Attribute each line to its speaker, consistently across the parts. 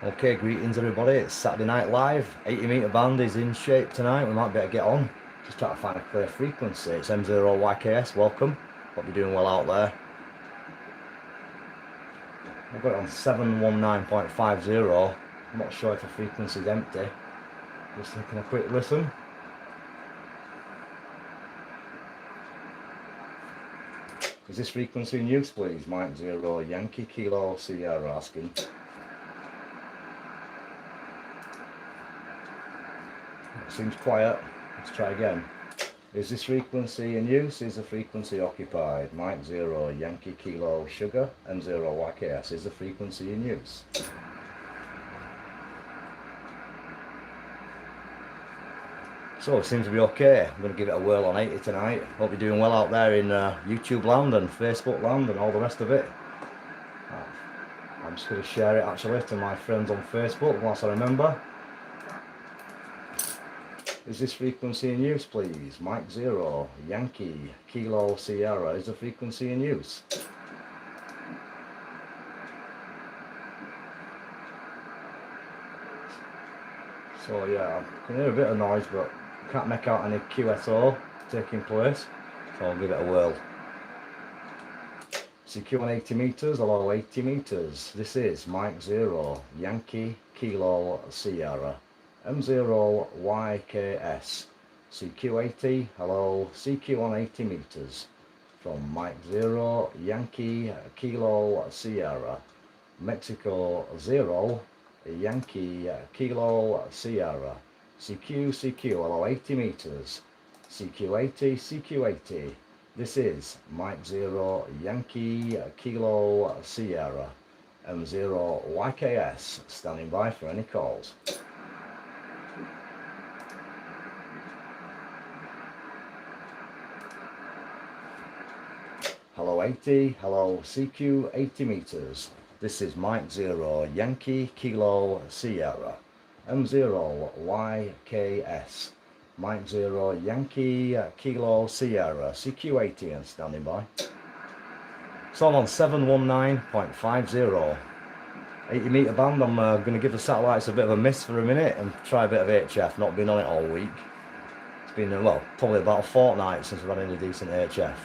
Speaker 1: Okay, greetings everybody, it's Saturday Night Live. 80 metre band is in shape tonight, we might be able to get on. Just trying to find a clear frequency. It's M0YKS, welcome. Hope you're doing well out there. I've got it on 719.50. I'm not sure if the frequency is empty. Just taking a quick listen. Is this frequency in use, please? Mike 0, Yankee Kilo Sierra asking. It seems quiet. Let's try again. Is this frequency in use? Is the frequency occupied? Mike 0, Yankee Kilo Sugar, M0YKS. Is the frequency in use? So it seems to be okay. I'm going to give it a whirl on 80 tonight. Hope you're doing well out there in YouTube land and Facebook land and all the rest of it. I'm just going to share it actually to my friends on Facebook whilst I remember. Is this frequency in use, please? Mike 0, Yankee, Kilo, Sierra. Is the frequency in use? So yeah, I can hear a bit of noise, but I can't make out any QSO taking place. So I'll give it a whirl. CQ on 80 metres, hello 80 metres. This is Mike 0, Yankee, Kilo, Sierra. M0YKS. CQ80, hello, CQ on 80 metres. From Mike 0, Yankee, Kilo, Sierra. Mexico 0, Yankee, Kilo, Sierra. CQ, hello, 80 metres. CQ80, CQ80. This is Mike 0, Yankee, Kilo, Sierra. M0YKS, standing by for any calls. Hello 80, hello CQ 80 metres. This is Mike 0, Yankee, Kilo, Sierra. M0YKS. Mike 0, Yankee, Kilo, Sierra. CQ 80 and standing by. So I'm on 719.50. 80 metre band. I'm going to give the satellites a bit of a miss for a minute and try a bit of HF. Not been on it all week. It's been, well, probably about a fortnight since we've had any decent HF.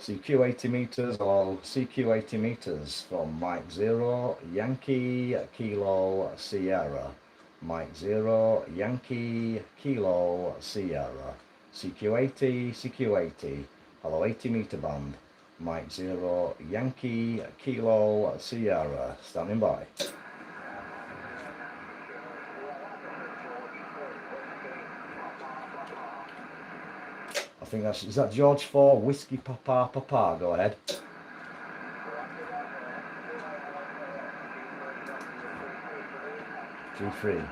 Speaker 1: CQ 80 metres, or CQ 80 metres from Mike 0, Yankee, Kilo, Sierra. Mike 0, Yankee, Kilo, Sierra. CQ 80, CQ 80. Hello 80 metre band. Mike 0, Yankee, Kilo, Sierra. Standing by. I think that's, is that George 4, Whiskey Papa Papa, go ahead. G3.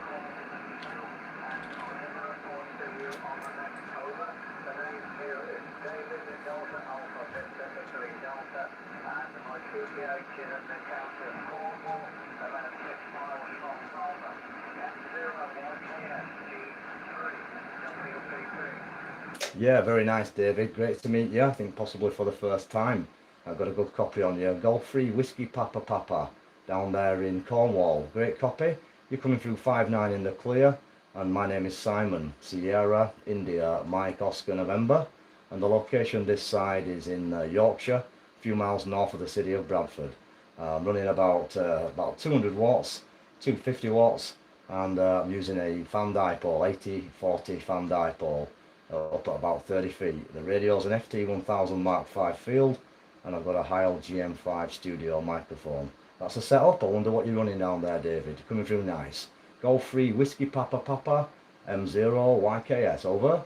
Speaker 1: Yeah, very nice, David. Great to meet you. I think possibly for the first time. I've got a good copy on you. Golf 3 Whiskey Papa Papa down there in Cornwall. Great copy. You're coming through 5-9 in the clear. And my name is Simon. Sierra, India, Mike, Oscar, November. And the location this side is in Yorkshire, a few miles north of the city of Bradford. I'm running about 200 watts, 250 watts. And I'm using a fan dipole, 80-40 fan dipole. Up at about 30 feet. The radio's an FT1000 Mark V field, and I've got a Heil GM5 studio microphone. That's the setup. I wonder what you're running down there, David. Coming through nice. Golf 3 Whiskey Papa Papa, M0YKS, over.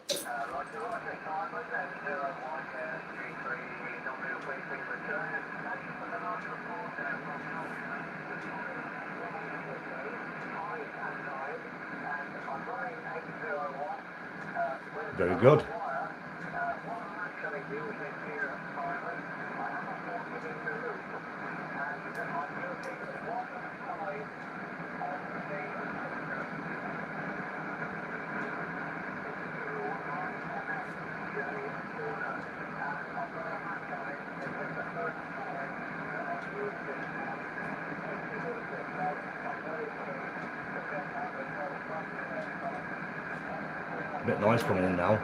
Speaker 1: Very good. Bit of noise coming in now.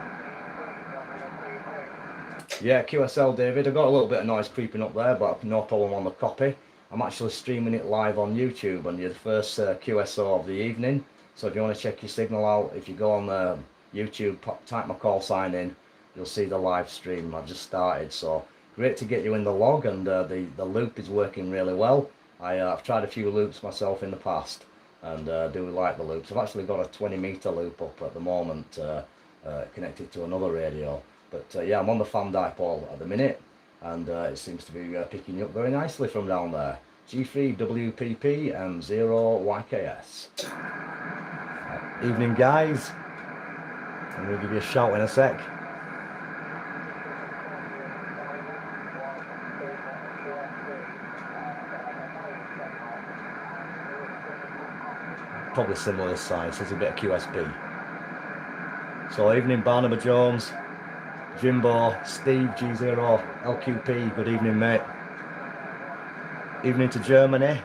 Speaker 1: Yeah, QSL David, I got a little bit of noise creeping up there, but no problem on the copy. I'm actually streaming it live on YouTube, and you're the first QSO of the evening. So if you want to check your signal out, if you go on YouTube, type my call sign in, you'll see the live stream. I've just started, so great to get you in the log, and the loop is working really well. I've tried a few loops myself in the past, and do like the loops. I've actually got a 20-meter loop up at the moment, connected to another radio. But yeah, I'm on the fan dipole at the minute, and it seems to be picking up very nicely from down there. G3WPP M0YKS. Evening guys, I'm going to give you a shout in a sec. Probably similar this side, so there's a bit of QSP. So evening Barnum Jones, Jimbo, Steve, G0, LQP, good evening mate. Evening to Germany.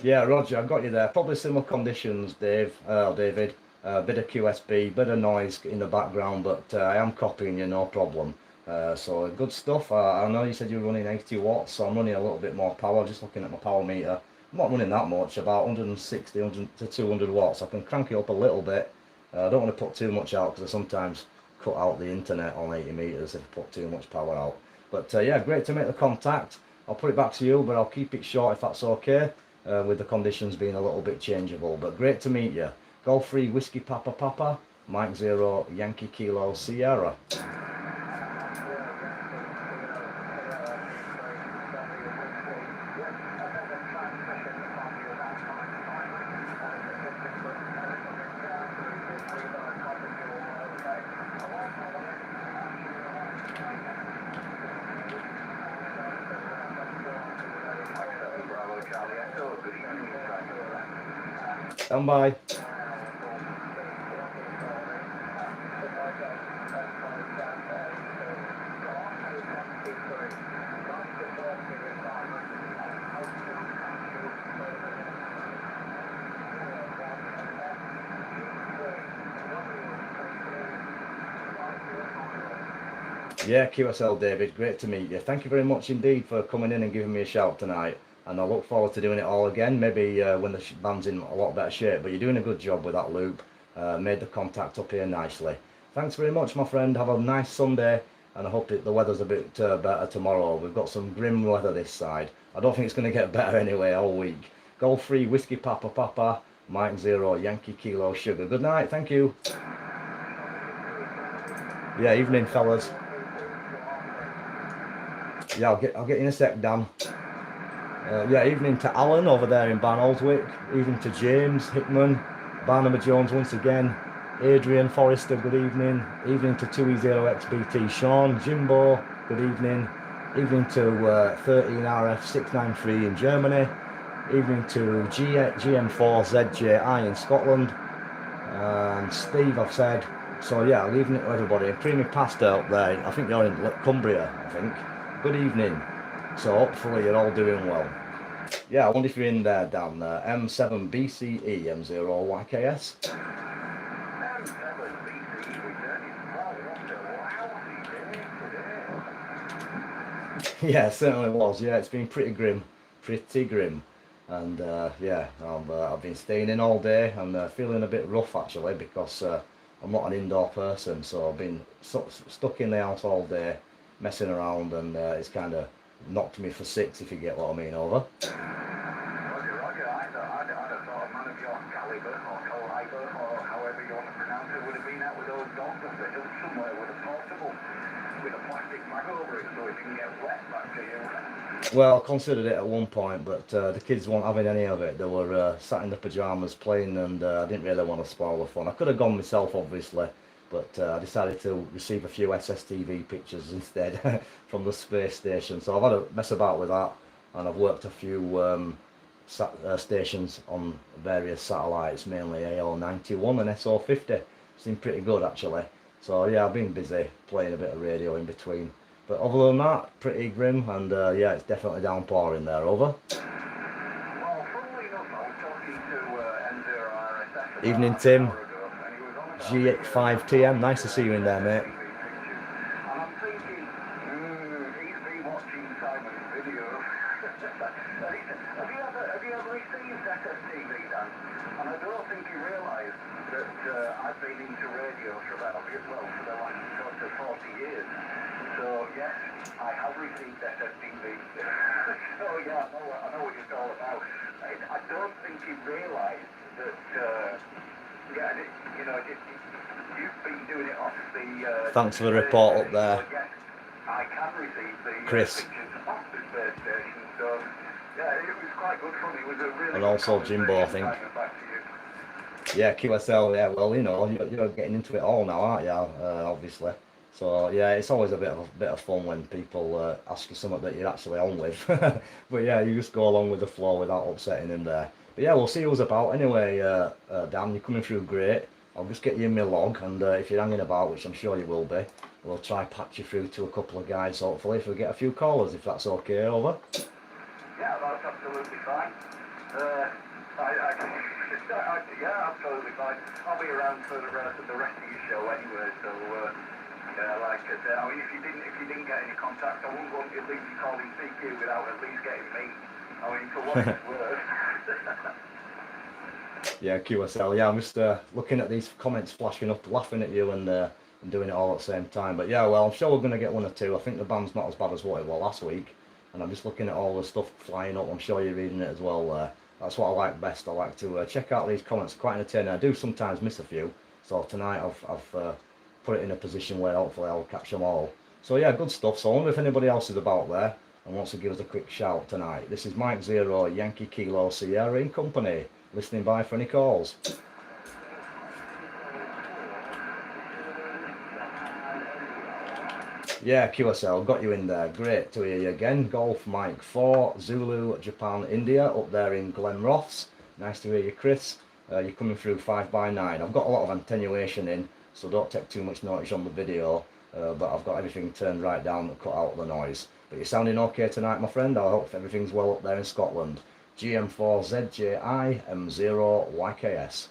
Speaker 1: Yeah, Roger, I've got you there. Probably similar conditions, David. Bit of QSB, bit of noise in the background, but I am copying you, no problem. So good stuff. I know you said you were running 80 watts, so I'm running a little bit more power. Just looking at my power meter, I'm not running that much, about 160 to 200 watts. I can crank it up a little bit. I don't want to put too much out because I sometimes cut out the internet on 80 meters if I put too much power out. But yeah, great to make the contact. I'll put it back to you, but I'll keep it short if that's okay, with the conditions being a little bit changeable. But great to meet you. Golf 3 Whiskey Papa Papa, Mike 0 Yankee Kilo Sierra. Stand by. Yeah, QSL David, great to meet you. Thank you very much indeed for coming in and giving me a shout tonight. And I look forward to doing it all again, maybe when the band's in a lot better shape. But you're doing a good job with that loop. Made the contact up here nicely. Thanks very much, my friend. Have a nice Sunday, and I hope the weather's a bit better tomorrow. We've got some grim weather this side. I don't think it's going to get better anyway all week. Golf 3 Whiskey Papa Papa, Mike 0 Yankee Kilo Sugar. Good night, thank you. Yeah, evening fellas. Yeah, I'll get you in a sec, Dan. Yeah, evening to Alan over there in Barnoldswick. Evening to James Hickman, Barnum Jones once again. Adrian Forrester, good evening. Evening to 2E0XBT Sean, Jimbo, good evening. Evening to 13RF693 in Germany. Evening to GM4ZJI in Scotland. And Steve, I've said. So yeah, leaving it to everybody. Creamy pasta up there. I think you're in Cumbria, I think. Good evening. So hopefully you're all doing well. Yeah, I wonder if you're in there, Dan. M7BCE M0YKS. Yeah, it certainly was. Yeah, it's been pretty grim. And yeah, I've been staying in all day and feeling a bit rough actually, because I'm not an indoor person, so I've been stuck in the house all day messing around, and it's kind of knocked me for six, if you get what I mean. Over.
Speaker 2: Roger, I'd have thought a man of your caliber or caliber or however you want to pronounce it would have been out with those dogs up the hill somewhere with a portable with a plastic bag over it so it can get wet back to you.
Speaker 1: Well, I considered it at one point, but the kids weren't having any of it. They were sat in the pyjamas playing, and I didn't really want to spoil the fun. I could have gone myself, obviously, but I decided to receive a few SSTV pictures instead from the space station. So I've had a mess about with that, and I've worked a few stations on various satellites, mainly AO91 and SO50. Seemed pretty good actually. So yeah, I've been busy playing a bit of radio in between. But other than that, pretty grim, and yeah, it's definitely downpouring there. Over.
Speaker 2: Well, funnily enough, I was talking to M0YKS about
Speaker 1: Evening,
Speaker 2: half an
Speaker 1: Tim.
Speaker 2: hour ago, and he was on about the
Speaker 1: G5TM. Nice to see you in there, mate.
Speaker 2: TV pictures. And I'm thinking, he's been watching Simon's video. Have you ever received SSTV, Dan? And I don't think you realise that I've been into radio for about, well, for the last sort of 40 years. So, yes, I have received SSTV. So, yeah, I know what it's all about. I don't think you realise that, yeah, you know, you've been doing it off the...
Speaker 1: Thanks for the report up there.
Speaker 2: So, yes, I can receive the
Speaker 1: Chris.
Speaker 2: pictures off the space station. So, yeah, it was quite good fun. It was a really
Speaker 1: And
Speaker 2: good
Speaker 1: also Jimbo, I think.
Speaker 2: conversation. Back to you.
Speaker 1: Yeah, QSL, yeah, well, you know, you're getting into it all now, aren't you? Obviously. So yeah, it's always a bit of fun when people ask you something that you're actually on with. But yeah, you just go along with the flow without upsetting him there. But yeah, we'll see who's about anyway. Dan, you're coming through great. I'll just get you in my log, and if you're hanging about, which I'm sure you will be, we'll try patch you through to a couple of guys. Hopefully, if we get a few callers, if that's okay. Over.
Speaker 2: Yeah, that's absolutely fine. Yeah, absolutely fine. I'll be around for the rest of your show anyway. So, yeah, like I said, I mean, if you didn't get any contact, I wouldn't want you to leave me calling CQ without at least getting me. I mean, for what it's worth.
Speaker 1: Yeah, QSL. Yeah, I'm just looking at these comments flashing up, laughing at you, and doing it all at the same time. But yeah, well, I'm sure we're going to get one or two. I think the band's not as bad as what it was last week. And I'm just looking at all the stuff flying up. I'm sure you're reading it as well. That's what I like best. I like to check out these comments. Quite entertaining. I do sometimes miss a few. So tonight I've put it in a position where hopefully I'll catch them all. So yeah, good stuff. So I wonder if anybody else is about there and wants to give us a quick shout tonight. This is Mike 0, Yankee Kilo Sierra in company. Listening by for any calls. Yeah, QSL, got you in there. Great to hear you again. Golf Mike 4, Zulu, Japan, India, up there in Glenrothes. Nice to hear you, Chris. You're coming through 5x9. I've got a lot of attenuation in, so don't take too much notice on the video. But I've got everything turned right down to cut out the noise. But you're sounding okay tonight, my friend. I hope everything's well up there in Scotland. GM4ZJI M0YKS.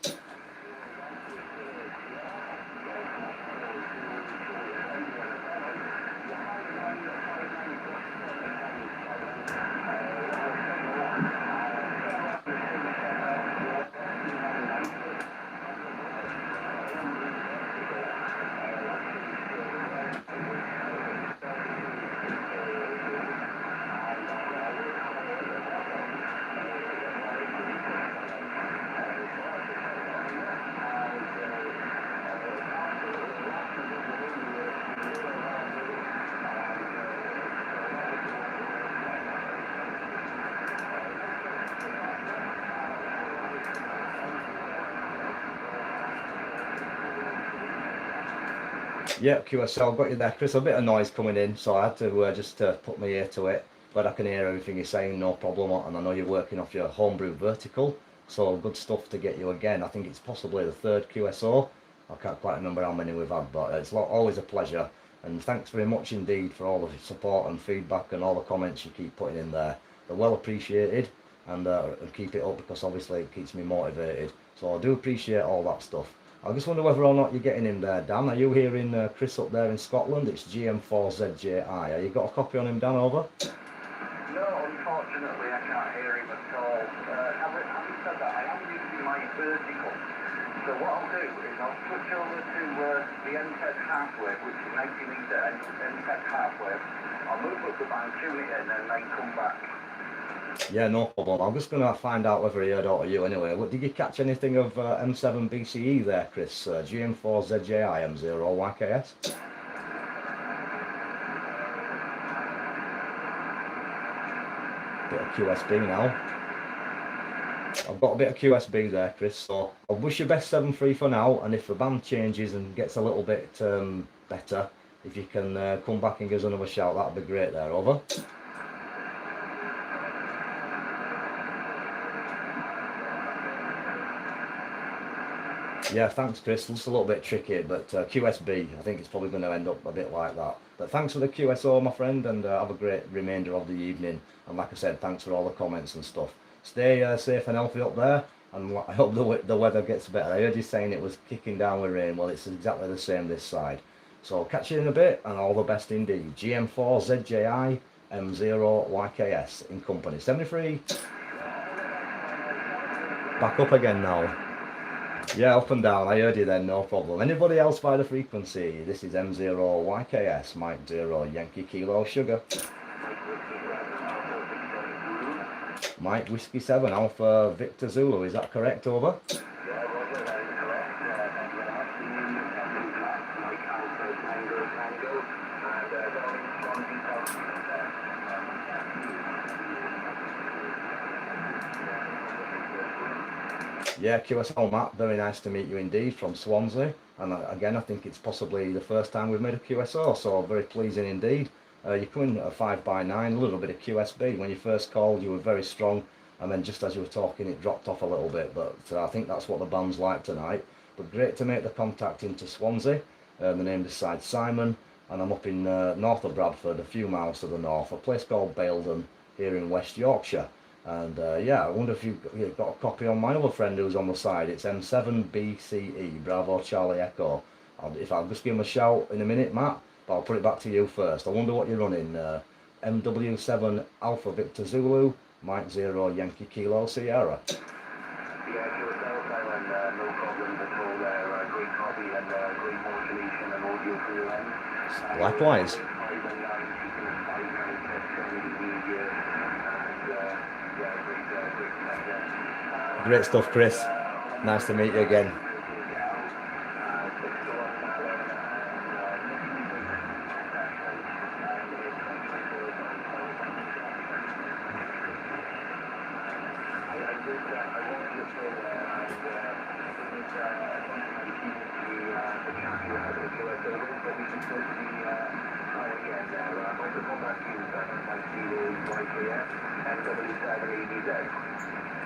Speaker 1: Yep, QSL, got you there, Chris. A bit of noise coming in, so I had to just put my ear to it. But I can hear everything you're saying, no problem. And I know you're working off your homebrew vertical, so good stuff to get you again. I think it's possibly the third QSO. I can't quite remember how many we've had, but it's always a pleasure. And thanks very much indeed for all the support and feedback and all the comments you keep putting in there. They're well appreciated, and keep it up because obviously it keeps me motivated. So I do appreciate all that stuff. I just wonder whether or not you're getting him there, Dan. Are you hearing Chris up there in Scotland? It's GM4ZJI. Have you got a copy on him, Dan, over?
Speaker 2: No, unfortunately I can't hear him at all. Having said that, I am using my vertical. So what I'll do is I'll switch over to the NTED half-wave, which is 90 metre NTED half-wave. I'll move up the band, tune it in, and then come back.
Speaker 1: Yeah, no problem. I'm just going to find out whether he heard out of you anyway. Did you catch anything of M7BCE there, Chris? GM4ZJI M0YKS? Bit of QSB now. I've got a bit of QSB there, Chris, so I wish you best 7-3 for now, and if the band changes and gets a little bit better, if you can come back and give us another shout, that'd be great there, over. Yeah, thanks, Chris. It's a little bit tricky, but QSB, I think it's probably going to end up a bit like that. But thanks for the QSO, my friend, and have a great remainder of the evening. And like I said, thanks for all the comments and stuff. Stay safe and healthy up there, and I hope the weather gets better. I heard you saying it was kicking down with rain. Well, it's exactly the same this side. So catch you in a bit, and all the best indeed. GM4ZJI M0YKS in company. 73. Back up again now. Yeah, up and down. I heard you then, no problem. Anybody else by the frequency? This is M0YKS, Mike 0, Yankee Kilo Sugar. Mike Whiskey 7, Alpha Victor Zulu, is that correct, over? Yeah, QSL Matt, very nice to meet you indeed from Swansea. And again, I think it's possibly the first time we've made a QSO, so very pleasing indeed. You come in at a 5x9, a little bit of QSB. When you first called, you were very strong, and then just as you were talking, it dropped off a little bit. But I think that's what the band's like tonight. But great to make the contact into Swansea. The name this side Simon, and I'm up in north of Bradford, a few miles to the north, a place called Baildon here in West Yorkshire. And yeah, I wonder if you've got a copy on my other friend who's on the side. It's M7BCE, Bravo Charlie Echo. I'll just give him a shout in a minute, Matt, but I'll put it back to you first. I wonder what you're running. MW7 Alpha Victor Zulu, Mike 0 Yankee Kilo Sierra.
Speaker 2: Yeah, yourself, Alan, no problems at all there. Great copy and great modulation and audio for your end.
Speaker 1: Likewise. Great stuff, Chris. Nice to meet you again.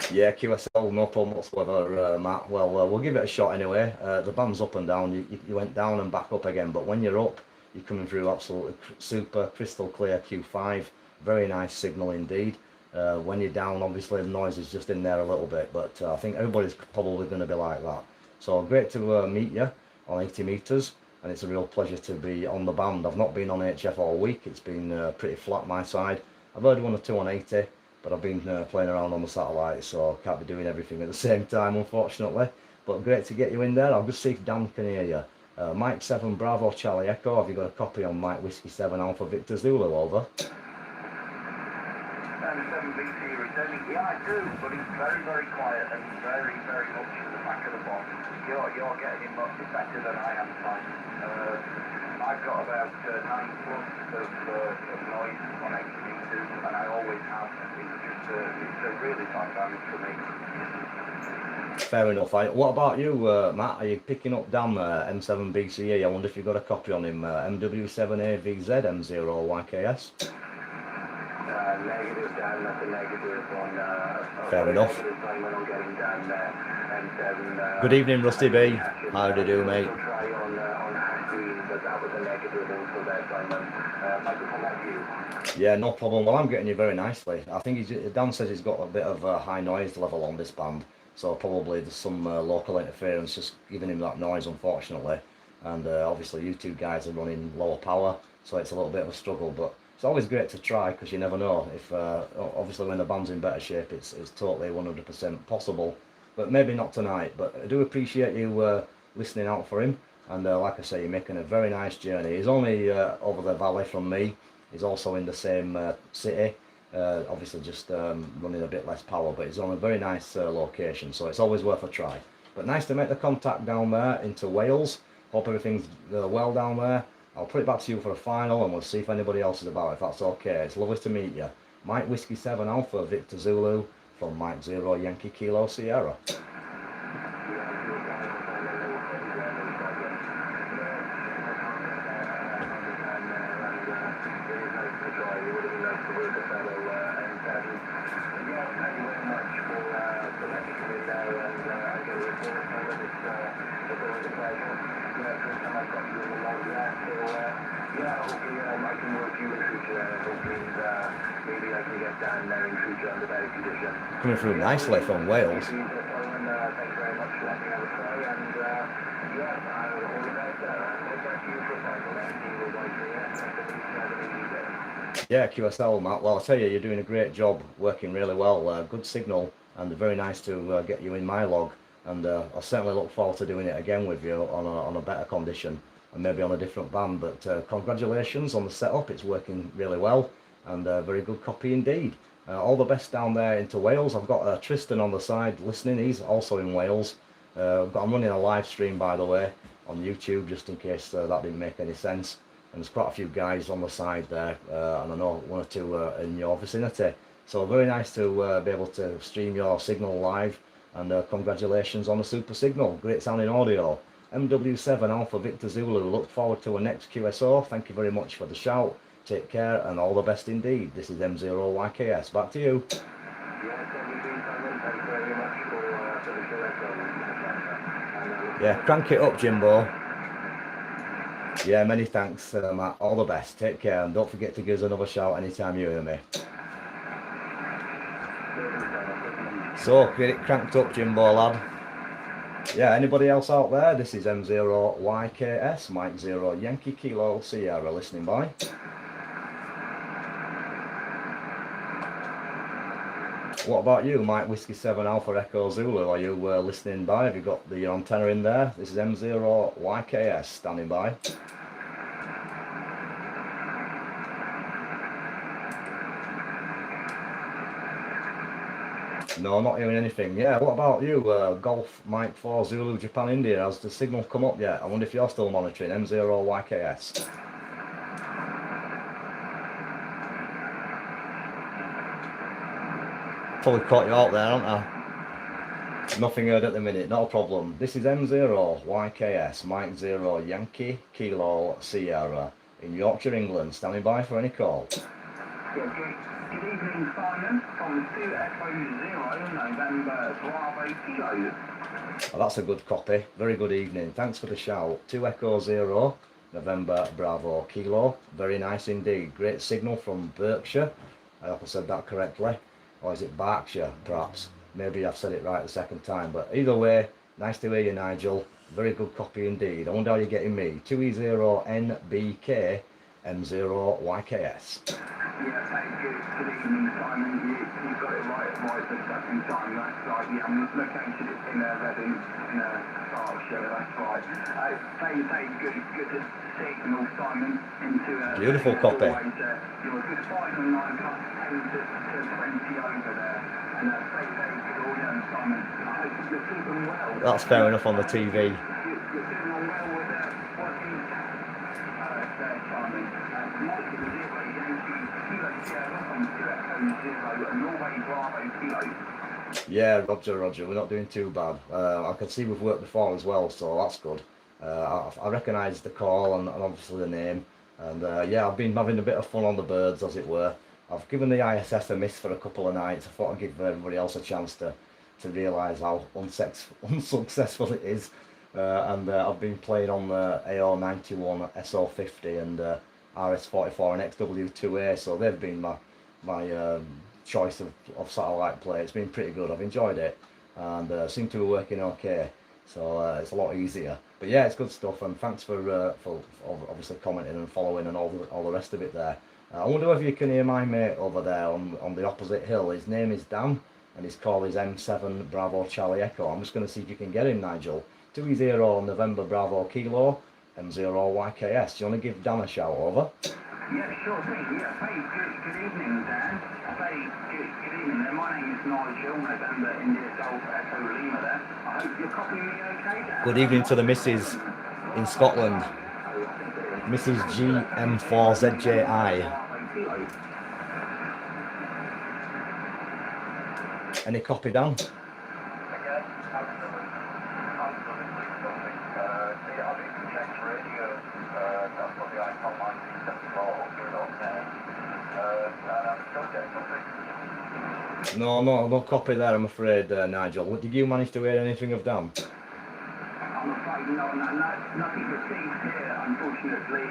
Speaker 1: Yeah, QSL, no problem whatsoever, Matt. Well, we'll give it a shot anyway. The band's up and down. You went down and back up again, but when you're up, you're coming through absolutely super, crystal clear Q5. Very nice signal indeed. When you're down, obviously the noise is just in there a little bit, but I think everybody's probably going to be like that. So great to meet you on 80 meters, and it's a real pleasure to be on the band. I've not been on HF all week. It's been pretty flat my side. I've heard 1 or 2 on 80. But I've been playing around on the satellite, so I can't be doing everything at the same time, unfortunately. But great to get you in there. I'll just see if Dan can hear you. Mike 7 Bravo Charlie Echo, have you got a copy on Mike Whiskey 7 Alpha Victor Zulu, over?
Speaker 2: M7BC returning. Yeah, I do, but it's very, very quiet and very, very much at the back of the box. You're getting him much better than I am tonight. I've got about 9 plus of noise on 80 meters, and I always have. It's a really fine damage for me.
Speaker 1: Fair enough. What about you, Matt? Are you picking up Dan M7BCE? I wonder if you've got a copy on him. MW7AVZ M0YKS.
Speaker 2: Negative, Dan, that's a negative on...
Speaker 1: Fair enough.
Speaker 2: Negative time when I'm getting down there.
Speaker 1: Good evening, Rusty B. How do you do, mate?
Speaker 2: Try on Green, but that was a negative also there, Simon. Microphone back to you.
Speaker 1: Yeah, no problem. Well, I'm getting you very nicely. I think Dan says he's got a bit of a high noise level on this band, so probably there's some local interference just giving him that noise, unfortunately. And obviously you two guys are running lower power, so it's a little bit of a struggle, but it's always great to try, because you never know. If obviously when the band's in better shape, it's totally 100% possible, but maybe not tonight. But I do appreciate you listening out for him, and like I say, you're making a very nice journey. He's only over the valley from me. He's also in the same city, obviously just running a bit less power, but he's on a very nice location, so it's always worth a try. But nice to make the contact down there into Wales. Hope everything's well down there. I'll put it back to you for a final, and we'll see if anybody else is about, if that's okay. It's lovely to meet you. Mike Whiskey 7 Alpha Victor Zulu from Mike 0 Yankee Kilo Sierra.
Speaker 2: it's always a pleasure. Tristan, I've got you in the log there. So, hopefully I can work you in future and hopefully maybe I can get down there in future under better conditions.
Speaker 1: Coming through nicely from Wales.
Speaker 2: Thanks very much for letting me have a try and all the best there. And back to you for a final then.
Speaker 1: Yeah, QSL, Matt. Well, I'll tell you, you're doing a great job, working really well. Good signal, and very nice to get you in my log. And I certainly look forward to doing it again with you on a better condition and maybe on a different band. But congratulations on the setup; it's working really well, and very good copy indeed. All the best down there into Wales. I've got Tristan on the side listening. He's also in Wales. I'm running a live stream, by the way, on YouTube, just in case that didn't make any sense. And there's quite a few guys on the side there, and I know one or two in your vicinity. So very nice to be able to stream your signal live, and congratulations on the super signal. Great sounding audio. MW7 Alpha Victor Zulu. Look forward to a next QSO. Thank you very much for the shout. Take care and all the best indeed. This is M0YKS. Back to you. Yeah, crank it up, Jimbo. Yeah, many thanks, Matt. All the best. Take care, and don't forget to give us another shout anytime you hear me. So, get it cranked up, Jimbo, lad. Yeah, anybody else out there? This is M0YKS, Mike 0 Yankee Kilo Sierra, listening by. What about you, Mike Whiskey 7 Alpha Echo Zulu? Are you listening by? Have you got the antenna in there? This is M0YKS, standing by. No, I'm not hearing anything. Yeah, what about you? Golf Mike 4 Zulu Japan India. Has the signal come up yet? I wonder if you're still monitoring M0YKS. Probably caught you out there, haven't I? Nothing heard at the minute, not a problem. This is M0YKS, Mike 0 Yankee Kilo Sierra in Yorkshire, England. Standing by for any call.
Speaker 2: Good evening, Simon, from 2 Echo 0 November Bravo Kilo.
Speaker 1: Oh, that's a good copy. Very good evening. Thanks for the shout. 2 Echo 0 November Bravo Kilo. Very nice indeed. Great signal from Berkshire. I hope I said that correctly. Or is it Berkshire, perhaps? Maybe I've said it right the second time. But either way, nice to hear you, Nigel. Very good copy indeed. I wonder how you're getting me. 2E0NBK M0YKS.
Speaker 2: Yeah, thank you. Good evening, Simon. You got it right the second time. That's right. Yeah, I'm located in Reading, in Berkshire. That's right. Say good signal, Simon, into
Speaker 1: beautiful copy.
Speaker 2: You're a good 5 and 9 plus 10 to 20 over there. And say good audio, Simon. I hope you're keeping well.
Speaker 1: That's fair enough on the TV.
Speaker 2: You're doing all well with working there, Simon. Mike 0 Yankee Kilo Sierra from 2 Echo 0 Norway Bravo Kilo.
Speaker 1: Yeah, Roger, we're not doing too bad. I can see we've worked before as well, so that's good. I recognise the call and obviously the name, and yeah, I've been having a bit of fun on the birds, as it were. I've given the ISS a miss for a couple of nights. I thought I'd give everybody else a chance to realise how unsuccessful it is, and I've been playing on the AO91 SO50 and RS44 and XW2A, so they've been my choice of satellite play. It's been pretty good. I've enjoyed it, and seem to be working okay, so it's a lot easier. But yeah, it's good stuff, and thanks for obviously commenting and following and all the rest of it there. I wonder if you can hear my mate over there on the opposite hill. His name is Dan, and his call is M7 Bravo Charlie Echo. I'm just going to see if you can get him, Nigel. 2E0 November Bravo Kilo M0YKS. Do you want to give Dan a shout over?
Speaker 2: Yeah, sure thing. Yeah, good evening, Dan. Good evening there. My name is Nigel, November India Golf Echo Lima there. I hope you're copying me okay, Dan.
Speaker 1: Good evening to the missus in Scotland. Mrs. GM4ZJI. Any copy, Dan? No copy there, I'm afraid, Nigel. Did you manage to hear anything of Dan?
Speaker 2: I'm afraid nothing received here, unfortunately.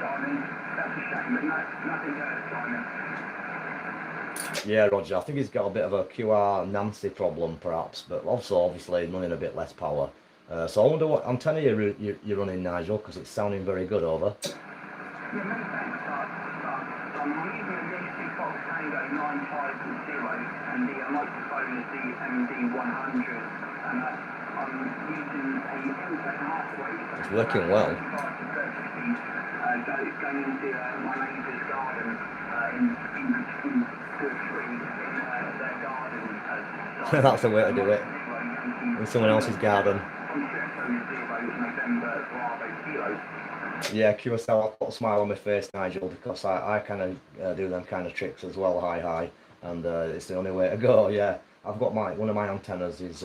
Speaker 2: Simon, that's a shame, but nothing heard, Simon.
Speaker 1: Yeah, Roger. I think he's got a bit of a QR Nancy problem, perhaps, but also obviously running a bit less power. So I wonder what antenna you're running, Nigel, because it's sounding very good over.
Speaker 2: Yeah, many thanks, Simon. I'm using the DHC Fox Tango 950, and the microphone is the MD100, and I'm using a M7 halfway.
Speaker 1: It's working well.
Speaker 2: Going into my neighbour's garden in the tree in their garden.
Speaker 1: That's the way to do it. In someone else's garden. Yeah, QSL, I'll put a smile on my face, Nigel, because I kind of do them kind of tricks as well, hi, and it's the only way to go. Yeah, I've got one of my antennas is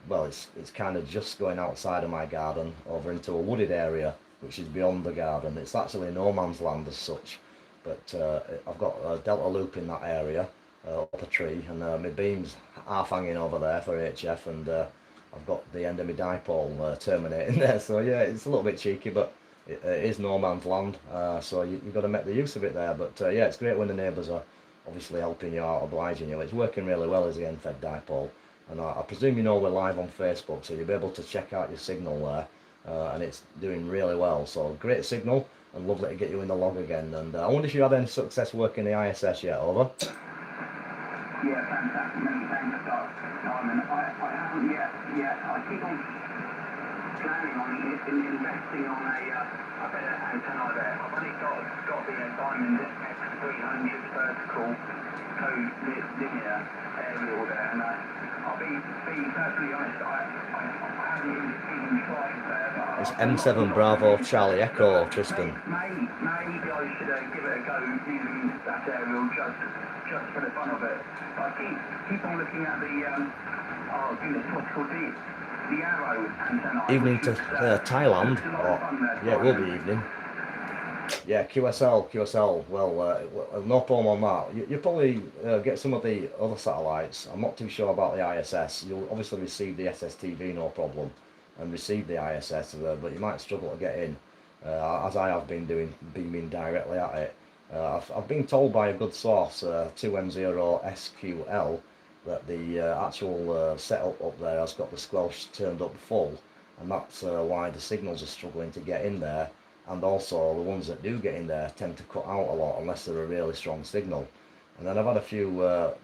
Speaker 1: well, it's kind of just going outside of my garden over into a wooded area, which is beyond the garden. It's actually no man's land as such, but I've got a delta loop in that area up a tree, and my beam's half hanging over there for HF, and I've got the end of my dipole terminating there. So yeah, it's a little bit cheeky, but it is no man's land, so you've got to make the use of it there. But yeah, it's great when the neighbours are obviously helping you out, obliging you. It's working really well as the end-fed dipole, and I presume you know we're live on Facebook, so you'll be able to check out your signal there, and it's doing really well. So great signal, and lovely to get you in the log again. And I wonder if you had any success working the ISS yet, over?
Speaker 2: Yeah, fantastic. Many thanks, Simon. I haven't yet. I keep on planning on investing on a better antenna there. I've only got the Diamond X300 vertical code linear aerial there, and I'll be perfectly honest, I haven't even tried there. But
Speaker 1: It's M7 Bravo Charlie Echo, Tristan.
Speaker 2: Maybe I should give it a go using that aerial just for the fun of it. I keep on looking at the oh goodness, what's it called, the arrow antenna.
Speaker 1: Evening to Thailand. Yeah, it will be evening. Yeah, QSL. Well, no problem on that. You'll probably get some of the other satellites. I'm not too sure about the ISS. You'll obviously receive the SSTV, no problem, and receive the ISS, but you might struggle to get in, as I have been doing, beaming directly at it. I've been told by a good source, 2M0YKS, that the actual setup up there has got the squelch turned up full, and that's why the signals are struggling to get in there, and also the ones that do get in there tend to cut out a lot unless they're a really strong signal. And then I've had a few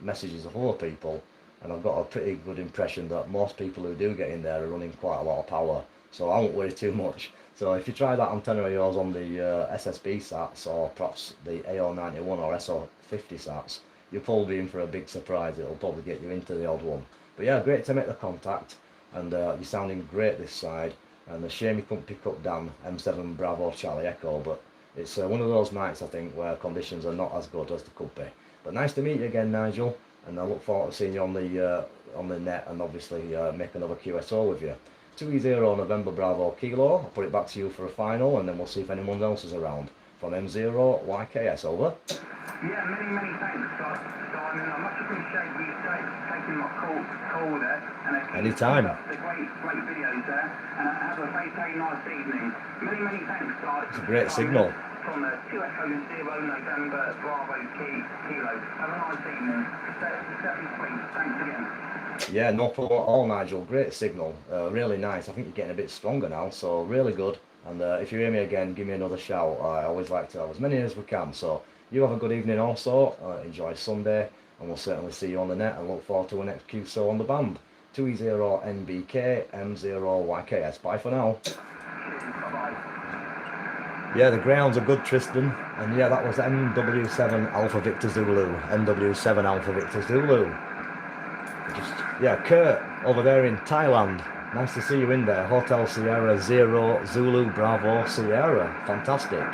Speaker 1: messages of other people, and I've got a pretty good impression that most people who do get in there are running quite a lot of power, so I won't worry too much. So if you try that antenna of yours on the SSB sats, or perhaps the AO91 or SO50 sats, you'll probably be in for a big surprise. It'll probably get you into the odd one. But yeah, great to make the contact, and you're sounding great this side, and a shame you couldn't pick up Dan, M7 Bravo Charlie Echo, but it's one of those nights, I think, where conditions are not as good as they could be. But nice to meet you again, Nigel, and I look forward to seeing you on the net, and obviously make another QSO with you. 2-0 November Bravo Kilo. I'll put it back to you for a final, and then we'll see if anyone else is around. From M0YKS, over.
Speaker 2: Yeah, many thanks, Simon. I much appreciate you taking my call there. And
Speaker 1: Anytime.
Speaker 2: The great videos there. And have a very nice evening. Many thanks, Simon.
Speaker 1: It's a great signal.
Speaker 2: From 2 Echo 0 November Bravo Kilo. Have a nice evening. Stay free. Thanks again.
Speaker 1: Yeah, no problem at all, Nigel. Great signal. Really nice. I think you're getting a bit stronger now, so really good. And if you hear me again, give me another shout. I always like to have as many as we can. So you have a good evening also. Enjoy Sunday, and we'll certainly see you on the net, and look forward to our next QSO on the band. 2E0 NBK M0YKS. Bye for now.
Speaker 2: Bye-bye.
Speaker 1: Yeah, the grounds are good, Tristan. And yeah, that was MW7 Alpha Victor Zulu. MW7 Alpha Victor Zulu. Yeah, Kurt over there in Thailand. Nice to see you in there. Hotel Sierra 0 Zulu Bravo Sierra. Fantastic.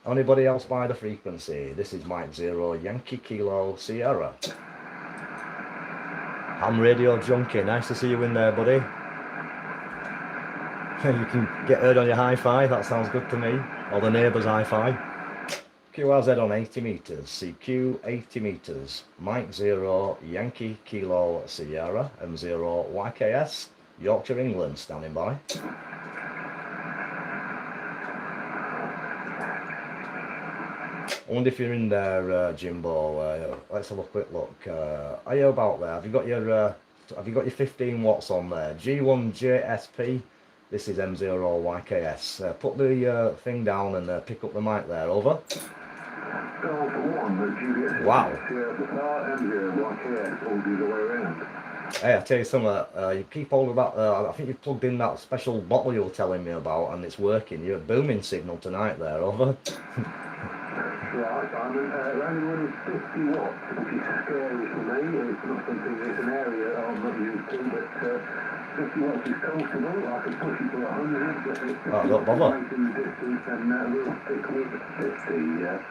Speaker 1: Anybody else by the frequency? This is Mike 0 Yankee Kilo Sierra. Ham Radio Junkie. Nice to see you in there, buddy. You can get heard on your hi-fi. That sounds good to me. Or the neighbour's hi-fi. QRZ on 80 metres, CQ 80 metres, Mike 0, Yankee Kilo Sierra, M0YKS, Yorkshire, England, standing by. I wonder if you're in there, Jimbo. Let's have a quick look. Are you about there? Have you got your 15 watts on there? G1JSP. This is M0YKS. Put the thing down and pick up the mic there. Over. Wow. Hey, I tell you something. You keep hold of that. I think you plugged in that special bottle you were telling me about, and it's working. You're a booming signal tonight there. Over.
Speaker 2: Right, Simon, only running 50 watts, which is scary for me. It's not something, it's an area I'm not used to, but 50 watts is comfortable. I can push it to 100, but it's
Speaker 1: don't bother.
Speaker 2: making the distance, and we'll stick with 50.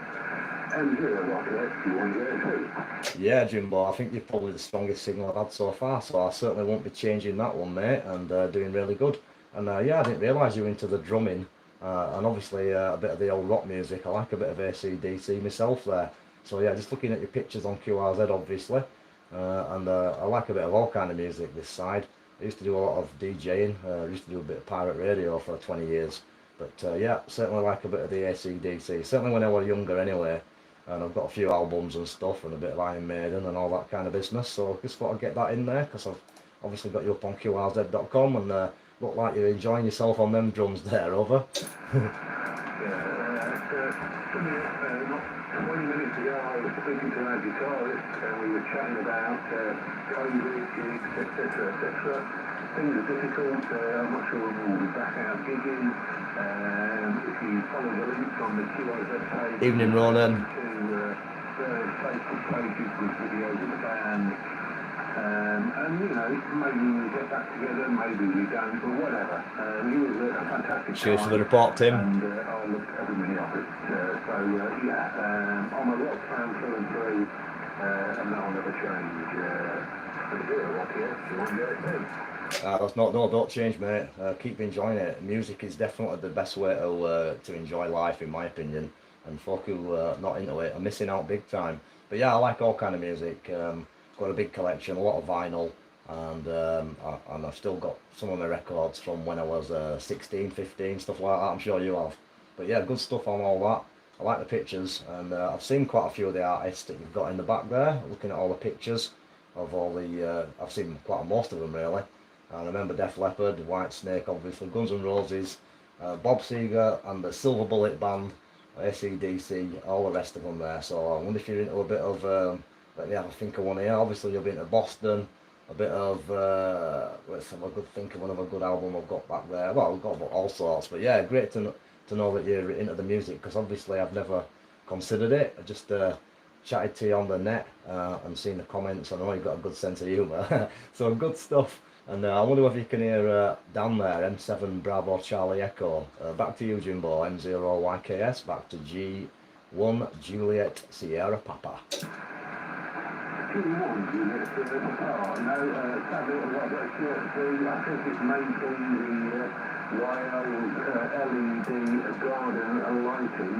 Speaker 2: M0YKS.
Speaker 1: Yeah, Jimbo, I think you're probably the strongest signal I've had so far, so I certainly won't be changing that one, mate, and doing really good. And yeah, I didn't realise you were into the drumming. And obviously a bit of the old rock music. I like a bit of AC/DC myself there. So yeah, just looking at your pictures on QRZ obviously, and I like a bit of all kind of music this side. I used to do a lot of DJing. I used to do a bit of pirate radio for 20 years. But yeah, certainly like a bit of the AC/DC. Certainly when I was younger anyway. And I've got a few albums and stuff and a bit of Iron Maiden and all that kind of business. So just thought I'd get that in there because I've obviously got you up on QRZ.com and look like you're enjoying yourself on them drums there. Over.
Speaker 2: Not 20 minutes ago I was speaking to our guitarist and we were chatting about COVID, gigs, etc, etc. Things are difficult. I'm not sure when we'll be back out gigging. If you follow the links on the QRZ page,
Speaker 1: Evening, Ronan.
Speaker 2: to various Facebook pages with videos of the band. And you know, maybe we get back together, maybe we don't, but whatever. It was a fantastic
Speaker 1: Cheers
Speaker 2: time,
Speaker 1: for the report, Tim.
Speaker 2: and I looked every minute of it. Yeah, I'm a rock fan through and through, and that'll never change.
Speaker 1: That's not, no, don't change, mate. Keep enjoying it. Music is definitely the best way to enjoy life, in my opinion. And folk who are not into it are missing out big time. But yeah, I like all kind of music. Got a big collection, a lot of vinyl, and I've still got some of my records from when I was 16, 15, stuff like that. I'm sure you have. But yeah, good stuff on all that. I like the pictures, and I've seen quite a few of the artists that you've got in the back there. Looking at all the pictures of all the, I've seen quite most of them really. I remember Def Leppard, White Snake, obviously, Guns N' Roses, Bob Seger, and the Silver Bullet Band, AC/DC, all the rest of them there. So I wonder if you're into a bit of. Let me have a think of one here. Obviously, you've been to Boston. A bit of, let's have a good think of another good album I've got back there. Well, I've got all sorts. But yeah, great to know that you're into the music, because obviously I've never considered it. I just chatted to you on the net and seen the comments. I know you've got a good sense of humour. So good stuff. And I wonder if you can hear Dan there, M7 Bravo Charlie Echo. Back to you, Jimbo, M0YKS. Back to G1 Juliet Sierra Papa.
Speaker 2: Sadly, I think it's mainly the wild LED garden lighting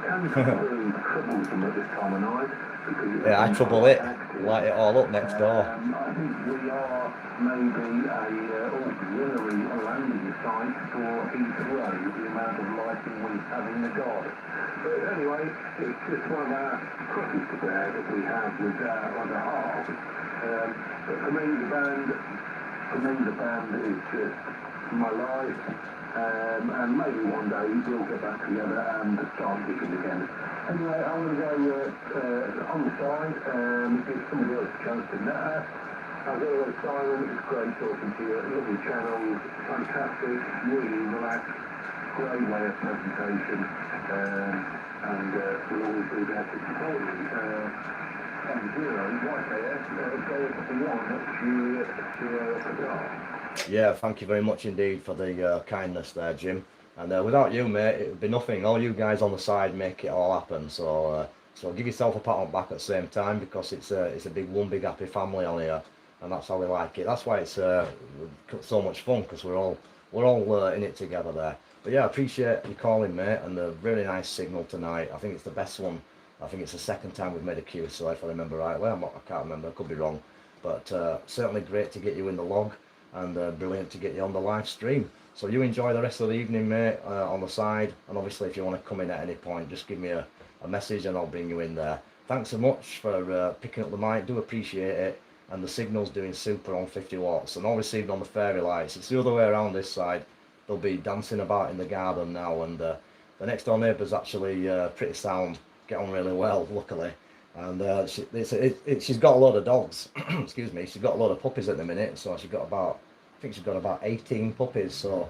Speaker 2: can cause troublesome at this time of night.
Speaker 1: Yeah, I trouble it. Light it all up next door.
Speaker 2: I think we are maybe a auxiliary landing site for Heathrow, the amount of lighting we have in the garden. But anyway, it's just one of our crosses to bear that we have with our other half. But for me, the band is just my life. And maybe one day we'll get back together and start gigging again. Anyway, I'm going to go on the side and give somebody else a chance to natter. As always, Simon, it's great talking to you. Lovely channels, fantastic, really relaxed, great way of presentation, and we'll always be there to support you. M0YKS, goes beyond Juliet.
Speaker 1: Yeah, thank you very much indeed for the kindness there, Jim. And without you, mate, it would be nothing. All you guys on the side make it all happen. So give yourself a pat on the back at the same time, because it's a big happy family on here, and that's how we like it. That's why it's so much fun, because we're all in it together there. But yeah, I appreciate you calling, mate, and a really nice signal tonight. I think it's the best one. I think it's the second time we've made a QSO, if I remember rightly. I can't remember, I could be wrong. But certainly great to get you in the log, and brilliant to get you on the live stream. So you enjoy the rest of the evening, mate, on the side. And obviously, if you want to come in at any point, just give me a message and I'll bring you in there. Thanks so much for picking up the mic. Do appreciate it. And the signal's doing super on 50 watts. And all received on the fairy lights. It's the other way around this side. They'll be dancing about in the garden now. And the next door neighbour's actually pretty sound. Get on really well, luckily. And she's got a lot of dogs. Excuse me. She's got a lot of puppies at the minute. So she's got about, I think she's got about 18 puppies. So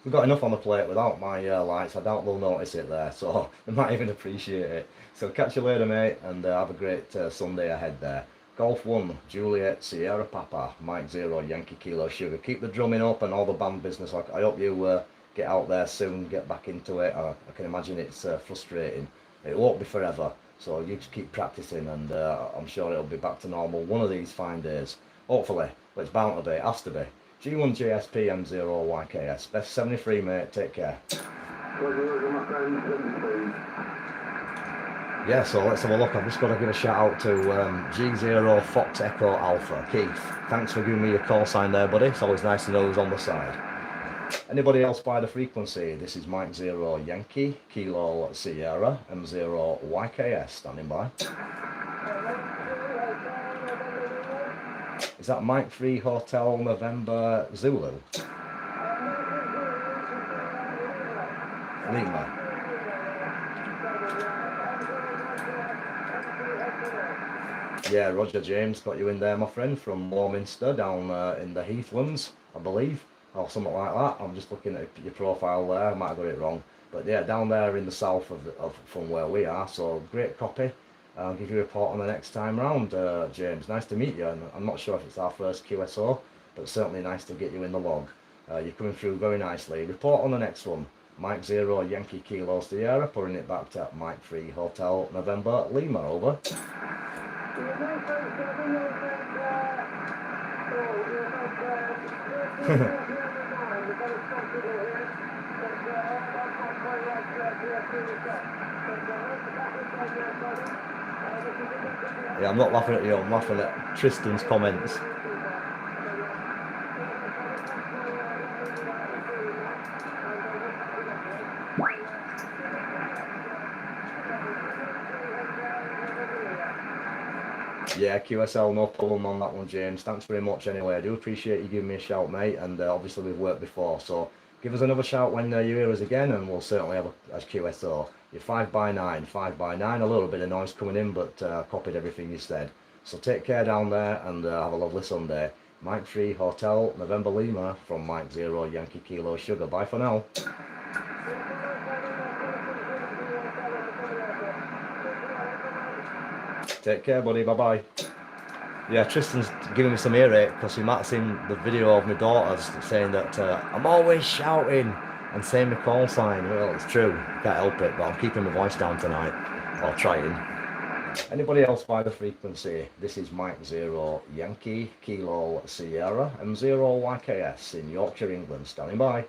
Speaker 1: we've got enough on the plate without my lights. I doubt they'll notice it there. So they might even appreciate it. So catch you later, mate. And have a great Sunday ahead there. Golf 1, Juliet, Sierra Papa, Mike 0, Yankee Kilo Sugar. Keep the drumming up and all the band business. I hope you get out there soon, get back into it. I can imagine it's frustrating. It won't be forever. So you just keep practicing, and I'm sure it'll be back to normal one of these fine days. Hopefully. But it's bound to be. It has to be. G1 JSP M0YKS. Best 73, mate. Take care. Yeah, so let's have a look. I've just got to give a shout out to G0 Fox Echo Alpha. Keith, thanks for giving me a call sign there, buddy. It's always nice to know who's on the side. Anybody else by the frequency? This is Mike 0 Yankee, Kilo Sierra, M0YKS standing by. Is that Mike 3 Hotel November Zulu? Lima. Yeah, Roger James got you in there, my friend, from Warminster down in the Heathlands, I believe, or something like that. I'm just looking at your profile there. I might have got it wrong, but yeah, down there in the south of from where we are. So great copy. I'll give you a report on the next time round, James. Nice to meet you. And I'm not sure if it's our first QSO, but certainly nice to get you in the log. You're coming through very nicely. Report on the next one. Mike 0 Yankee Kilo Sierra, putting it back to Mike 3 Hotel November Lima, over. Yeah, I'm not laughing at you, I'm laughing at Tristan's comments. Yeah, QSL, no problem on that one, James. Thanks very much anyway. I do appreciate you giving me a shout, mate. And obviously we've worked before, so give us another shout when you hear us again, and we'll certainly have a QSO. You're 5x9, 5x9, a little bit of noise coming in, but copied everything you said. So take care down there, and have a lovely Sunday. Mike 3 Hotel November Lima from Mike 0 Yankee Kilo Sugar. Bye for now. Take care, buddy. Bye-bye. Yeah, Tristan's giving me some earache because he might have seen the video of my daughters saying that I'm always shouting and saying my call sign. Well, it's true. Can't help it, but I'm keeping my voice down tonight. Or trying. Anybody else by the frequency? This is Mike 0 Yankee Kilo Sierra M0YKS in Yorkshire, England. Standing by.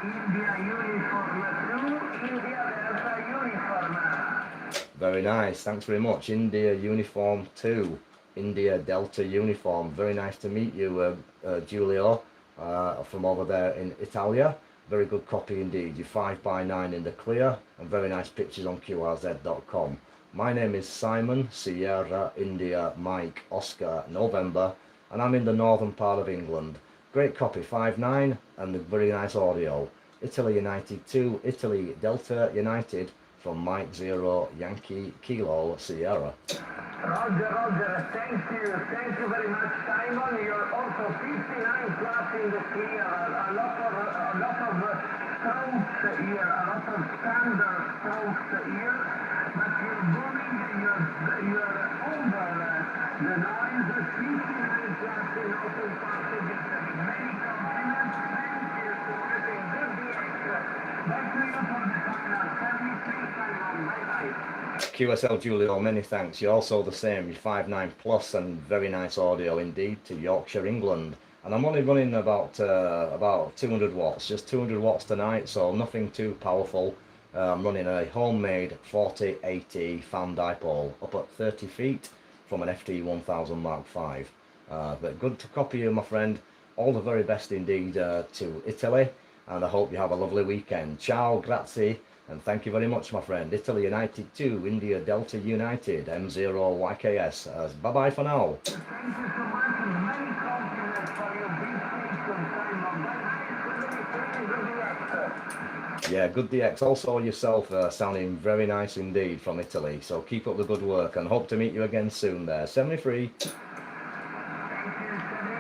Speaker 2: India Uniform 2, India Delta Uniform.
Speaker 1: Very nice, thanks very much. India Uniform 2, India Delta Uniform. Very nice to meet you, Giulio, from over there in Italia. Very good copy indeed. You're 5x9 in the clear, and very nice pictures on QRZ.com. My name is Simon, Sierra, India, Mike, Oscar, November, and I'm in the northern part of England. Great copy, 5.9, and very nice audio. Italy United 2, Italy Delta United, from Mike 0 Yankee Kilo Sierra.
Speaker 2: Roger, thank you very much, Simon. You're also 59 plus in the clear. A lot of strokes here, a lot of standard strokes here, but you're booming, you're over the noise. 59 plus in open passages. Many compliments. Thank you for getting good DX. Back to you for the final. 73 Simon. Bye-bye.
Speaker 1: QSL Julio, many thanks. You're also the same. You're 5.9 plus and very nice audio indeed to Yorkshire, England. and I'm only running about 200 watts, just 200 watts tonight, so nothing too powerful. I'm running a homemade 4080 fan dipole up at 30 feet from an FT1000 Mark V. But good to copy you, my friend. All the very best indeed to Italy, and I hope you have a lovely weekend. Ciao, grazie, and thank you very much, my friend. Italy United 2, India Delta United, M0YKS. Bye bye for now. Yeah, good DX. Also yourself sounding very nice indeed from Italy. So keep up the good work and hope to meet you again soon there. 73.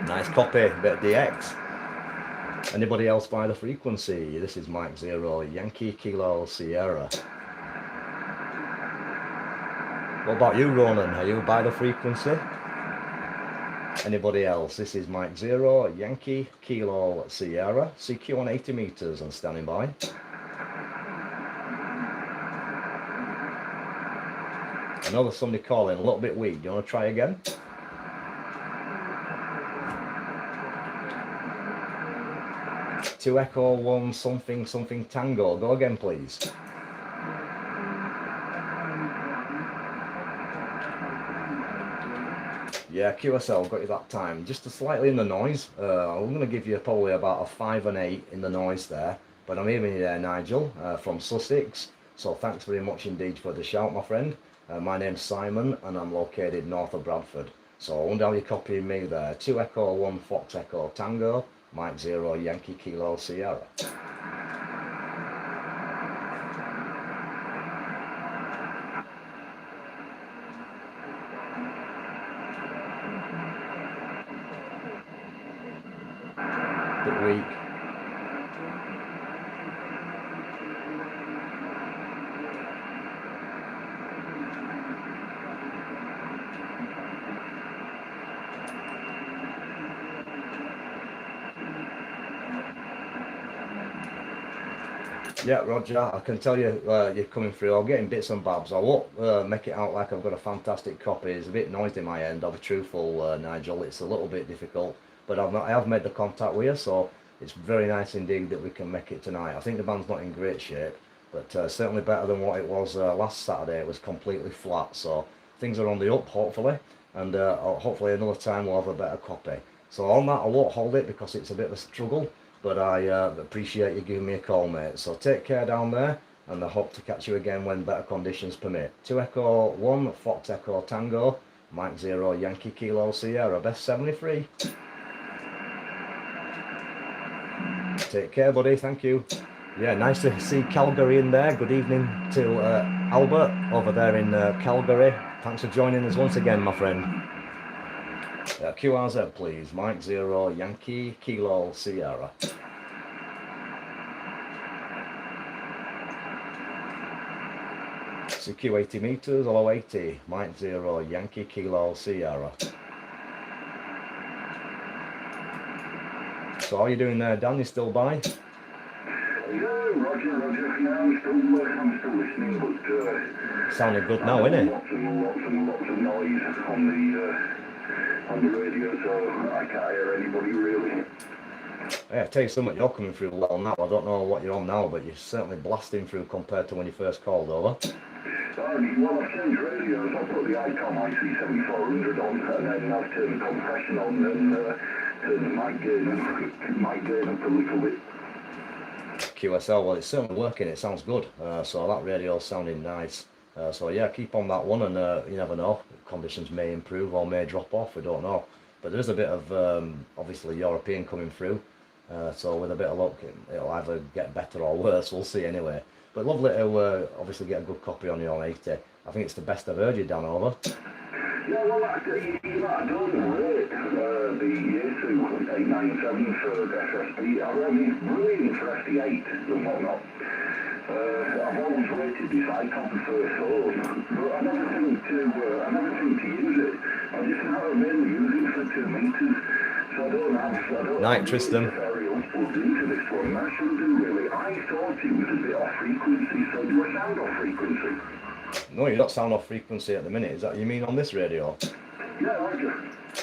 Speaker 1: Nice copy, bit of DX. Anybody else by the frequency? This is Mike 0, Yankee Kilo Sierra. What about you, Ronan? Are you by the frequency? Anybody else? This is Mike 0, Yankee Kilo Sierra. CQ on 80 meters and standing by. I know there's somebody calling, a little bit weak. Do you want to try again? Two Echo 1 something something Tango. Go again, please. Yeah, QSL, got you that time. Just slightly in the noise. I'm going to give you probably about a 5 and 8 in the noise there. But I'm hearing you there, Nigel, from Sussex. So thanks very much indeed for the shout, my friend. My name's Simon, and I'm located north of Bradford. So I wonder how you're copying me there. 2 Echo 1 Fox Echo Tango, Mike 0 Yankee Kilo Sierra. Bit weak. Yeah, Roger, I can tell you you're coming through. I'm getting bits and bobs. I won't make it out like I've got a fantastic copy. It's a bit noisy in my end. I'll be truthful, Nigel. It's a little bit difficult, but I have made the contact with you, so it's very nice indeed that we can make it tonight. I think the band's not in great shape, but certainly better than what it was last Saturday. It was completely flat, so things are on the up, hopefully, and hopefully another time we'll have a better copy. So on that, I won't hold it because it's a bit of a struggle. But I appreciate you giving me a call, mate. So take care down there, and I hope to catch you again when better conditions permit. 2 Echo 1 Fox Echo Tango, Mike 0 Yankee Kilo Sierra, best 73. Take care, buddy. Thank you. Yeah, nice to see Calgary in there. Good evening to Albert over there in Calgary. Thanks for joining us once again, my friend. QRZ, please. Mike 0 Yankee Kilo Sierra. CQ 80 meters, hello 80. Mike 0 Yankee Kilo Sierra. So how are you doing there, Dan? You still by?
Speaker 2: Yeah, Roger. Yeah, I'm still listening, but
Speaker 1: sounding good now, isn't it?
Speaker 2: Lots of noise on the radio, so I can't hear anybody really.
Speaker 1: Yeah, I tell you something, you're coming through well now. I don't know what you're on now, but you're certainly blasting through compared to when you first called over.
Speaker 2: Well, I've changed radios. I've put the ICOM IC7400 on, and then I've turned the compression on and turned the mic gain up a little bit.
Speaker 1: QSL, well, it's certainly working. It sounds good. So that radio's sounding nice. So yeah, keep on that one, and you never know. Conditions may improve or may drop off. We don't know. But there is a bit of obviously European coming through. So with a bit of luck, it'll either get better or worse. We'll see anyway. But lovely to obviously get a good copy on you on 80. I think it's the best I've heard you, Dan, over.
Speaker 2: Yeah, well, I don't rate the A2 897 for SSB. I mean, it's brilliant for SD8 and whatnot. I've always rated this icon for source, but I never seem to use it. I just never mainly use it for 2 meters, so I don't have.
Speaker 1: Night, Tristan.
Speaker 2: Plugged into this one. I shouldn't do really. I thought it was a bit off frequency, so do I sound off frequency?
Speaker 1: No, you don't sound off frequency at the minute. Is that you mean on this radio?
Speaker 2: Yeah, Roger.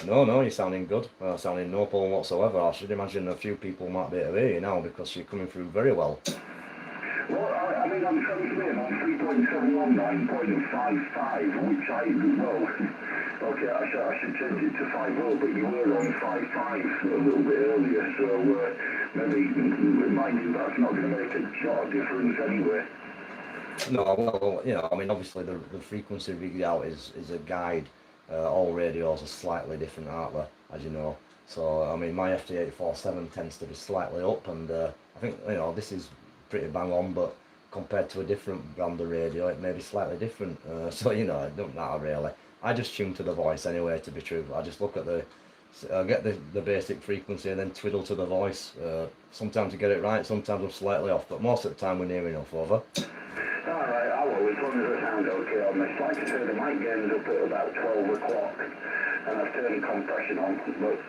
Speaker 1: No, no, you're sounding good. Sounding no problem whatsoever. I should imagine a few people might be able to hear you now because you're coming through very well.
Speaker 2: Well, I mean, I'm transmitting on 3.719.55, which okay, I should change it to 50, but you were on 55 a little bit earlier, so maybe mind you, that's not going to make a lot of difference anyway.
Speaker 1: No, well, you know, I mean, obviously the frequency readout is a guide. All radios are slightly different, aren't they, as you know. So, I mean, my FT847 tends to be slightly up, and I think, you know, this is pretty bang on, but compared to a different brand of radio, it may be slightly different. So, you know, it don't matter really. I just tune to the voice anyway, to be true. I just look at get the basic frequency and then twiddle to the voice. Sometimes I get it right, sometimes I'm slightly off, but most of the time we're near enough. Over.
Speaker 2: Alright, I will, as long as I sound okay on this. Like I said, the mic game's up at about 12 o'clock, and I've turned the compression on, but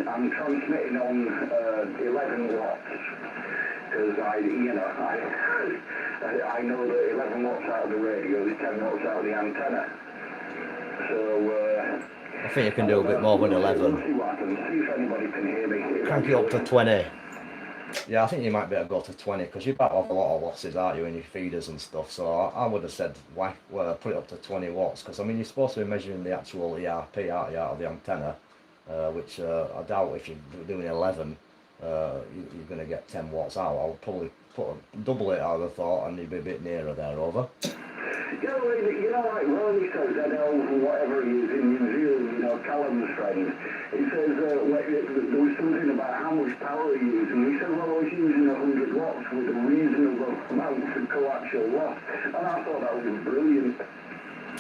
Speaker 2: I'm transmitting on 11 watts, because I know that 11 watts out of the radio is 10 watts out of the antenna. So,
Speaker 1: I think you can do a bit more than 11.
Speaker 2: We'll see what happens, see if anybody can hear me.
Speaker 1: Crank it up to 20. Yeah, I think you might be able to go to 20 because you battle off a lot of losses, aren't you, in your feeders and stuff. So I would have said, put it up to 20 watts because, I mean, you're supposed to be measuring the actual ERP, aren't you, out of the antenna, which I doubt if you're doing 11, you're going to get 10 watts out. I'll probably double it, I would have thought, and you'd be a bit nearer there. Over.
Speaker 2: You know, like Ronnie says, I know whatever he is in New Zealand, you know, Callum's friend, he says there was something about how much power he used, and he said, well, I was using 100 watts with a reasonable amount of coaxial loss, and I thought that was brilliant.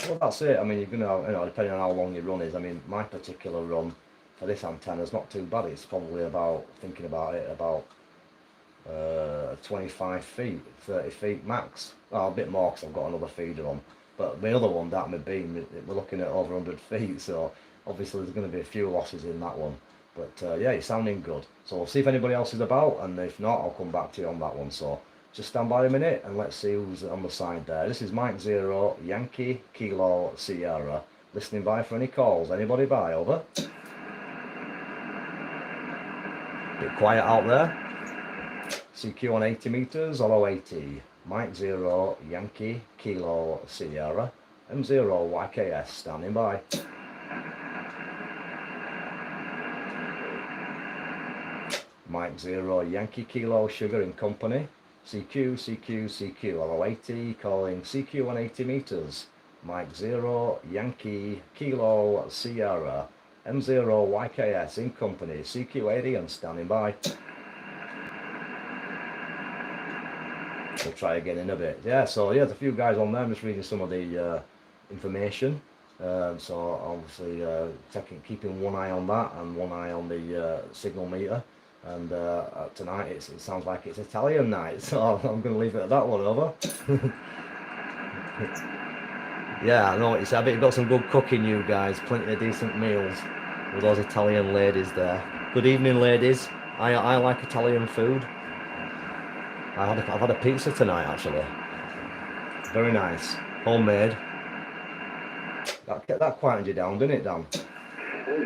Speaker 1: Well, that's it. I mean, you're going to, you know, depending on how long your run is, I mean, my particular run for this antenna is not too bad. It's probably about, thinking about it, about 25 feet, 30 feet max. Well, a bit more because I've got another feeder on. But the other one, that my beam, we're looking at over 100 feet, so obviously there's going to be a few losses in that one. But yeah, you're sounding good. So we'll see if anybody else is about, and if not, I'll come back to you on that one. So just stand by a minute and let's see who's on the side there. This is Mike 0, Yankee, Kilo, Sierra. Listening by for any calls. Anybody by? Over. Bit quiet out there. CQ on 80 meters, hollow 80. Mike 0, Yankee, Kilo, Sierra. M0YKS standing by. Mike 0, Yankee, Kilo, Sugar in company. CQ, hollow 80, calling CQ on 80 meters. Mike 0, Yankee, Kilo, Sierra. M0YKS in company. CQ80 and standing by. We'll try again in a bit. Yeah, so yeah, there's a few guys on there. I'm just reading some of the information. So obviously keeping one eye on that and one eye on the signal meter. And tonight it sounds like it's Italian night, so I'm going to leave it at that one. Over. Yeah, I know what you said. I bet you've got some good cooking, you guys. Plenty of decent meals with those Italian ladies there. Good evening, ladies. I like Italian food. I've had a pizza tonight, actually. Very nice. Homemade. That quieted you down, didn't it, Dan?
Speaker 2: It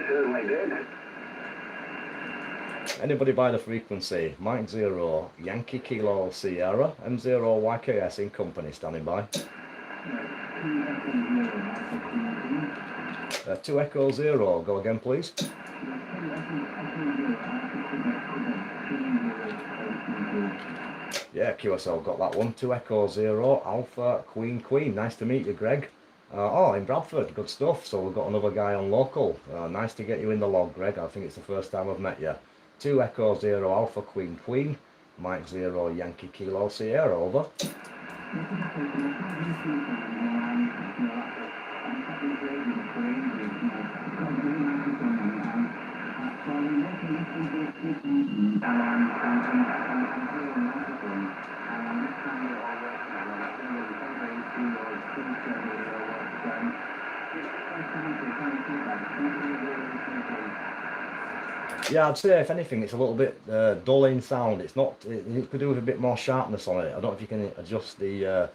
Speaker 2: certainly did.
Speaker 1: Anybody by the frequency? Mike 0, Yankee Kilo Sierra, M0YKS in company, standing by. 2 Echo 0, go again, please. Yeah, QSL got that one. 2 Echo 0, Alpha Queen. Nice to meet you, Greg. Oh, in Bradford, good stuff. So we've got another guy on local. Nice to get you in the log, Greg. I think it's the first time I've met you. 2 Echo 0, Alpha Queen. Mike 0, Yankee Kilo Sierra, over. Yeah, I'd say if anything, it's a little bit dull in sound. It's not. It could do with a bit more sharpness on it. I don't know if you can adjust the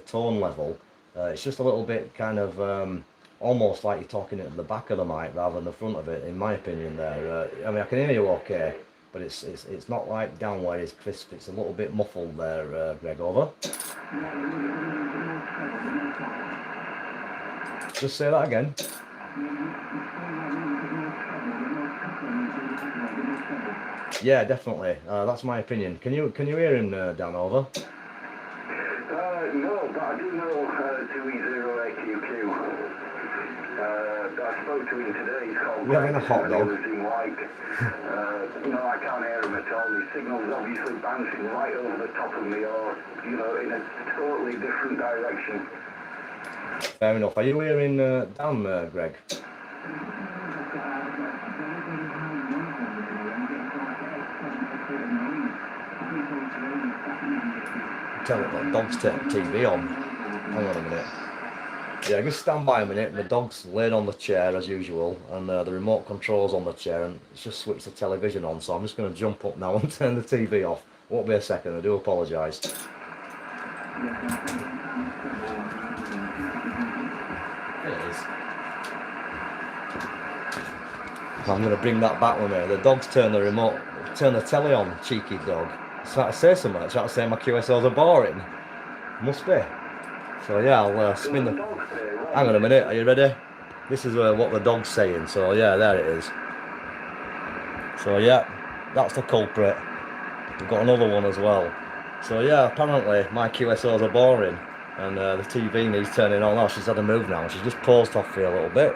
Speaker 1: tone level. It's just a little bit kind of almost like you're talking at the back of the mic rather than the front of it, in my opinion there. I mean, I can hear you okay, but it's not like down where it's crisp. It's a little bit muffled there, Greg, over. Just say that again. Yeah, definitely. That's my opinion. Can you hear him, Dan, over?
Speaker 2: No, but I do know 2E0AQQ. I spoke to him today. He's called.
Speaker 1: You're having a hot dog.
Speaker 2: No, I can't hear him at all. The signal's obviously bouncing right over the top of me, or in a totally different direction.
Speaker 1: Fair enough. Are you hearing Dan, Greg? Tell it that dog's turning TV on. Hang on a minute. Yeah, just stand by a minute. The dog's laid on the chair as usual, and the remote control's on the chair, and it's just switched the television on. So I'm just going to jump up now and turn the TV off. Won't be a second. I do apologise. It is. I'm going to bring that back with me. The dog's turned the remote, turn the telly on. Cheeky dog. It's trying to say something. It's trying to say my QSOs are boring. Must be. So yeah, I'll spin the... Hang on a minute, are you ready? This is what the dog's saying. So yeah, there it is. So yeah, that's the culprit. We've got another one as well. So yeah, apparently my QSOs are boring, and the TV needs turning on. Oh, she's had a move now. She's just paused off for a little bit.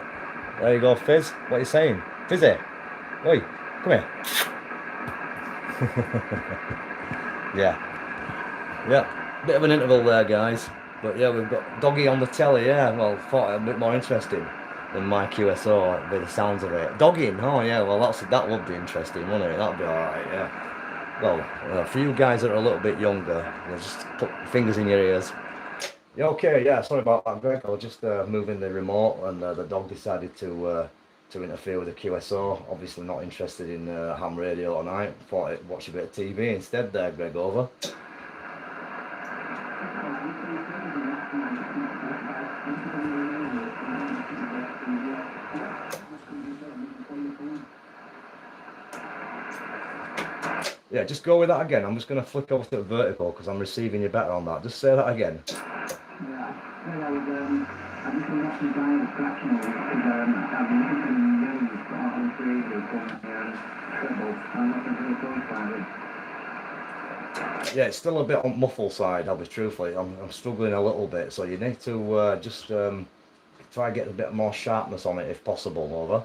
Speaker 1: There you go, Fizz. What are you saying? Fizzy? Oi, come here. Yeah, bit of an interval there, guys. But yeah, we've got Doggy on the telly, yeah. Well, thought it a bit more interesting than my QSO with the sounds of it. Dogging, oh yeah, well that would be interesting, wouldn't it? That'd be alright, yeah. Well, for you guys that are a little bit younger, just put fingers in your ears. Yeah, okay, yeah, sorry about that, Greg. I was just moving the remote, and the dog decided to interfere with the QSO. Obviously not interested in ham radio tonight. Thought I'd watch a bit of TV instead there, Greg, over. Yeah, just go with that again. I'm just going to flick over to the vertical because I'm receiving you better on that. Just say that again.
Speaker 2: Yeah, well, I'm just watching Brian scratching because I've been listening to the news on radio from Treble. I'm not going to go
Speaker 1: Yeah, it's still a bit on muffled side, I'll be truthful. I'm struggling a little bit, so you need to just try and get a bit more sharpness on it if possible, over.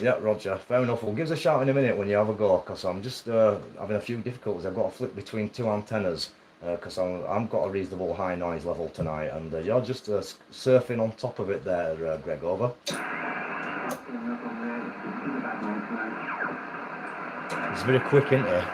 Speaker 1: Yeah, Roger, fair enough. We'll give us a shout in a minute when you have a go, because I'm just having a few difficulties. I've got to flip between two antennas, because I've got a reasonable high noise level tonight, and you're just surfing on top of it there, Greg, over. It's very quick, isn't it?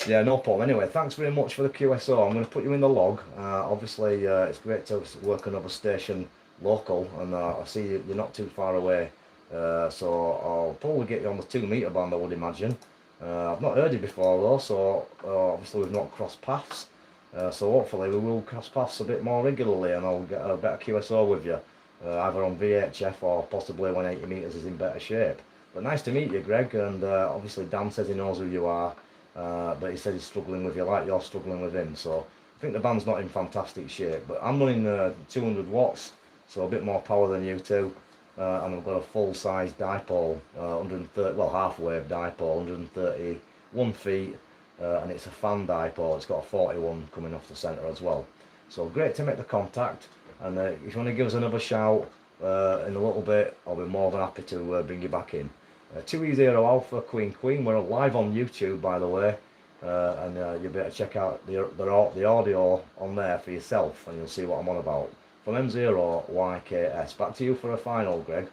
Speaker 1: Yeah, no problem. Anyway, thanks very much for the QSO. I'm going to put you in the log. Obviously, it's great to work another station local, and I see you're not too far away. So I'll probably get you on the 2 metre band, I would imagine. I've not heard you before though, so obviously we've not crossed paths. So hopefully we will cross paths a bit more regularly, and I'll get a better QSO with you, either on VHF or possibly when 80 metres is in better shape. But nice to meet you, Greg, and obviously Dan says he knows who you are, but he said he's struggling with you like you're struggling with him. So I think the band's not in fantastic shape, but I'm running 200 watts, so a bit more power than you two. And I've got a full-size dipole, 130, well, half-wave dipole, 131 feet, and it's a fan dipole. It's got a 41 coming off the centre as well. So great to make the contact, and if you want to give us another shout in a little bit, I'll be more than happy to bring you back in. 2E0 Alpha Queen Queen, we're live on YouTube, by the way, and you'll be able to check out the audio on there for yourself, and you'll see what I'm on about. From M0YKS. Back to you for a final, Greg.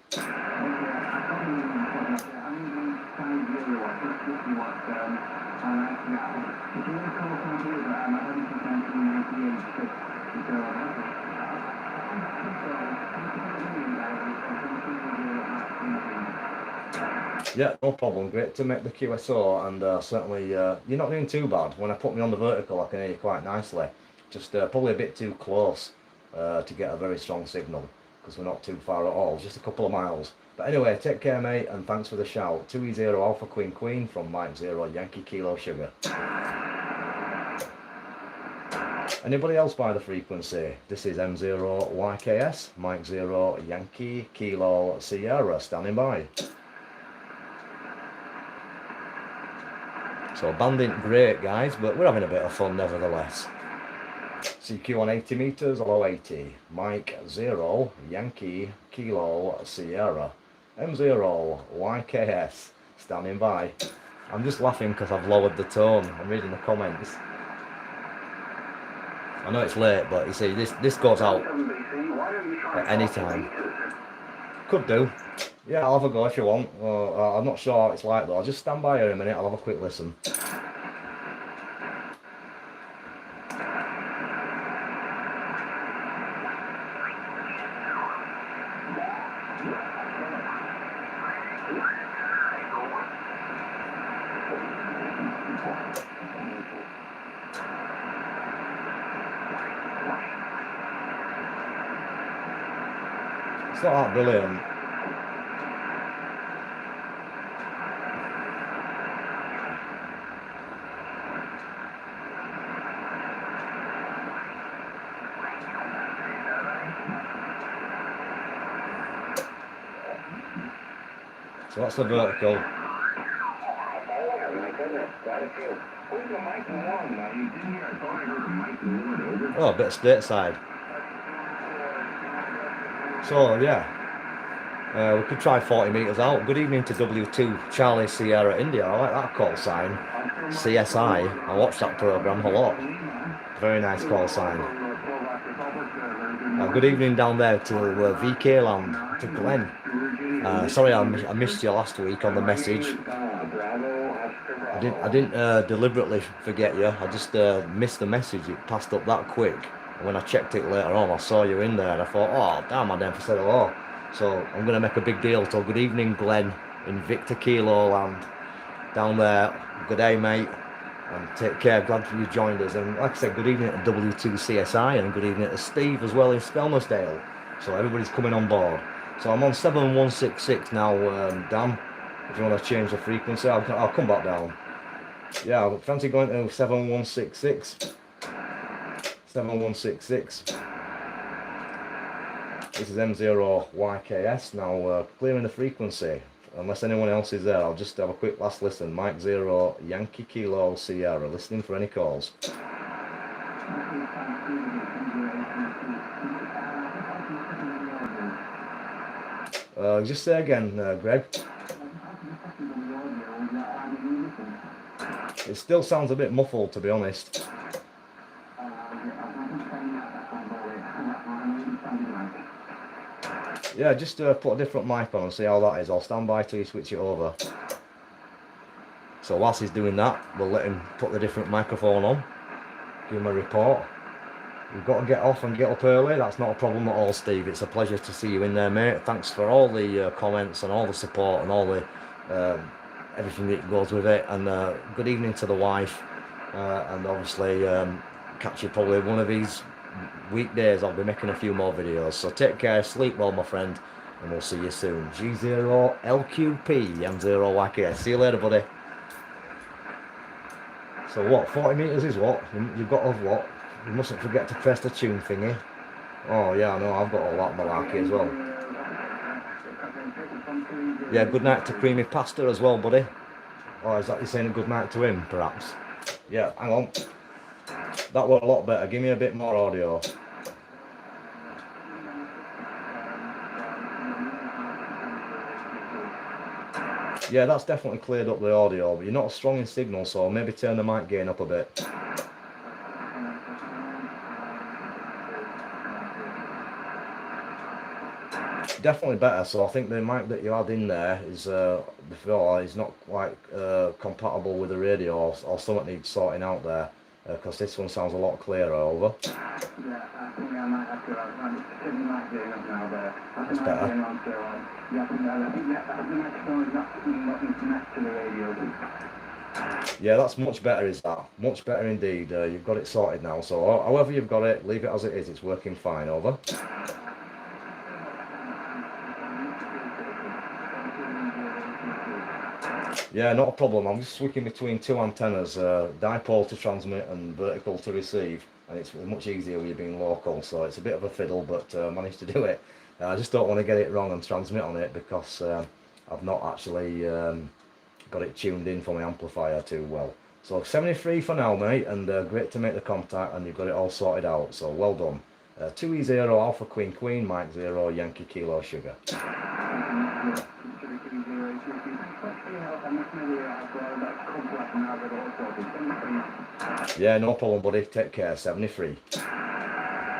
Speaker 1: Yeah, no problem. Great to make the QSO, and certainly you're not doing too bad. When I put me on the vertical, I can hear you quite nicely. just probably a bit too close to get a very strong signal, because we're not too far at all, just a couple of miles. But anyway, take care mate, and thanks for the shout. 2E0 Alpha Queen Queen from Mike 0 Yankee Kilo Sugar. Anybody else by the frequency? This is M0YKS, Mike 0 Yankee Kilo Sierra, standing by. So band ain't great guys, but we're having a bit of fun nevertheless. CQ on 80 meters, low 80. Mike 0 Yankee Kilo Sierra. M0YKS, standing by. I'm just laughing because I've lowered the tone. I'm reading the comments. I know it's late, but you see, this goes out at any time. Could do. Yeah, I'll have a go if you want. I'm not sure how it's like though. I'll just stand by here a minute, I'll have a quick listen. It's not that brilliant. So that's the vertical. Oh, a bit of stateside. So yeah, we could try 40 meters out. Good evening to W2 Charlie Sierra India. I like that call sign. CSI. I watched that program a lot. Very nice call sign. Good evening down there to VK Land, to Glenn. Sorry I missed you last week on the message. I didn't deliberately forget you. I just missed the message. It passed up that quick. And when I checked it later on, I saw you in there and I thought, oh damn, I never said hello. So I'm going to make a big deal. So good evening Glenn in Victor Kilo Land down there. Good day mate, and take care. Glad you joined us. And like I said, good evening to W2 CSI and good evening to Steve as well in Skelmersdale. So everybody's coming on board. So I'm on 7166 now, Dan. If you want to change the frequency, I'll come back down. Yeah, I fancy going to 7166. 7166. This is M0YKS. Now clearing the frequency. Unless anyone else is there, I'll just have a quick last listen. Mike 0 Yankee Kilo Sierra. Listening for any calls. Just say again, Greg. It still sounds a bit muffled, to be honest. Yeah, just put a different mic on and see how that is. I'll stand by till you switch it over. So whilst he's doing that, we'll let him put the different microphone on. Give him a report. You've got to get off and get up early. That's not a problem at all, Steve. It's a pleasure to see you in there, mate. Thanks for all the comments and all the support and all the everything that goes with it. And good evening to the wife. And obviously, catch you probably one of these weekdays. I'll be making a few more videos. So take care, sleep well, my friend, and we'll see you soon. G0LQP, M0YKS. See you later, buddy. So what? 40 meters is what? You've got of what? You mustn't forget to press the tune thingy. Oh yeah, I know, I've got all that malarkey as well. Yeah, good night to Creamy Pasta as well, buddy. Or is that you saying a good night to him, perhaps? Yeah, hang on. That was a lot better. Give me a bit more audio. Yeah, that's definitely cleared up the audio, but you're not strong in signal, so maybe turn the mic gain up a bit. Definitely better. So I think the mic that you had in there is before is not quite compatible with the radio, or something needs sorting out there, because this one sounds a lot clearer. Over. Yeah, I think I might have to turn the mic gain up now there. That's better. I think the microphone is not connected to the radio. Yeah, that's much better, is that? Much better indeed. You've got it sorted now. So, however you've got it, leave it as it is. It's working fine. Over. Yeah, not a problem. I'm just switching between two antennas, dipole to transmit and vertical to receive. And it's much easier with you being local. So it's a bit of a fiddle, but managed to do it. I just don't want to get it wrong and transmit on it because I've not actually got it tuned in for my amplifier too well. So 73 for now, mate, and great to make the contact, and you've got it all sorted out, so well done. 2E0 Alpha Queen Queen, Mike 0 Yankee Kilo Sugar. Yeah, no problem, buddy. Take care. 73.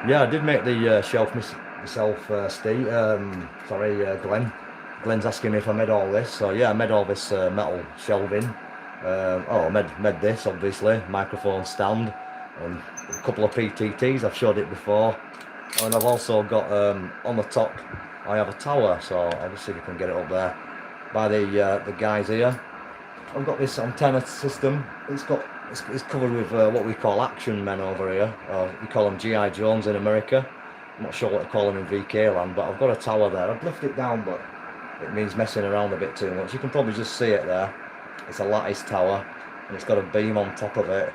Speaker 1: Yeah, I did make the shelf myself, Steve. Glenn. Glenn's asking me if I made all this. So yeah, I made all this metal shelving. I made this, obviously, microphone stand, and a couple of PTTs. I've showed it before, and I've also got on the top I have a tower. So I'll just see if I can get it up there by the guys here. I've got this antenna system. It's covered with what we call action men over here. We call them G.I. Jones in America. I'm not sure what to call them in VK land, but I've got a tower there. I'd lift it down, but it means messing around a bit too much. You can probably just see it there. It's a lattice tower, and it's got a beam on top of it.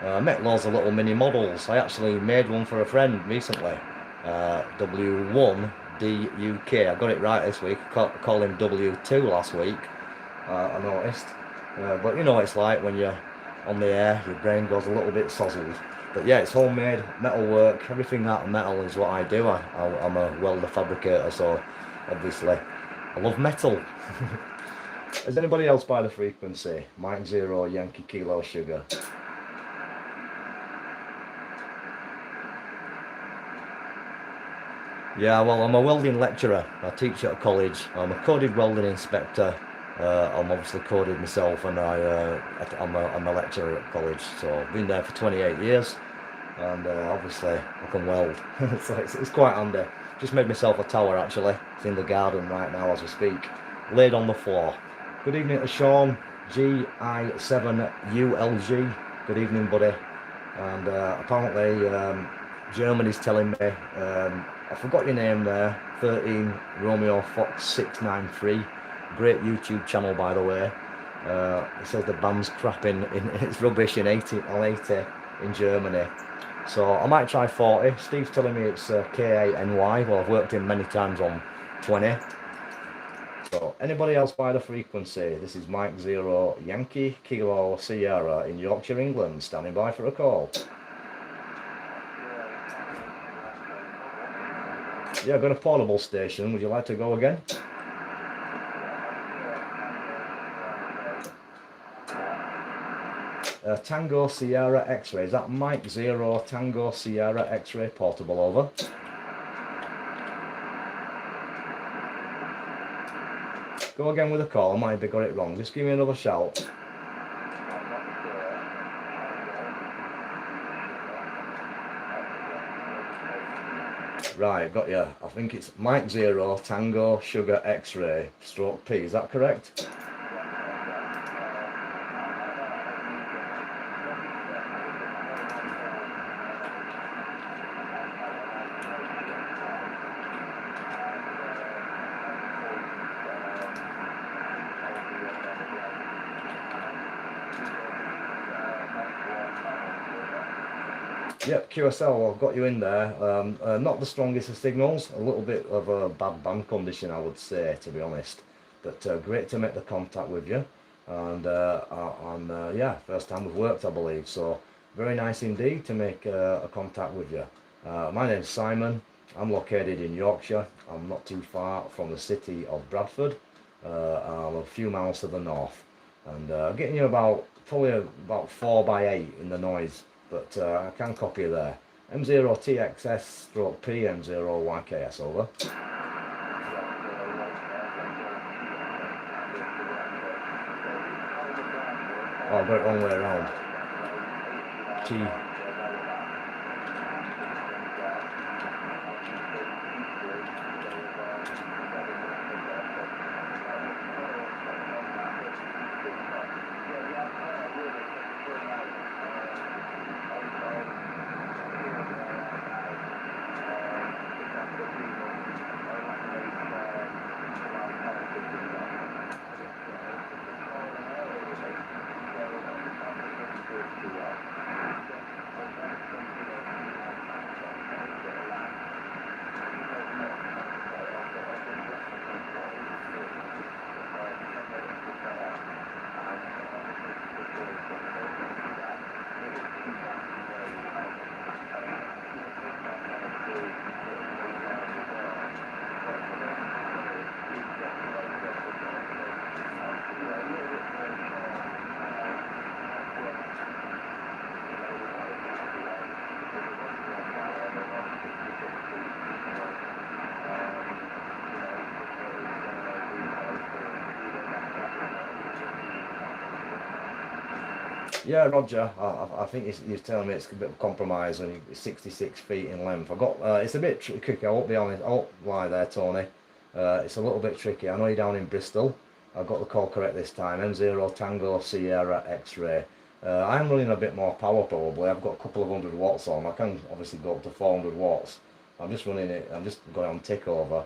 Speaker 1: I met loads of little mini models. I actually made one for a friend recently. W1DUK. I got it right this week. I called him W2 last week. I noticed. But you know what it's like when you're on the air, your brain goes a little bit sozzled. But yeah, it's homemade, metal work, everything out of metal is what I do. I'm a welder fabricator, so obviously I love metal. Is anybody else by the frequency? Mike 0 Yankee Kilo Sugar. Yeah, well, I'm a welding lecturer. I teach at a college. I'm a coded welding inspector. I'm obviously coded myself, and I'm a lecturer at college. So I've been there for 28 years, and obviously I can weld. So it's quite handy. Just made myself a tower actually. It's in the garden right now as we speak. Laid on the floor. Good evening to Sean, GI7ULG. Good evening, buddy. And apparently Germany's telling me, I forgot your name there, 13 Romeo Fox 693. Great YouTube channel, by the way. It says the band's crap it's rubbish on 80 in Germany. So I might try 40. Steve's telling me it's K8NY. Well, I've worked in many times on 20. So anybody else by the frequency? This is Mike 0 Yankee Kilo Sierra in Yorkshire, England, standing by for a call. Yeah, I've got a portable station. Would you like to go again? Tango Sierra X-ray. Is that Mike 0 Tango Sierra X-ray portable? Over. Go again with a call. I might have got it wrong. Just give me another shout. Right, got you. I think it's Mike 0 Tango Sugar X-ray stroke P. Is that correct? Yep, QSL, I've got you in there. Not the strongest of signals, a little bit of a bad band condition, I would say, to be honest. But great to make the contact with you. And yeah, first time we've worked, I believe. So very nice indeed to make a contact with you. My name's Simon. I'm located in Yorkshire. I'm not too far from the city of Bradford. I'm a few miles to the north. And getting you probably about 4x8 in the noise. But I can copy you there. M0TXS stroke P, M0YKS, over. Oh, I've got it wrong way around. T. Yeah, Roger. I think you're telling me it's a bit of a compromise and it's 66 feet in length. I got it's a bit tricky. I won't be honest. I won't lie there, Tony. It's a little bit tricky. I know you're down in Bristol. I got the call correct this time. M0 Tango Sierra X-ray. I'm running a bit more power probably. I've got a couple of 100 watts on. I can obviously go up to 400 watts. I'm just running it. I'm just going on tick over.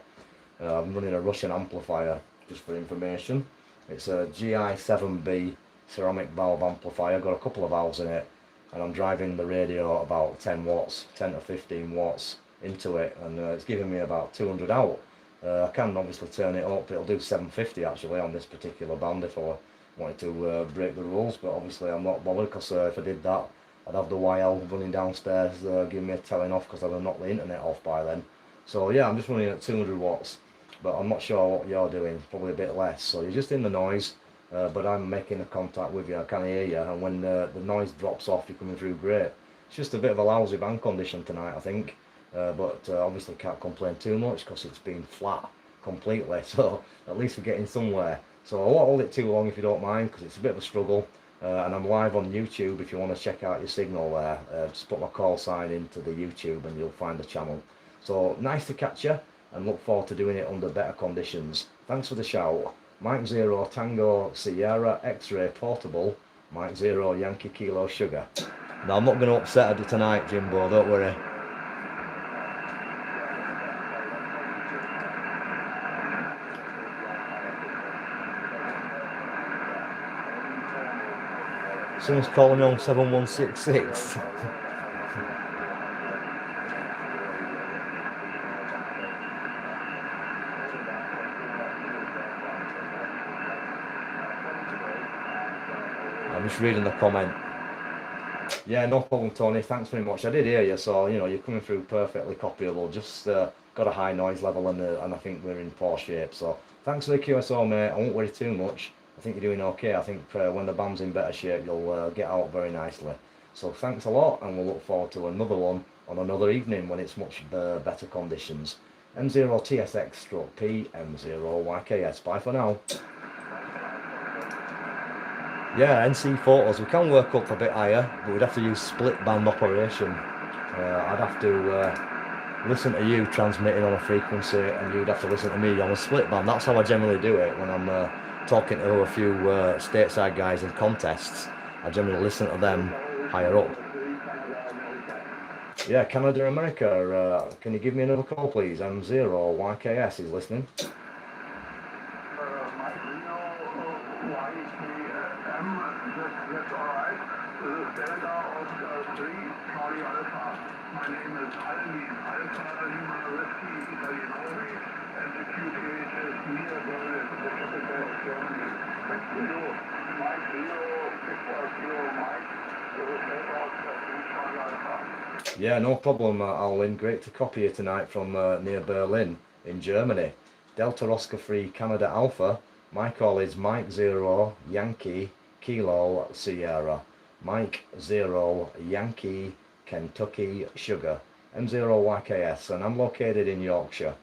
Speaker 1: I'm running a Russian amplifier just for information. It's a GI7B ceramic valve amplifier. Got a couple of valves in it, and I'm driving the radio about 10 watts, 10 to 15 watts into it, and it's giving me about 200 out. I can obviously turn it up. It'll do 750 actually on this particular band if I wanted to break the rules, but obviously I'm not bothered because if I did that, I'd have the YL running downstairs giving me a telling off because I'd have knocked the internet off by then. So yeah, I'm just running at 200 watts, but I'm not sure what you're doing, probably a bit less. So you're just in the noise, but I'm making a contact with you, I can hear you, and when the noise drops off, you're coming through great. It's just a bit of a lousy band condition tonight, I think, but obviously can't complain too much because it's been flat completely, so at least we're getting somewhere. So I won't hold it too long if you don't mind, because it's a bit of a struggle, and I'm live on YouTube if you want to check out your signal there. Just put my call sign into the YouTube and you'll find the channel. So nice to catch you, and look forward to doing it under better conditions. Thanks for the shout. Mike 0 Tango Sierra X-ray Portable, Mike 0 Yankee Kilo Sugar. Now I'm not going to upset her tonight, Jimbo, don't worry. Someone's calling me on 7166. I'm just reading the comment. Yeah, no problem, Tony. Thanks very much. I did hear you, so you know you're coming through perfectly copyable. Just got a high noise level, and I think we're in poor shape. So thanks for the QSO, mate. I won't worry too much. I think you're doing okay. I think when the band's in better shape, you'll get out very nicely. So thanks a lot, and we'll look forward to another one on another evening when it's much better conditions. M0 TSX/P, M0YKS. Bye for now. Yeah, NC photos. We can work up a bit higher, but we'd have to use split band operation. I'd have to listen to you transmitting on a frequency, and you'd have to listen to me on a split band. That's how I generally do it when I'm talking to a few stateside guys in contests. I generally listen to them higher up. Yeah, Canada, America. Can you give me another call, please? M0YKS is listening. Yeah, no problem, Alwyn. Great to copy you tonight from near Berlin in Germany. Delta Oscar 3 Canada Alpha. My call is Mike 0 Yankee Kilo Sierra. Mike 0 Yankee Kentucky Sugar. M0YKS, and I'm located in Yorkshire.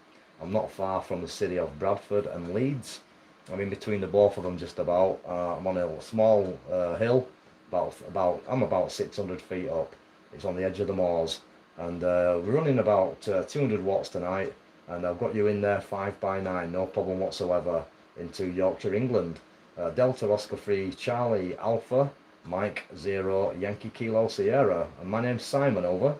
Speaker 1: I'm not far from the city of Bradford and Leeds. I'm in between the both of them just about. I'm on a small hill, I'm about 600 feet up. It's on the edge of the moors, and we're running about 200 watts tonight, and I've got you in there 5x9, no problem whatsoever, into Yorkshire, England. Delta Oscar 3 Charlie Alpha, Mike 0 Yankee Kilo Sierra, and my name's Simon, over.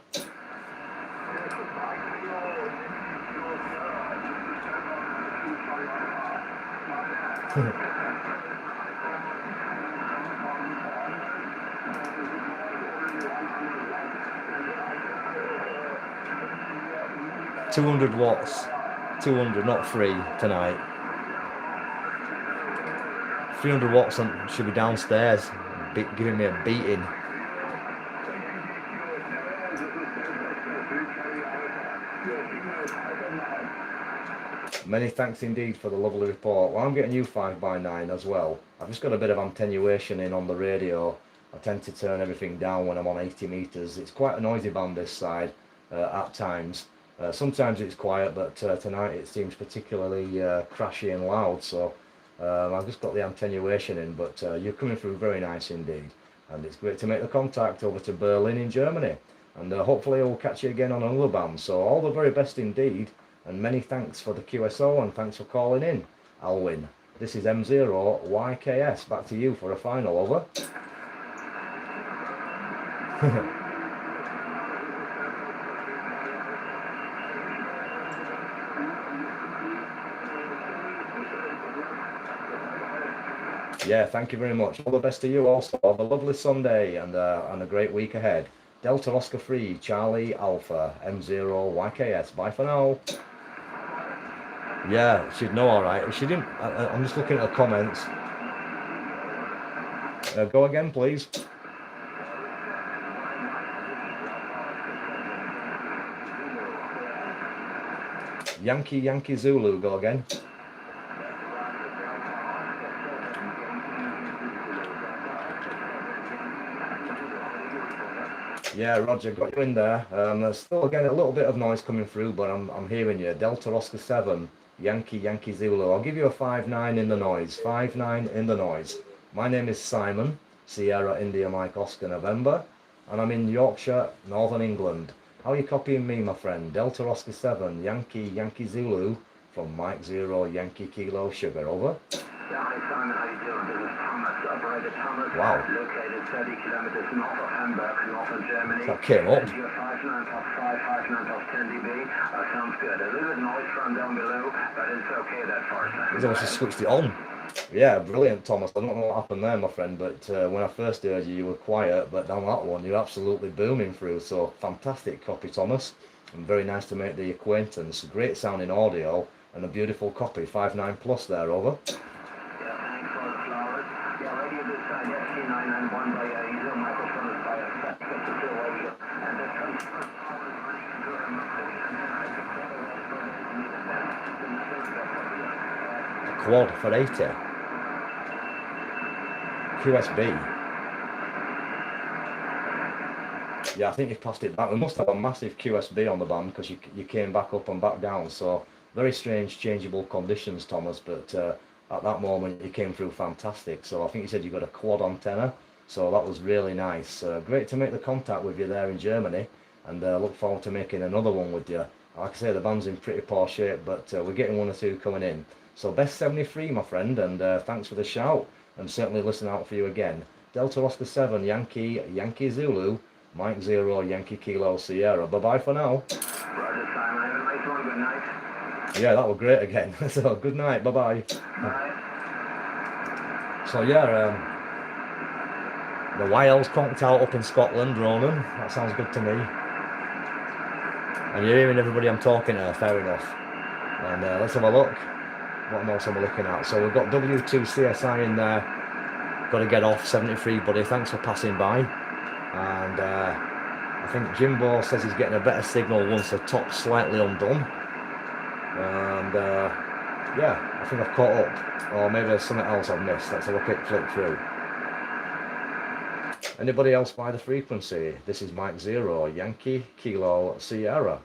Speaker 1: $200 watts, 200, not 3 tonight. 300 watts should be downstairs, giving me a beating. Many thanks indeed for the lovely report. Well, I'm getting you 5x9 as well. I've just got a bit of attenuation in on the radio. I tend to turn everything down when I'm on 80 meters. It's quite a noisy band this side at times. Sometimes it's quiet, but tonight it seems particularly crashy and loud, so I've just got the attenuation in, but you're coming through very nice indeed. and it's great to make the contact over to Berlin in Germany, and hopefully we'll catch you again on another band. So all the very best indeed, and many thanks for the QSO, and thanks for calling in, Alwyn. This is M0YKS, back to you for a final, over. Yeah, thank you very much. All the best to you also. Have a lovely Sunday and a great week ahead. Delta Oscar 3, Charlie Alpha, M0YKS. Bye for now. Yeah, she'd know all right. She didn't. I'm just looking at her comments. Go again, please. Yankee Zulu, go again. Yeah, Roger, got you in there. There's still again a little bit of noise coming through, but I'm hearing you. Delta Oscar 7, Yankee Zulu. I'll give you a 5-9 in the noise. 5-9 in the noise. My name is Simon, Sierra India Mike Oscar November, and I'm in Yorkshire, Northern England. How are you copying me, my friend? Delta Oscar 7, Yankee Zulu, from Mike 0 Yankee Kilo Sugar, over.
Speaker 2: Yeah, hi Simon, how you doing? This is Thomas, operator Thomas.
Speaker 1: Wow.
Speaker 2: Located 30 kilometers north of Hamburg, north of Germany.
Speaker 1: That came up.
Speaker 2: You're 59 plus 5, 59 plus 10 dB. Sounds good. A little bit noise from down below, but it's okay that far, Simon.
Speaker 1: He's obviously switched it on. Yeah, brilliant, Thomas. I don't know what happened there, my friend, but when I first heard you, you were quiet, but down that one, you're absolutely booming through. So fantastic copy, Thomas. And very nice to make the acquaintance. Great sounding audio and a beautiful copy. 5-9 plus there, over. Quad for 80. QSB. Yeah, I think you've passed it back. We must have a massive QSB on the band because you came back up and back down. So very strange changeable conditions, Thomas, but at that moment you came through fantastic. So I think you said you got a quad antenna, so that was really nice. Great to make the contact with you there in Germany, and look forward to making another one with you. Like I say, the band's in pretty poor shape, but we're getting 1 or 2 coming in. So best 73, my friend, and thanks for the shout, and certainly listen out for you again. Delta Oscar 7, Yankee Zulu, Mike 0 Yankee Kilo Sierra. Bye-bye for now.
Speaker 2: Roger, Simon. Have a nice one. Good night.
Speaker 1: Yeah, that was great again. So good night. Bye-bye.
Speaker 2: Bye.
Speaker 1: So yeah, the Wiles conked out up in Scotland, Ronan. That sounds good to me. And you're hearing everybody I'm talking to, fair enough. And let's have a look. What else am I looking at? So we've got W2CSI in there. Got to get off, 73, buddy. Thanks for passing by. And I think Jimbo says he's getting a better signal once the top's slightly undone. And yeah, I think I've caught up. Or maybe there's something else I've missed. Let's have a quick flick through. Anybody else by the frequency? This is Mike 0, Yankee Kilo Sierra.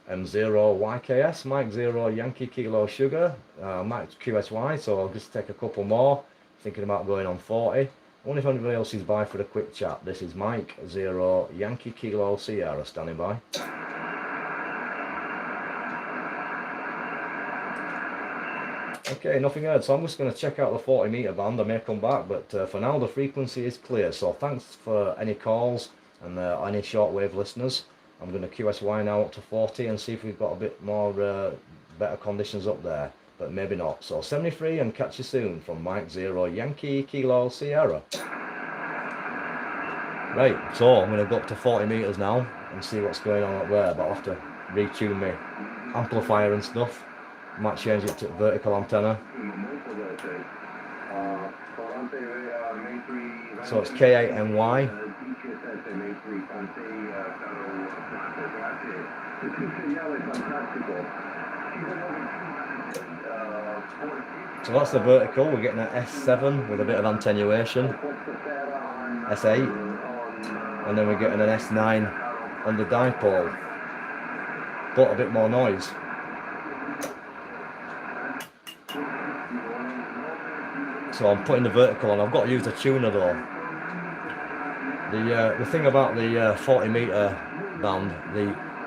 Speaker 1: M0YKS, Mike 0 Yankee Kilo Sugar, Mike QSY, so I'll just take a couple more, thinking about going on 40. I wonder if anybody else is by for a quick chat. This is Mike 0 Yankee Kilo Sierra, standing by. Okay, nothing heard, so I'm just going to check out the 40 meter band. I may come back, but for now the frequency is clear, so thanks for any calls and any shortwave listeners. I'm going to QSY now up to 40 and see if we've got a bit more better conditions up there, but maybe not. So 73 and catch you soon from Mike 0 Yankee Kilo Sierra. Right, so I'm going to go up to 40 meters now and see what's going on up there, but I'll have to retune my amplifier and stuff. Might change it to vertical antenna. So it's K8NY. So that's the vertical. We're getting an S7 with a bit of attenuation, S8, and then we're getting an S9 on the dipole, but a bit more noise. So I'm putting the vertical on. I've got to use a tuner though. The thing about the 40 meter band,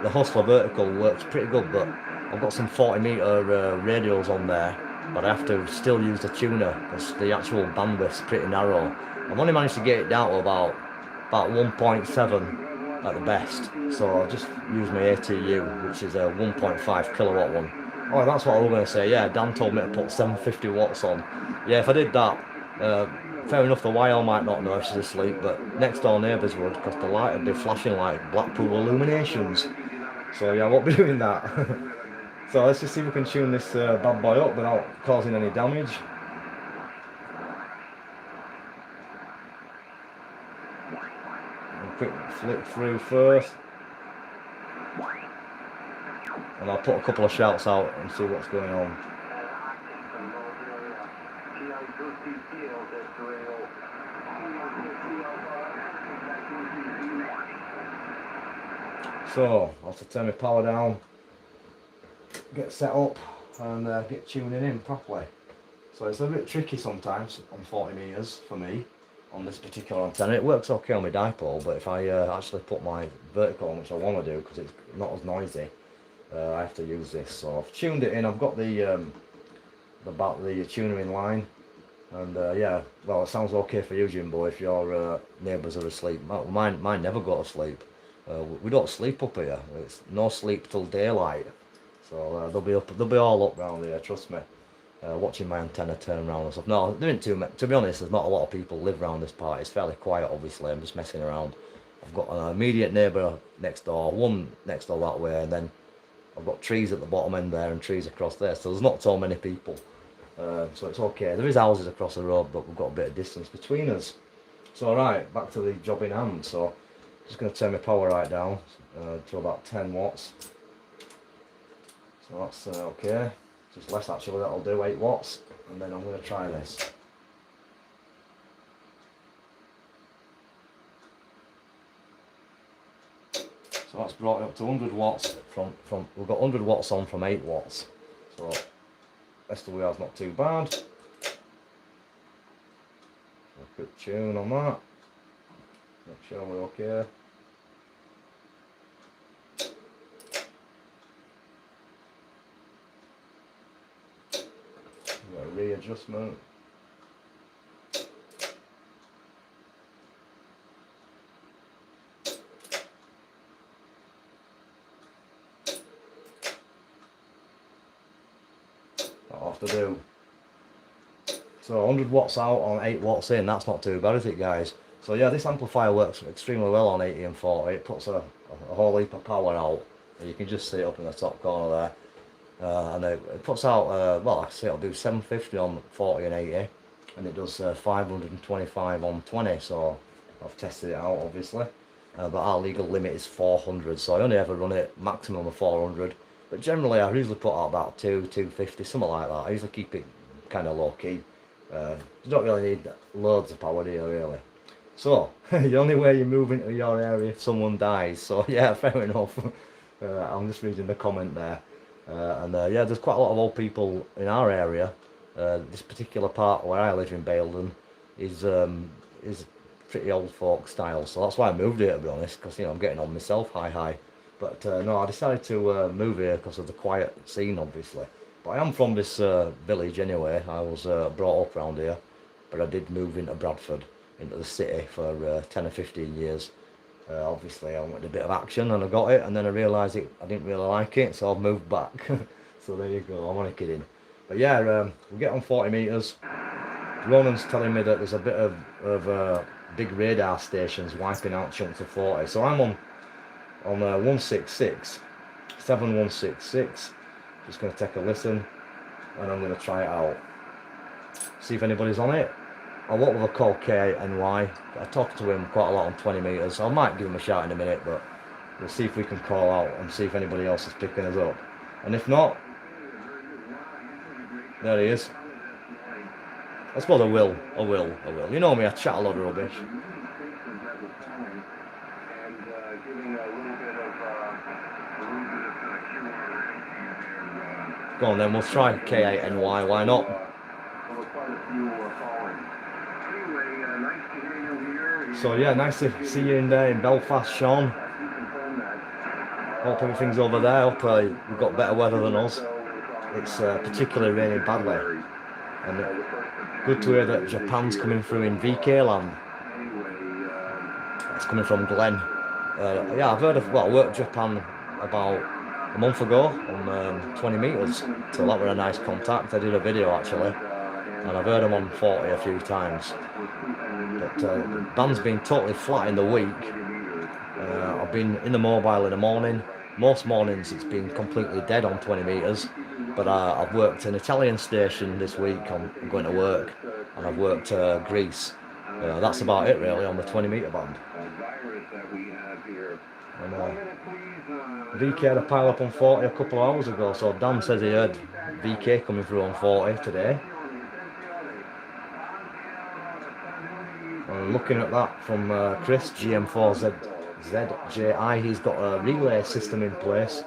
Speaker 1: the Hustler vertical works pretty good, but I've got some 40 meter radials on there, but I have to still use the tuner because the actual bandwidth's pretty narrow. I've only managed to get it down to about 1.7 at the best, so I'll just use my ATU, which is a 1.5 kilowatt one. Oh, that's what I was going to say. Yeah, Dan told me to put 750 watts on. Yeah, if I did that, fair enough, the wire might not know if she's asleep, but next door neighbours would, because the light would be flashing like Blackpool illuminations. So yeah, I won't be doing that. So let's just see if we can tune this bad boy up without causing any damage. A quick flick through first. And I'll put a couple of shouts out and see what's going on. So I'll have to turn my power down, get set up and get tuning in properly. So it's a bit tricky sometimes on 40 meters for me on this particular antenna. It works okay on my dipole, but if I actually put my vertical on, which I want to do because it's not as noisy, I have to use this. So I've tuned it in. I've got the tuner in line, and yeah, well, it sounds okay for you, Jimbo, if your neighbours are asleep. Mine never go to sleep. We don't sleep up here. It's no sleep till daylight. So they'll be all up round here, trust me. Watching my antenna turn around and stuff. No, there ain't too much. To be honest, there's not a lot of people live around this part. It's fairly quiet, obviously. I'm just messing around. I've got an immediate neighbour next door, one next door that way, and then I've got trees at the bottom end there and trees across there. So there's not so many people. So it's okay. There is houses across the road, but we've got a bit of distance between us. So alright, back to the job in hand. So just going to turn my power right down to about 10 watts. So that's okay. Just less actually, that'll do, 8 watts. And then I'm going to try this. So that's brought it up to 100 watts from we've got 100 watts on from 8 watts. So SWR's not too bad. A quick tune on that. Make sure we're okay. Got a readjustment. That'll have to do. So 100 watts out on 8 watts in, that's not too bad, is it, guys? So yeah, this amplifier works extremely well on 80 and 40. It puts a whole heap of power out. You can just see it up in the top corner there. And it puts out, well, like I say, it'll do 750 on 40 and 80, and it does 525 on 20, so I've tested it out, obviously. But our legal limit is 400, so I only ever run it maximum of 400. But generally, I usually put out about 250, something like that. I usually keep it kind of low key. You don't really need loads of power, do you, really? So, the only way you move into your area if someone dies. So, yeah, fair enough. I'm just reading the comment there. Yeah, there's quite a lot of old people in our area. This particular part where I live in Baildon is pretty old folk style. So that's why I moved here, to be honest, because, you know, I'm getting on myself, hi. But no, I decided to move here because of the quiet scene, obviously. But I am from this village anyway. I was brought up around here, but I did move into Bradford, into the city for 10 or 15 years. Obviously, I wanted a bit of action and I got it, and then I realised I didn't really like it, so I've moved back. So there you go, I'm only kidding. But yeah, we get on 40 metres. Ronan's telling me that there's a bit of big radar stations wiping out chunks of 40. So I'm on 166, 7166. Just going to take a listen and I'm going to try it out. See if anybody's on it. I work with a call KNY. I talk to him quite a lot on 20 metres. I might give him a shout in a minute, but we'll see if we can call out and see if anybody else is picking us up. And if not, there he is. I suppose I will. You know me, I chat a lot of rubbish. Go on then, we'll try KNY, why not?
Speaker 2: There were quite a few falling. Anyway, nice to hear you here.
Speaker 1: So yeah, nice to see you in there in Belfast, Sean. Hope everything's over there. Hope you've got better weather than us. It's particularly raining badly. And good to hear that Japan's coming through in VK land. It's coming from Glenn. Yeah, I've heard of, well, I worked Japan about a month ago on 20 metres. So that was a nice contact. I did a video actually. And I've heard them on 40 a few times. But the band's been totally flat in the week. I've been in the mobile in the morning. Most mornings it's been completely dead on 20 metres. But I've worked an Italian station this week. I'm going to work. And I've worked Greece. That's about it really on the 20 metre band. And VK had a pile up on 40 a couple of hours ago. So Dan says he heard VK coming through on 40 today. Looking at that from Chris, GM4ZJI, he's got a relay system in place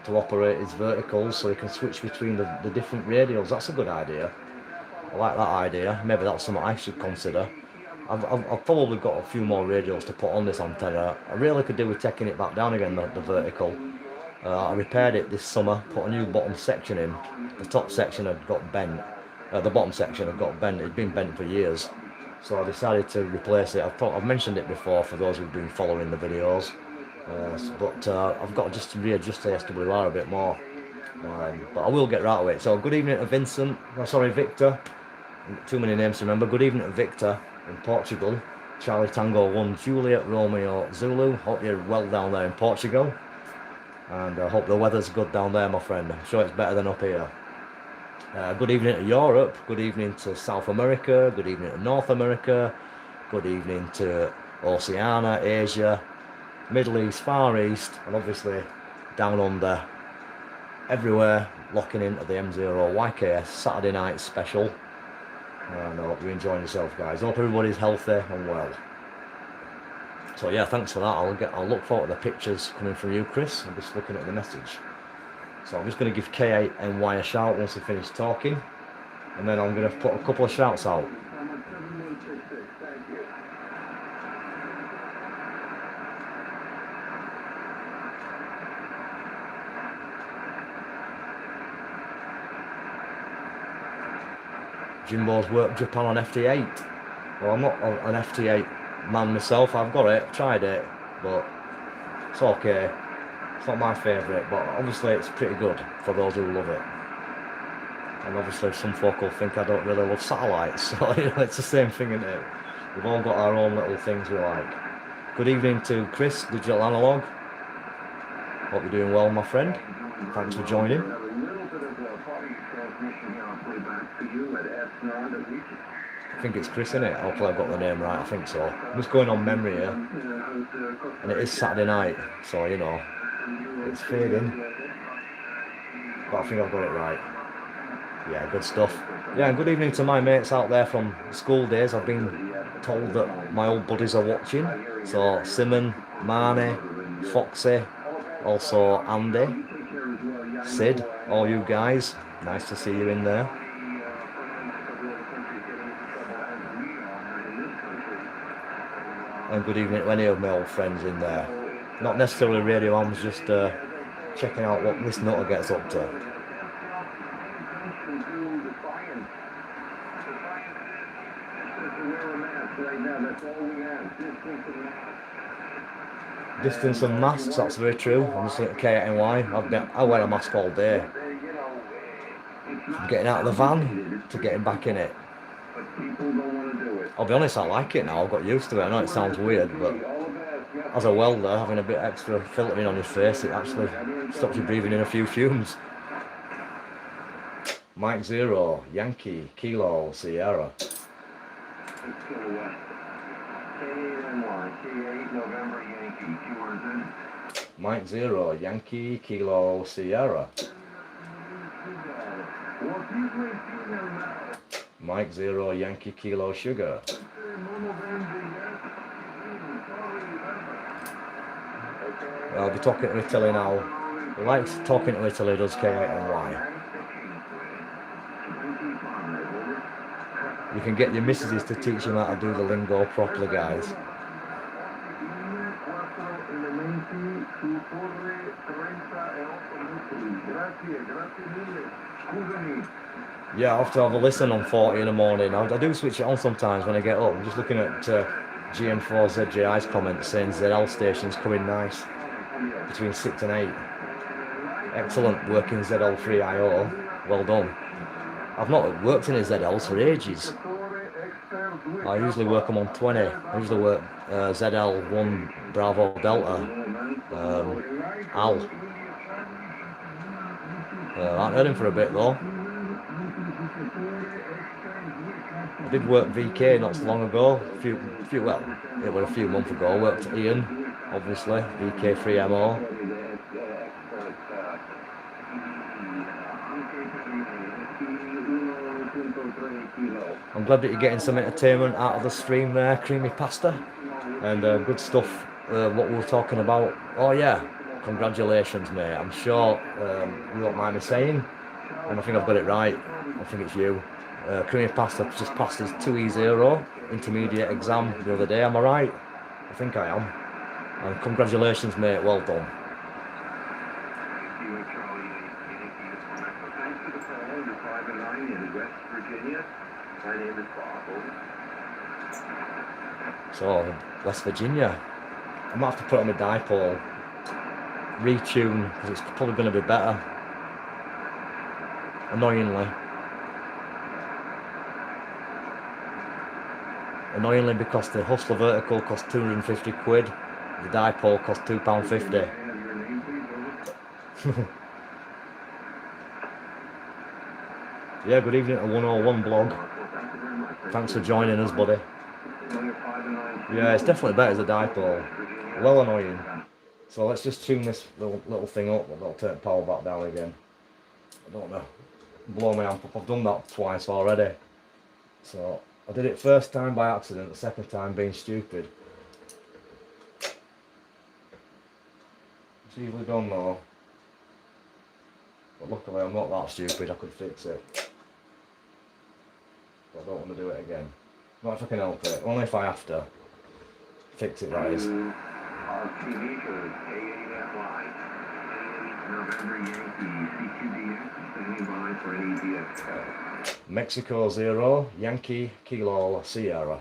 Speaker 1: to operate his verticals so he can switch between the different radios. That's a good idea. I like that idea. Maybe that's something I should consider. I've probably got a few more radios to put on this antenna. I really could do with taking it back down again, the vertical. I repaired it this summer, put a new bottom section in. The top section had got bent. The bottom section had got bent. It'd been bent for years. So I decided to replace it. I've mentioned it before for those who've been following the videos. But I've got to just readjust the SWR a bit more. But I will get right away. So good evening to Vincent. Oh, sorry, Victor. Too many names to remember. Good evening to Victor in Portugal. Charlie Tango 1 Juliet Romeo Zulu. Hope you're well down there in Portugal. And I hope the weather's good down there, my friend. I'm sure it's better than up here. Good evening to Europe, good evening to South America, good evening to North America, good evening to Oceania, Asia, Middle East, Far East, and obviously down under, everywhere, locking into the M0YKS Saturday night special. And I hope you're enjoying yourself, guys. Hope everybody's healthy and well. So yeah, thanks for that. I'll look forward to the pictures coming from you, Chris. I'm just looking at the message. So I'm just going to give K8NY a shout once I finish talking, and then I'm going to put a couple of shouts out. Jimbo's worked Japan on FT8. Well, I'm not an FT8 man myself. I've got it, tried it, but it's okay. It's not my favourite, but obviously it's pretty good for those who love it. And obviously some folk will think I don't really love satellites, so you know, it's the same thing, isn't it? We've all got our own little things we like. Good evening to Chris, Digital Analog. Hope you're doing well, my friend. Thanks for joining. I think it's Chris, isn't it? Hopefully I've got the name right, I think so. I'm just going on memory here. And it is Saturday night, so you know. It's fading, but I think I've got it right. Yeah, good stuff. Yeah, and good evening to my mates out there from school days. I've been told that my old buddies are watching. So Simon, Marnie, Foxy, also Andy, Sid, all you guys. Nice to see you in there. And good evening to any of my old friends in there. Not necessarily radio, I'm just checking out what this nutter gets up to. Distance and masks, that's very true. I'm just looking at K8NY. I wear a mask all day. From getting out of the van to getting back in it. I'll be honest, I like it now. I've got used to it. I know it sounds weird, but as a welder, having a bit extra filtering on your face, it actually stops you breathing in a few fumes. Mike 0, Yankee, Kilo, Sierra. Mike 0, Yankee, Kilo, Sierra. Mike 0, Yankee, Kilo, Sugar. I'll be talking to Italy now. He likes talking to Italy, does K8NY. You can get your missuses to teach them how to do the lingo properly, guys. Yeah, I have to have a listen on 40 in the morning. I do switch it on sometimes when I get up. I'm just looking at GM4ZJI's comments saying ZL station's coming nice between 6 and 8. Excellent working ZL3IO. Well done. I've not worked in a ZLs for ages. I usually work them on 20. I usually work ZL1 Bravo Delta. Al. I haven't heard him for a bit though. I did work VK not so long ago. Well, it was a few months ago. I worked Ian, obviously, VK3MO. I'm glad that you're getting some entertainment out of the stream there, Creamy Pasta. And good stuff, what we were talking about. Oh yeah, congratulations mate. I'm sure you won't mind me saying, and I think I've got it right. I think it's you. Creamy Pasta just passed his 2E0 intermediate exam the other day, am I right? I think I am. And congratulations mate, well done. So, West Virginia. I might have to put on my dipole, retune, because it's probably going to be better. Annoyingly because the Hustler vertical cost 250 quid, the dipole cost £2.50. Yeah, good evening to 101 blog. Thanks for joining us, buddy. Yeah, it's definitely better as a dipole. Well annoying. So let's just tune this little thing up. I'll turn the power back down again. I don't know. Blow my amp up. I've done that twice already. So I did it first time by accident, the second time being stupid. It's easily done though. But luckily I'm not that stupid, I could fix it. But I don't want to do it again. Not if I can help it, only if I have to. Fix it, that is. Mexico 0, Yankee Kilo Sierra.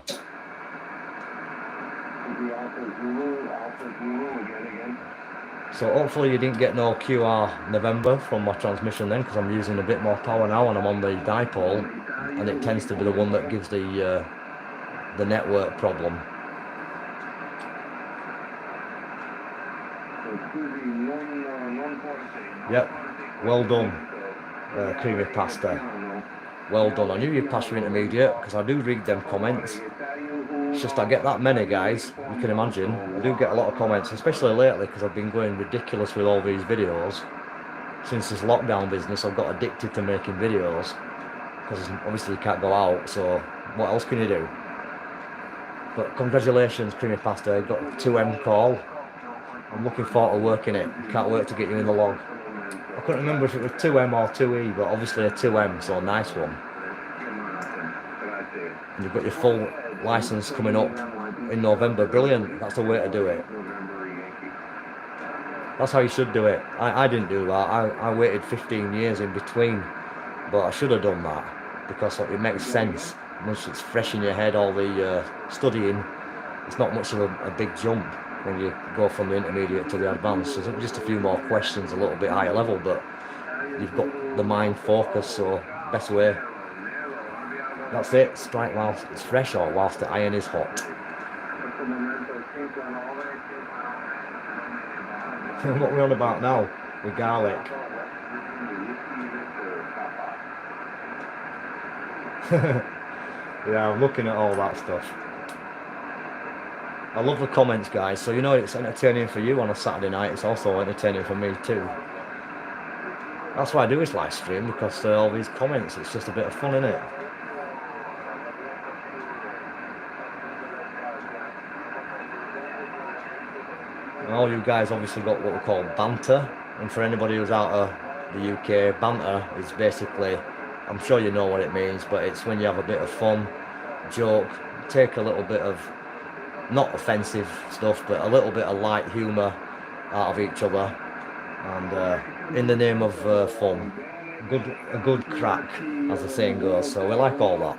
Speaker 1: So hopefully you didn't get no QR November from my transmission then, because I'm using a bit more power now and I'm on the dipole, and it tends to be the one that gives the network problem. Yep, well done, Creamy Pasta. Well done. I knew you'd pass your intermediate because I do read them comments. It's just I get that many, guys, you can imagine. I do get a lot of comments, especially lately because I've been going ridiculous with all these videos. Since this lockdown business, I've got addicted to making videos because obviously you can't go out, so what else can you do? But congratulations, Creamy Pasta, you got a 2M call. I'm looking forward to working it. Can't wait to get you in the log. I couldn't remember if it was 2M or 2E, but obviously a 2M, so a nice one. And you've got your full license coming up in November. Brilliant. That's the way to do it. That's how you should do it. I didn't do that. I waited 15 years in between, but I should have done that because it makes sense. Once it's fresh in your head, all the studying, it's not much of a big jump when you go from the intermediate to the advanced. There's just a few more questions, a little bit higher level, but you've got the mind focus, so best way. That's it, strike whilst it's fresh or whilst the iron is hot. What are we on about now? With garlic. Yeah, I'm looking at all that stuff. I love the comments, guys, so you know it's entertaining for you on a Saturday night, it's also entertaining for me too. That's why I do this live stream, because all these comments, it's just a bit of fun, isn't it? And all you guys obviously got what we call banter, and for anybody who's out of the UK, banter is basically, I'm sure you know what it means, but it's when you have a bit of fun, joke, take a little bit of, not offensive stuff, but a little bit of light humour out of each other, and in the name of fun, a good crack, as the saying goes. So we like all that.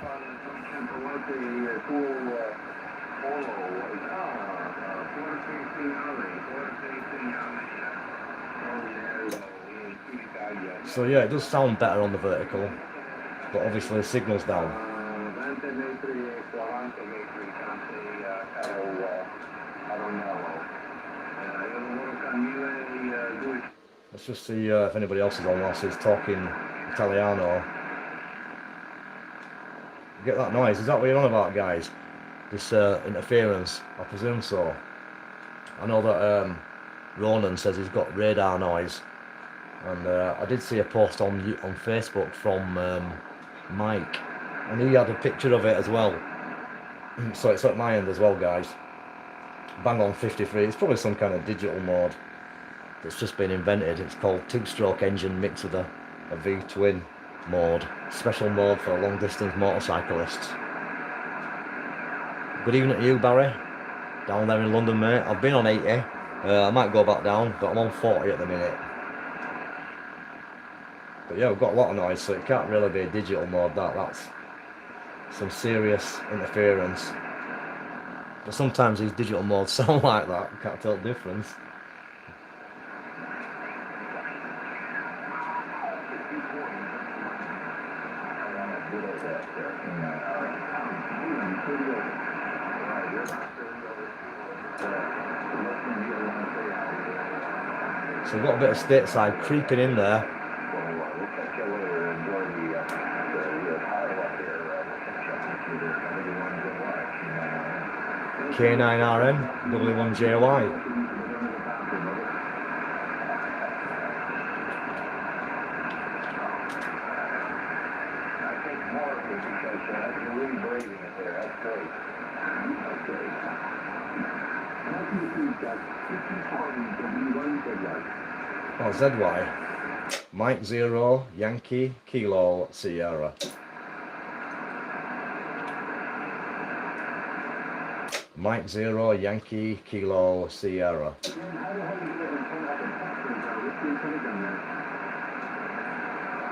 Speaker 1: So yeah, it does sound better on the vertical, but obviously the signal's down. Let's just see if anybody else is on whilst he's talking Italiano. You get that noise? Is that what you're on about, guys? This interference? I presume so. I know that Ronan says he's got radar noise, and I did see a post on Facebook from Mike, and he had a picture of it as well. So it's at my end as well, guys. Bang on 53. It's probably some kind of digital mode that's just been invented. It's called two-stroke engine mixed with a V-twin mode. Special mode for long-distance motorcyclists. Good evening to you, Barry. Down there in London, mate. I've been on 80. I might go back down, but I'm on 40 at the minute. But yeah, we've got a lot of noise, so it can't really be a digital mode. That's some serious interference. But sometimes these digital modes sound like that. You can't tell the difference. So we've got a bit of stateside creeping in there. K9RM, W1JY. Oh, ZY. Mike 0, Yankee, Kilo, Sierra. Mike 0, Yankee, Kilo, Sierra.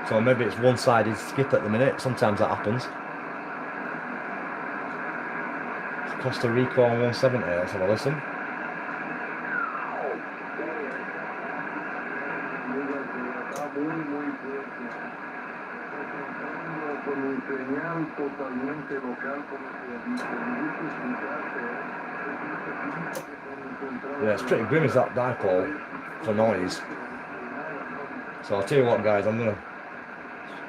Speaker 1: So maybe it's one-sided skip at the minute. Sometimes that happens. It's Costa Rica on 170. Let's have a listen. Yeah, it's pretty grim as that dipole for noise. So I'll tell you what, guys, I know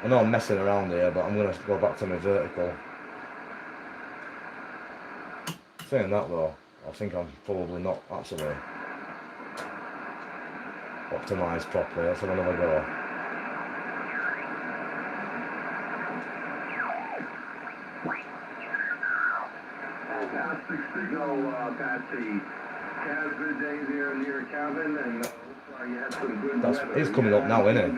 Speaker 1: I'm messing around here, but I'm gonna go back to my vertical. Saying that though, I think I'm probably not actually optimised properly. Let's have another go. It's coming up now, isn't it?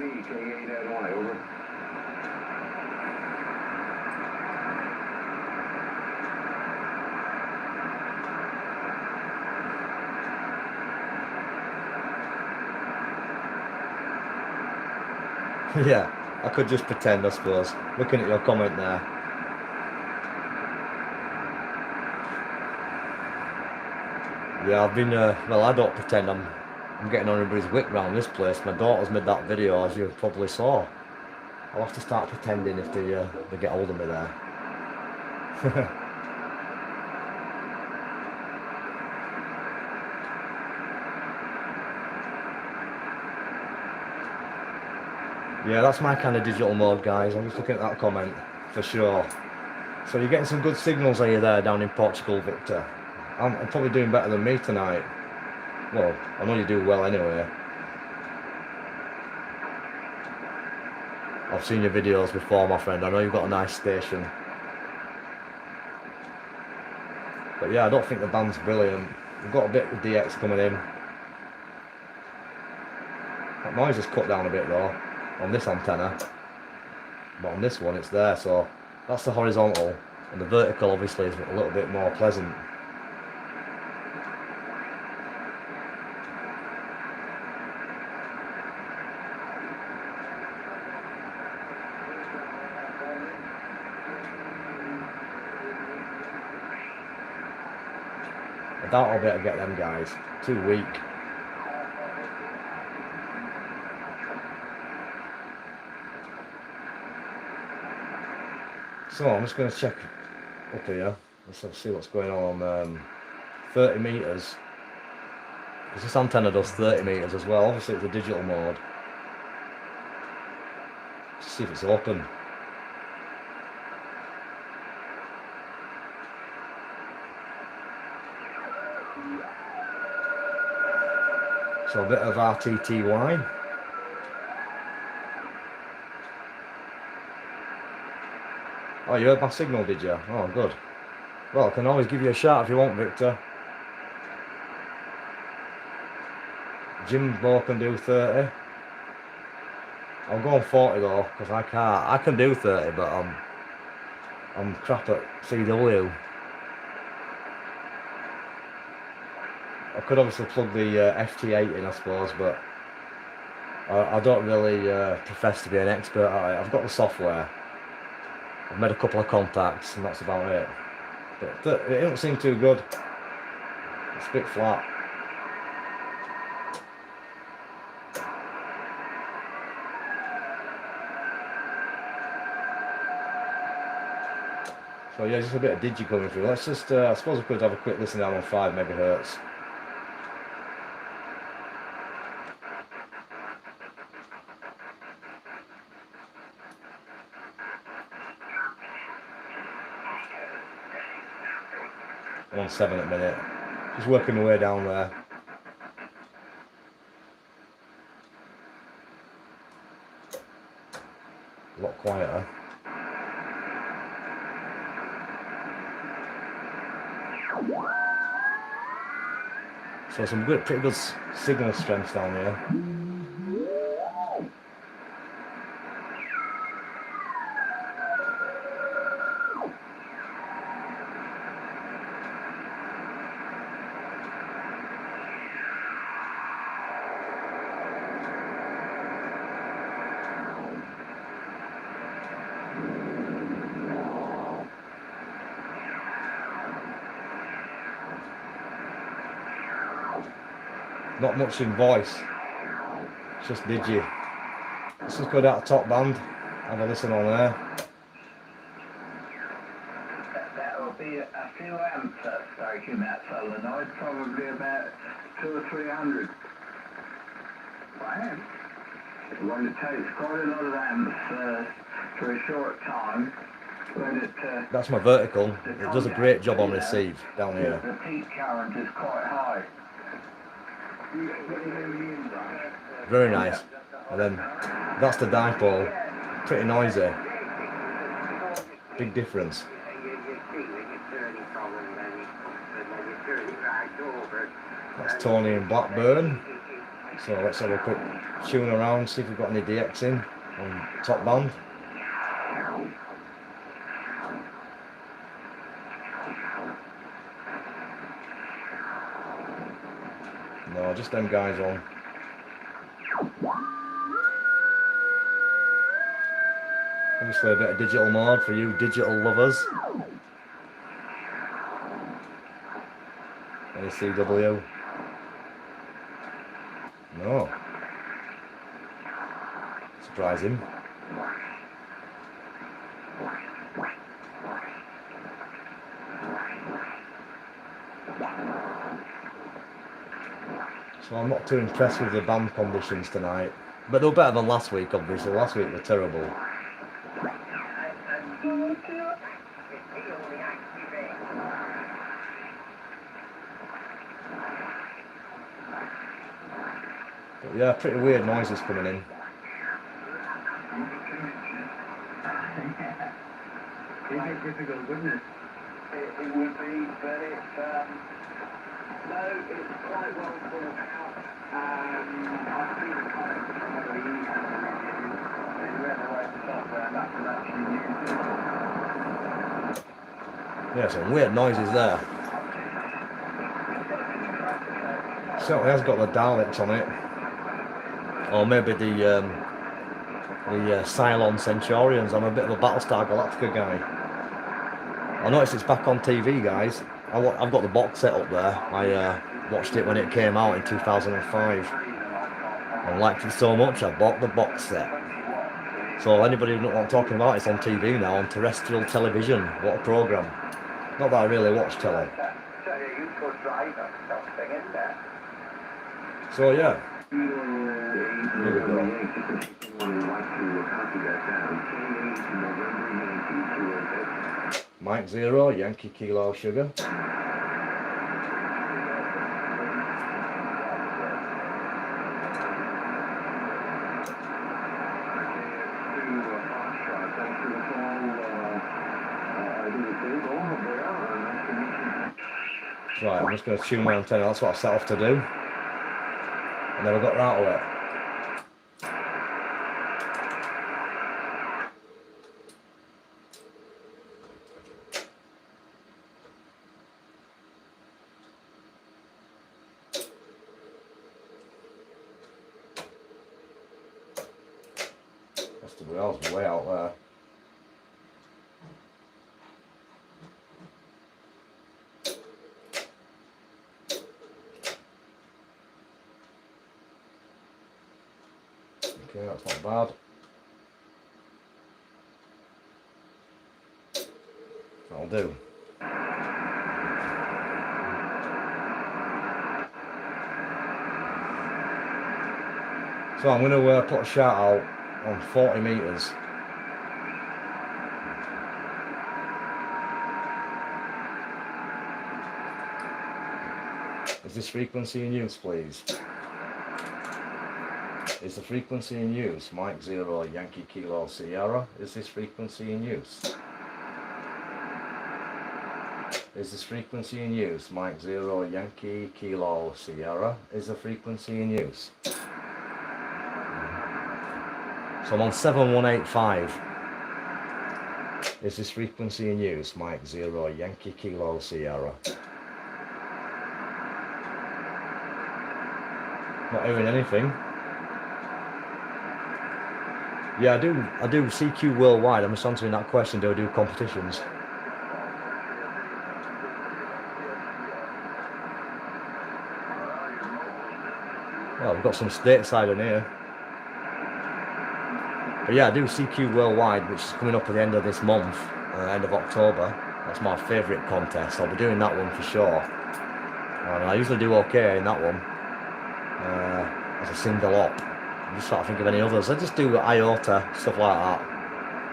Speaker 1: Yeah, I could just pretend, I suppose. Looking at your comment there. Yeah, I've been, well, I don't pretend I'm getting on everybody's wick round this place. My daughter's made that video, as you probably saw. I'll have to start pretending if they get hold of me there. Yeah, that's my kind of digital mode, guys. I'm just looking at that comment, for sure. So you're getting some good signals, are you, there down in Portugal, Victor? I'm probably doing better than me tonight. Well, I know you do well anyway. I've seen your videos before, my friend. I know you've got a nice station. But yeah, I don't think the band's brilliant. We've got a bit of DX coming in. That noise is cut down a bit though, on this antenna. But on this one, it's there, so that's the horizontal. And the vertical obviously is a little bit more pleasant. I doubt I'll be able to get them guys. Too weak. So I'm just going to check up here. Let's see what's going on 30 metres. Because this antenna does 30 metres as well. Obviously it's a digital mode. Let's see if it's open. So a bit of RTTY. Oh, you heard my signal, did you? Oh, good. Well, I can always give you a shout if you want, Victor. Jimbo can do 30. I'll go on 40 though, because I can't. I can do 30, but I'm crap at CW. I could obviously plug the FT8 in, I suppose, but I don't really profess to be an expert at it. I've got the software. I've made a couple of contacts, and that's about it. But it don't seem too good. It's a bit flat. So yeah, just a bit of digi coming through. Let's just, I suppose we could have a quick listen down on 5 megahertz. I'm on 7 at the minute. Just working my way down there. A lot quieter. So some good, pretty good signal strength down here. Not much in voice. It's just digi. Let's just go down to top band. Have a listen on there.
Speaker 2: That will be a few amps that station, that solenoid, probably about 200 or 300. Wow. Well, it takes quite a lot of amps for a short time. When it,
Speaker 1: that's my vertical. It does a great job on receive down here.
Speaker 2: The peak current is quite high.
Speaker 1: Very nice. And then that's the dipole. Pretty noisy. Big difference. That's Tony in Blackburn. So let's have a quick tune around, see if we've got any DX in on top band. No, just them guys on. Obviously a bit of digital mode for you digital lovers. Any CW? No. Surprising. So I'm not too impressed with the band conditions tonight. But they were better than last week, obviously. Last week were terrible. But yeah, pretty weird noises coming in.
Speaker 2: It'd be difficult, wouldn't it? It would be, but it's, no, it's quite well thought out. I've seen the comments from other users and whoever wrote the software that was actually used it.
Speaker 1: Yeah, some weird noises there. Certainly has got the Daleks on it. Or maybe the Cylon Centurions. I'm a bit of a Battlestar Galactica guy. I noticed it's back on TV, guys. I've got the box set up there. I watched it when it came out in 2005. I liked it so much I bought the box set. So anybody who knows what I'm talking about, it's on TV now, on terrestrial television. What a programme. Not that I really watch telly. So yeah. Here we go. Mike 0, Yankee Kilo Sugar. Right, I'm just going to tune my antenna, that's what I set off to do. I never got that of it. That's way out there. Okay, that's not bad. That'll do. So I'm going to put a shout out on 40 meters. Is this frequency in use, please? Is the frequency in use? Mike 0, Yankee Kilo Sierra. Is this frequency in use? Is this frequency in use? Mike 0, Yankee Kilo Sierra. Is the frequency in use? So I'm on 7185. Is this frequency in use? Mike 0, Yankee Kilo Sierra. Not hearing anything. Yeah, I do CQ worldwide. I'm just answering that question. Do I do competitions? Well, we've got some stateside in here. But yeah, I do CQ worldwide, which is coming up at the end of this month, end of October. That's my favourite contest. I'll be doing that one for sure. And I usually do okay in that one as a single op. I'm just trying to think of any others. I just do IOTA, stuff like that.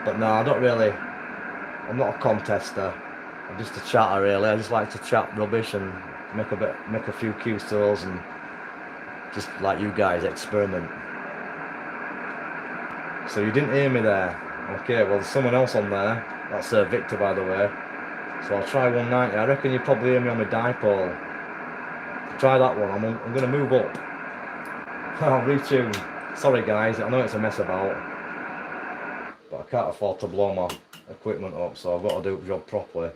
Speaker 1: But no, I don't really. I'm not a contester. I'm just a chatter really. I just like to chat rubbish and make a few Q-stills and just like you guys experiment. So you didn't hear me there. Okay, well there's someone else on there. That's Victor, by the way. So I'll try 190. I reckon you probably hear me on my dipole. Try that one. I'm going to move up. I'll retune. Sorry guys, I know it's a mess about, but I can't afford to blow my equipment up, so I've got to do the job properly.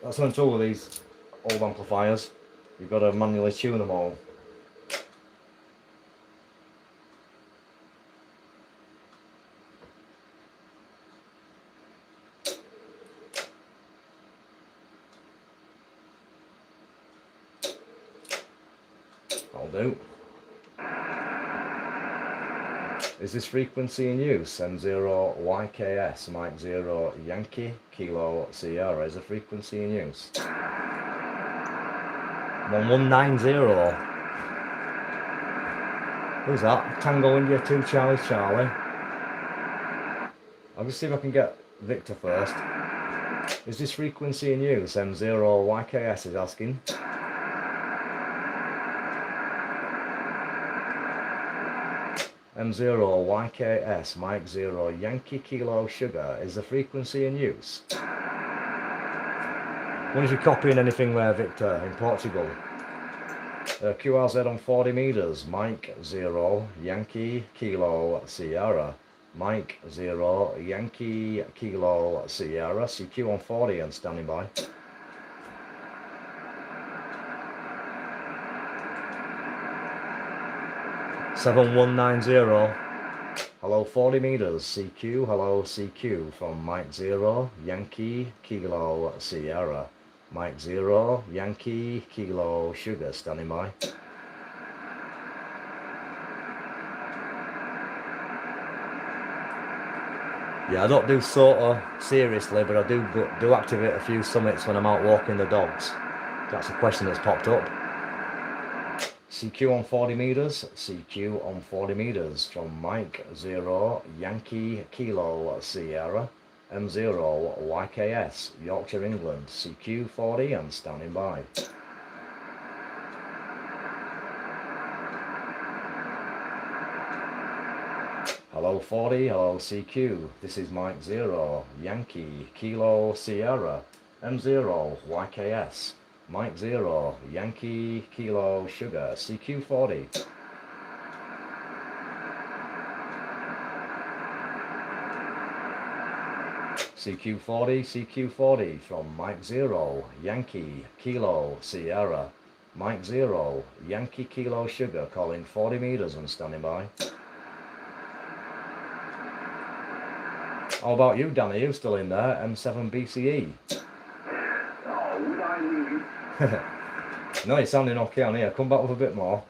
Speaker 1: That's the trouble with these old amplifiers. You've got to manually tune them all. I'll do. Is this frequency in use? M0YKS, Mike 0, Yankee, Kilo, Sierra. Is the frequency in use? 1190. Who's that? Tango India 2 Charlie Charlie. I'll just see if I can get Victor first. Is this frequency in use? M0YKS is asking. M0YKS, Mike 0, Yankee Kilo Sugar. Is the frequency in use? When is you copying anything there, Victor, in Portugal? QRZ on 40 meters, Mike 0, Yankee Kilo Sierra. Mike 0, Yankee Kilo Sierra, CQ on 40 and standing by. (7190). Hello 40 meters, CQ, hello CQ from Mike 0, Yankee Kilo Sierra. Mike 0, Yankee Kilo Sugar, standing by. Yeah, I don't do SOTA seriously, but I do activate a few summits when I'm out walking the dogs. That's a question that's popped up. CQ on 40 meters, CQ on 40 meters from Mike 0, Yankee Kilo Sierra, M0YKS, Yorkshire, England, CQ 40 and standing by. Hello 40, hello CQ, this is Mike 0, Yankee Kilo Sierra, M0YKS, Mike 0, Yankee Kilo Sugar, CQ 40. CQ 40, CQ 40 from Mike 0, Yankee Kilo Sierra, Mike 0, Yankee Kilo Sugar, calling 40 meters and standing by. How about you, Danny? You still in there? M7 BCE.
Speaker 2: Oh, would I leave you?
Speaker 1: No, you're sounding okay on here. Come back with a bit more.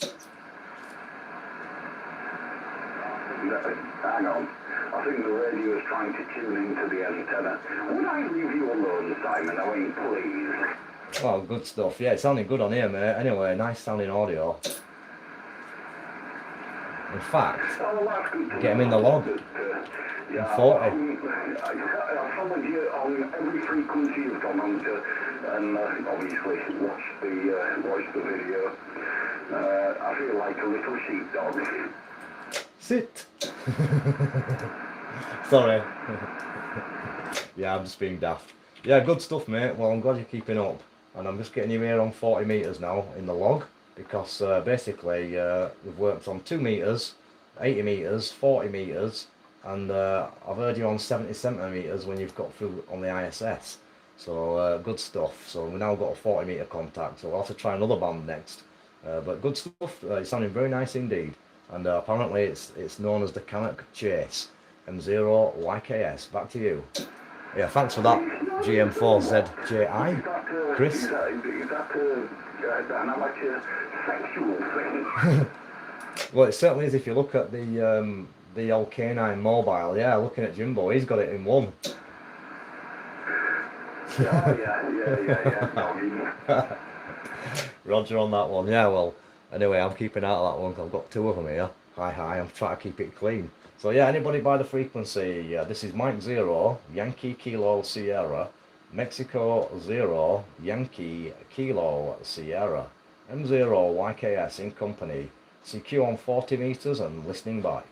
Speaker 2: Hang on. I think the radio is trying to tune into the antenna. Would I leave you alone, Simon? Oh, please.
Speaker 1: Oh, good stuff. Yeah, it's sounding good on here, mate. Anyway, nice sounding audio. In fact, get him in the log.
Speaker 2: Yeah,
Speaker 1: 40.
Speaker 2: I followed you on every frequency you've gone on to, and obviously watched the video. I feel like a little sheepdog.
Speaker 1: Sit. Sorry. Yeah, I'm just being daft. Yeah, good stuff, mate. Well, I'm glad you're keeping up. And I'm just getting you here on 40 meters now in the log, because basically we've worked on 2 meters, 80 meters, 40 meters, and I've heard you on 70 centimeters when you've got through on the ISS. So good stuff. So we've now got a 40 meter contact, so we'll have to try another band next. But good stuff. It's sounding very nice indeed. And apparently it's known as the Canuck Chase. M0YKS. Back to you. Yeah, thanks for that, GM4ZJI. Chris?
Speaker 2: Is that an amateur sexual thing?
Speaker 1: Well, it certainly is if you look at the old K9 mobile. Yeah, looking at Jimbo, he's got it in one.
Speaker 2: Yeah.
Speaker 1: Roger on that one. Yeah, well, anyway, I'm keeping out of that one because I've got 2 of them here. Hi, I'm trying to keep it clean. So yeah, anybody by the frequency, this is Mike 0, Yankee Kilo Sierra, Mexico 0, Yankee Kilo Sierra, M0YKS in company, CQ on 40 meters and listening by.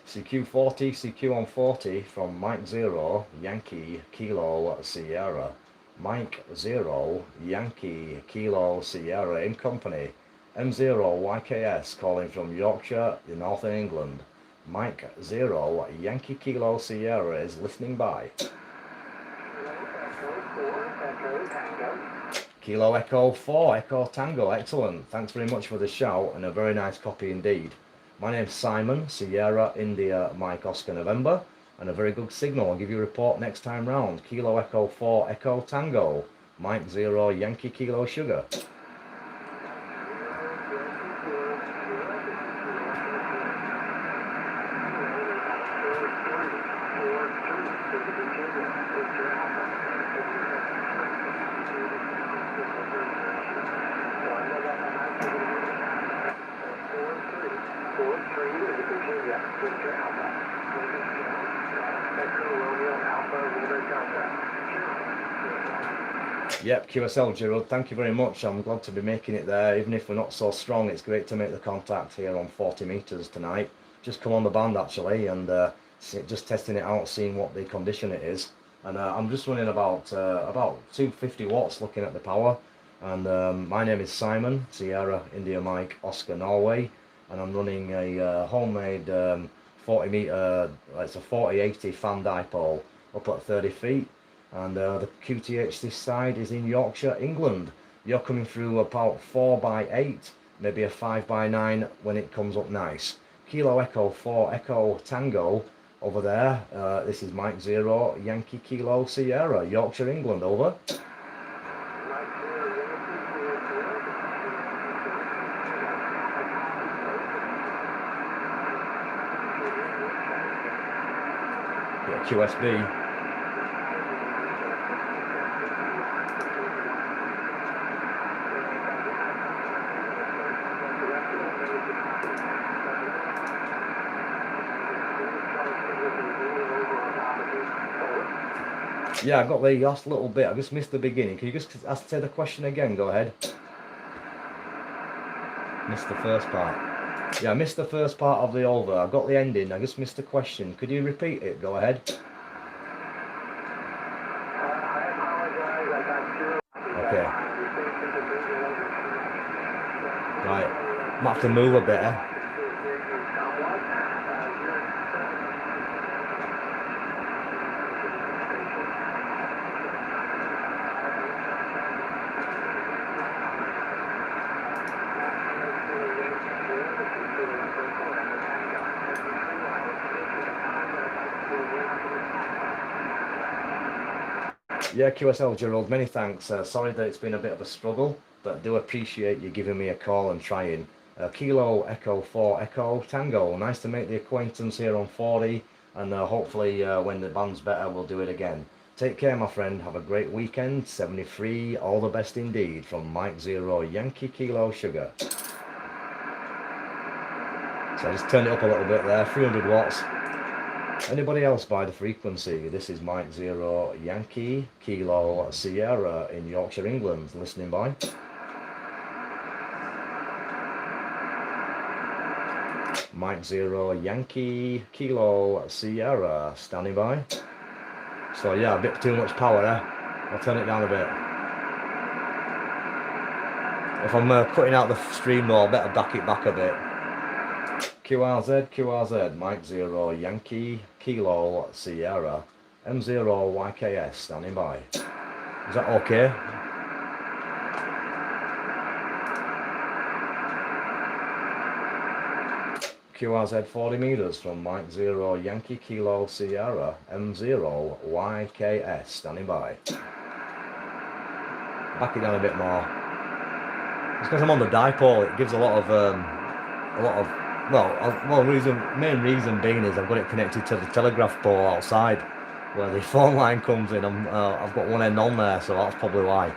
Speaker 1: CQ 40, CQ on 40 from Mike 0, Yankee Kilo Sierra, Mike 0, Yankee Kilo Sierra in company, M0YKS calling from Yorkshire, in northern England. Mike 0, Yankee Kilo Sierra is listening by. Kilo Echo 4, Echo Tango, excellent. Thanks very much for the shout and a very nice copy indeed. My name's Simon, Sierra India Mike Oscar November, and a very good signal. I'll give you a report next time round. Kilo Echo 4, Echo Tango, Mike 0, Yankee Kilo Sugar. Yep, QSL Gerald, thank you very much. I'm glad to be making it there. Even if we're not so strong, it's great to make the contact here on 40 meters tonight. Just come on the band actually, and just testing it out, seeing what the condition it is. And I'm just running about 250 watts looking at the power. And my name is Simon, Sierra India Mike Oscar Norway, and I'm running a homemade 40 meter, it's a 4080 fan dipole up at 30 feet, and the QTH this side is in Yorkshire, England. You're coming through about 4x8, maybe a 5x9 when it comes up nice. Kilo Echo 4 Echo Tango over there. This is Mike 0 Yankee Kilo Sierra, Yorkshire, England, over. QSB. Yeah, I got the last little bit. I just missed the beginning. Can you just say the question again? Go ahead. Missed the first part. Yeah, I missed the first part of the over. I got the ending. I just missed the question. Could you repeat it? Go ahead. Okay. Right. Might have to move a bit, eh? Yeah, QSL Gerald, many thanks. Sorry that it's been a bit of a struggle, but I do appreciate you giving me a call and trying. Kilo Echo 4 Echo Tango, nice to make the acquaintance here on 40, and hopefully when the band's better we'll do it again. Take care, my friend, have a great weekend. 73, all the best indeed, from Mike 0 Yankee Kilo Sugar. So I just turned it up a little bit there, 300 watts. Anybody else by the frequency? This is Mike 0 Yankee Kilo Sierra in Yorkshire, England, listening by. Mike 0 Yankee Kilo Sierra, standing by. So yeah, a bit too much power there. I'll turn it down a bit. If I'm cutting out the stream though, I better back it back a bit. QRZ, Mike 0 Yankee Kilo Sierra, M0YKS, standing by. Is that okay? QRZ 40 meters from Mike 0 Yankee Kilo Sierra, M0YKS, standing by. Back it down a bit more. It's because I'm on the dipole, it gives a lot of main reason being is I've got it connected to the telegraph pole outside where the phone line comes in. I've got one end on there, so that's probably why.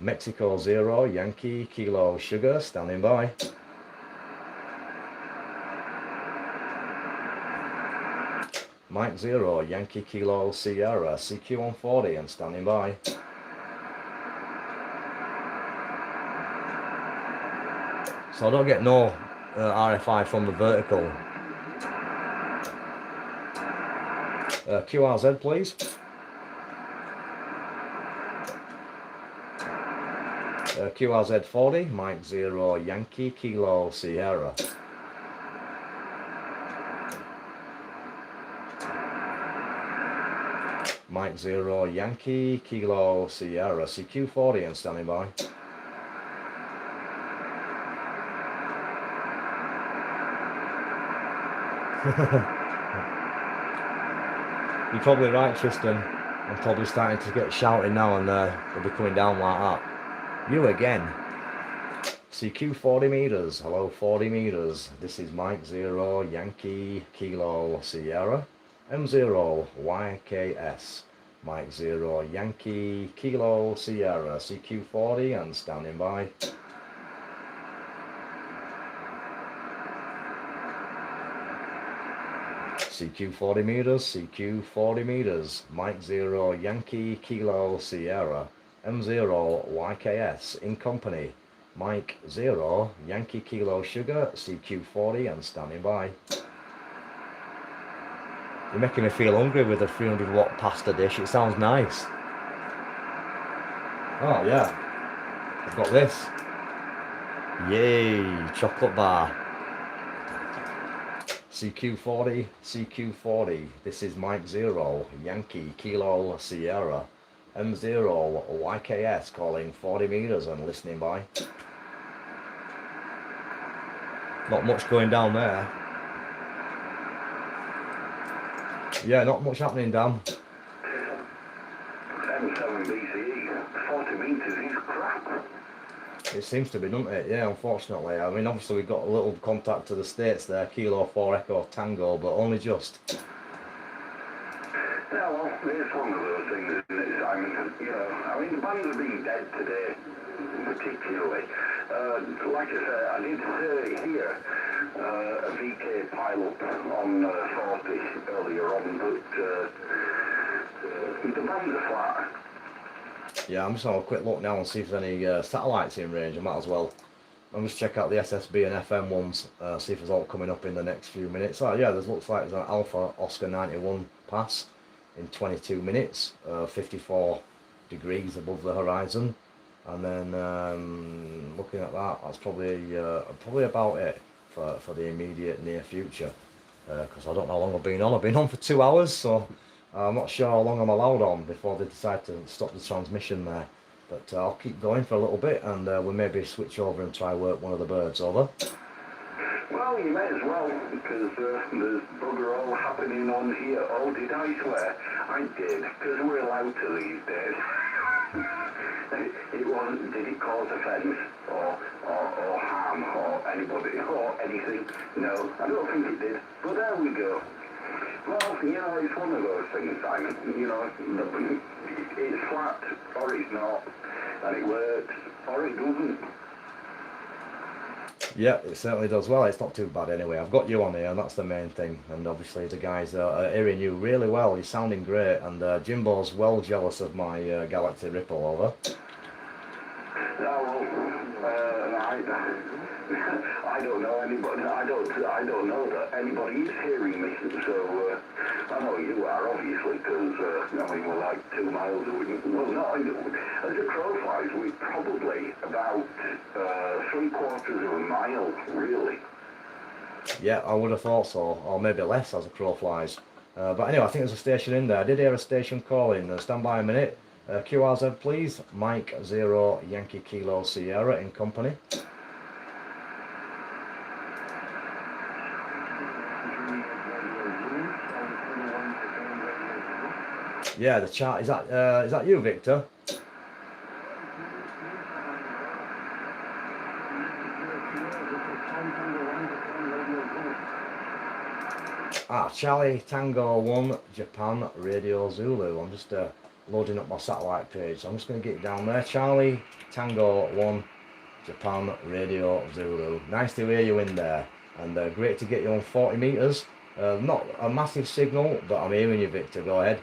Speaker 1: Mexico 0 Yankee Kilo Sugar, standing by. Mike 0 Yankee Kilo Sierra, CQ140 and standing by. So I don't get no RFI from the vertical. QRZ please. QRZ 40, Mike 0 Yankee Kilo Sierra. Mike 0 Yankee Kilo Sierra, CQ40 and standing by. You're probably right, Tristan. I'm probably starting to get shouting now and they'll be coming down like that. You again. CQ 40 meters. Hello, 40 meters. This is Mike 0 Yankee Kilo Sierra, M0YKS. Mike 0 Yankee Kilo Sierra, CQ 40 and standing by. CQ 40 meters, CQ 40 meters, Mike 0 Yankee Kilo Sierra, M0YKS in company, Mike 0 Yankee Kilo Sugar, CQ 40 and standing by. You're making me feel hungry with a 300 watt pasta dish, it sounds nice. Oh yeah, I've got this. Yay, chocolate bar. CQ40, CQ40. This is Mike 0, Yankee, Kilo, Sierra. M0YKS calling 40 meters and listening by. Not much going down there. Yeah, not much happening, Dan.
Speaker 2: M7 BCE, 40 meters is crap.
Speaker 1: It seems to be, doesn't it? Yeah, unfortunately. I mean, obviously we've got a little contact to the States there, Kilo 4 Echo Tango, but only just.
Speaker 2: Yeah, well, it's one of those things, isn't it, Simon? You know, I mean, the bands have been dead today, particularly. Like I said, I did hear a VK pilot on 40 earlier on, but the bands are flat.
Speaker 1: Yeah, I'm just having a quick look now and see if there's any satellites in range. I might as well. I'll just check out the SSB and FM ones, see if there's all coming up in the next few minutes. Oh yeah, there looks like there's an Alpha Oscar 91 pass in 22 minutes, 54 degrees above the horizon. And then looking at that, that's probably about it for the immediate near future. Because I don't know how long I've been on. I've been on for 2 hours, so I'm not sure how long I'm allowed on before they decide to stop the transmission there. But I'll keep going for a little bit, and we'll maybe switch over and try work one of the birds. Over.
Speaker 2: Well, you may as well, because there's bugger all happening on here. Oh, did I swear? I did, because we're allowed to these days. It wasn't, did it cause offence, or harm, or anybody, or anything? No, I don't think it did. But there we go. Well, you know, it's one of those things, Simon. You know, it's flat, or it's not, and it works, or it doesn't.
Speaker 1: Yeah, it certainly does. Well, it's not too bad anyway. I've got you on here, and that's the main thing. And obviously the guys are hearing you really well. You're sounding great, and Jimbo's well jealous of my Galaxy Ripple. Over.
Speaker 2: I don't know anybody. I don't know that anybody is hearing me. So I know you are, obviously, because I mean, we're like 2 miles away. Well, no, as a crow flies, we're probably about 3/4 of a mile, really.
Speaker 1: Yeah, I would have thought so, or maybe less as a crow flies. But anyway, I think there's a station in there. I did hear a station calling. Stand by a minute. QRZ, please. Mike 0, Yankee Kilo Sierra in company. Yeah, the chart is that you, Victor? Charlie Tango 1 Japan Radio Zulu. I'm just loading up my satellite page, so I'm just going to get it down there. Charlie Tango 1 Japan Radio Zulu. Nice to hear you in there, and great to get you on 40 meters. Not a massive signal, but I'm hearing you, Victor. Go ahead.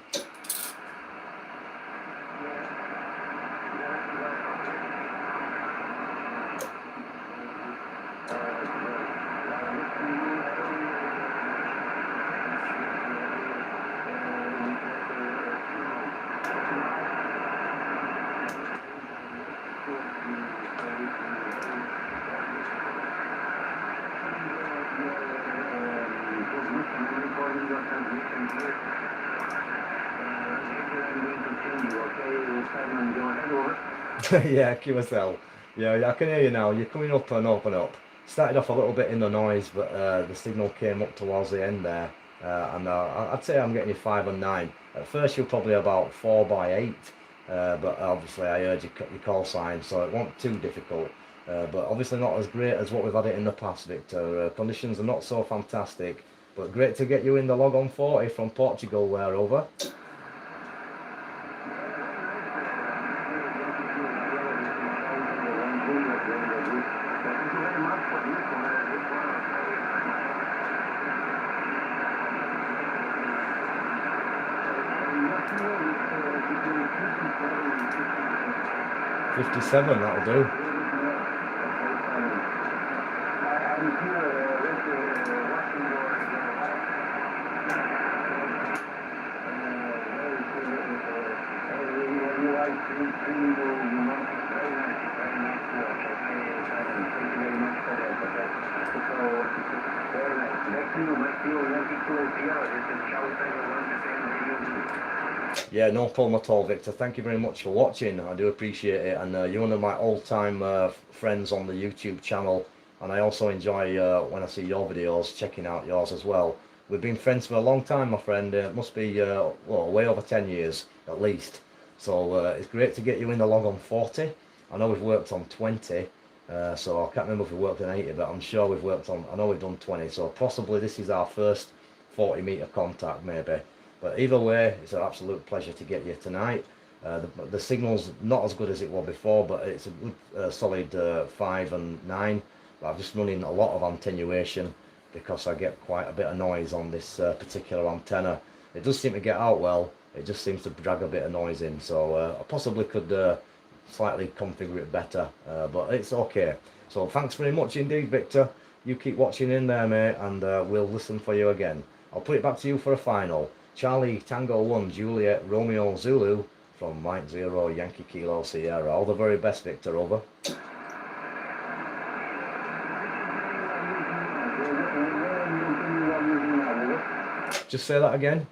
Speaker 1: Yeah, QSL. Yeah, I can hear you now. You're coming up and up and up. Started off a little bit in the noise, but the signal came up towards the end there. And I'd say I'm getting you 5 and 9. At first, you're probably about 4 by 8. But obviously, I heard your call sign, so it wasn't too difficult. But obviously, not as great as what we've had it in the past, Victor. Conditions are not so fantastic, but great to get you in the log on 40 from Portugal there, over. 57, that'll do.
Speaker 2: okay? So, very nice. Back to you, Yankee Kilo Sierra. This is Charlie Tango 1
Speaker 1: Yeah, no problem at all, Victor. Thank you very much for watching. I do appreciate it. And you're one of my all-time friends on the YouTube channel. And I also enjoy when I see your videos, checking out yours as well. We've been friends for a long time, my friend. It must be, well, way over 10 years, at least. So it's great to get you in the log on 40. I know we've worked on 20. So I can't remember if we worked on 80, but I'm sure we've worked on, I know we've done 20. So possibly this is our first 40-meter contact, maybe. But either way, it's an absolute pleasure to get you tonight. The signal's not as good as it was before, but it's a good solid 5 and 9. But I'm just running a lot of attenuation because I get quite a bit of noise on this particular antenna. It does seem to get out well, it just seems to drag a bit of noise in. So I possibly could slightly configure it better, but it's okay. So thanks very much indeed, Victor. You keep watching in there, mate, and we'll listen for you again. I'll put it back to you for a final. Charlie Tango 1 Juliet Romeo Zulu from Mike 0 Yankee Kilo Sierra. All the very best, Victor. Over. Just say that again.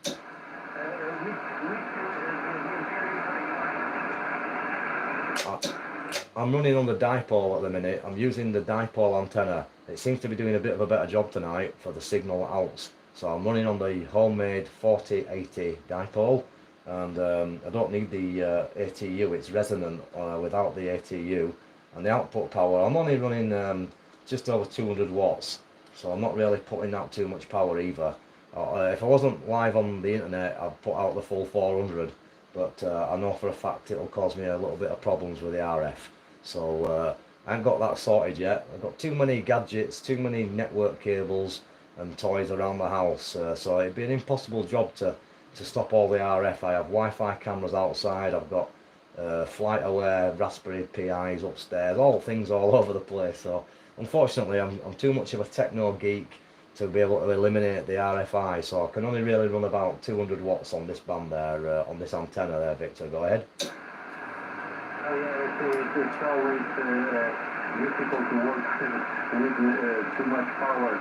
Speaker 1: I'm running on the dipole at the minute. I'm using the dipole antenna. It seems to be doing a bit of a better job tonight for the signal outs. So I'm running on the homemade 4080 dipole, and I don't need the ATU. It's resonant without the ATU. And the output power, I'm only running just over 200 watts. So I'm not really putting out too much power either. If I wasn't live on the internet, I'd put out the full 400. But I know for a fact it'll cause me a little bit of problems with the RF. So I haven't got that sorted yet. I've got too many gadgets, too many network cables and toys around the house. So it'd be an impossible job to stop all the RF. I have Wi-Fi cameras outside. I've got flight aware Raspberry Pis upstairs. All things all over the place. So unfortunately, I'm too much of a techno geek to be able to eliminate the RFI, so I can only really run about 200 watts on this band there, on this antenna there, Victor. Go ahead.
Speaker 2: Oh yeah, it's always difficult to work with too much power.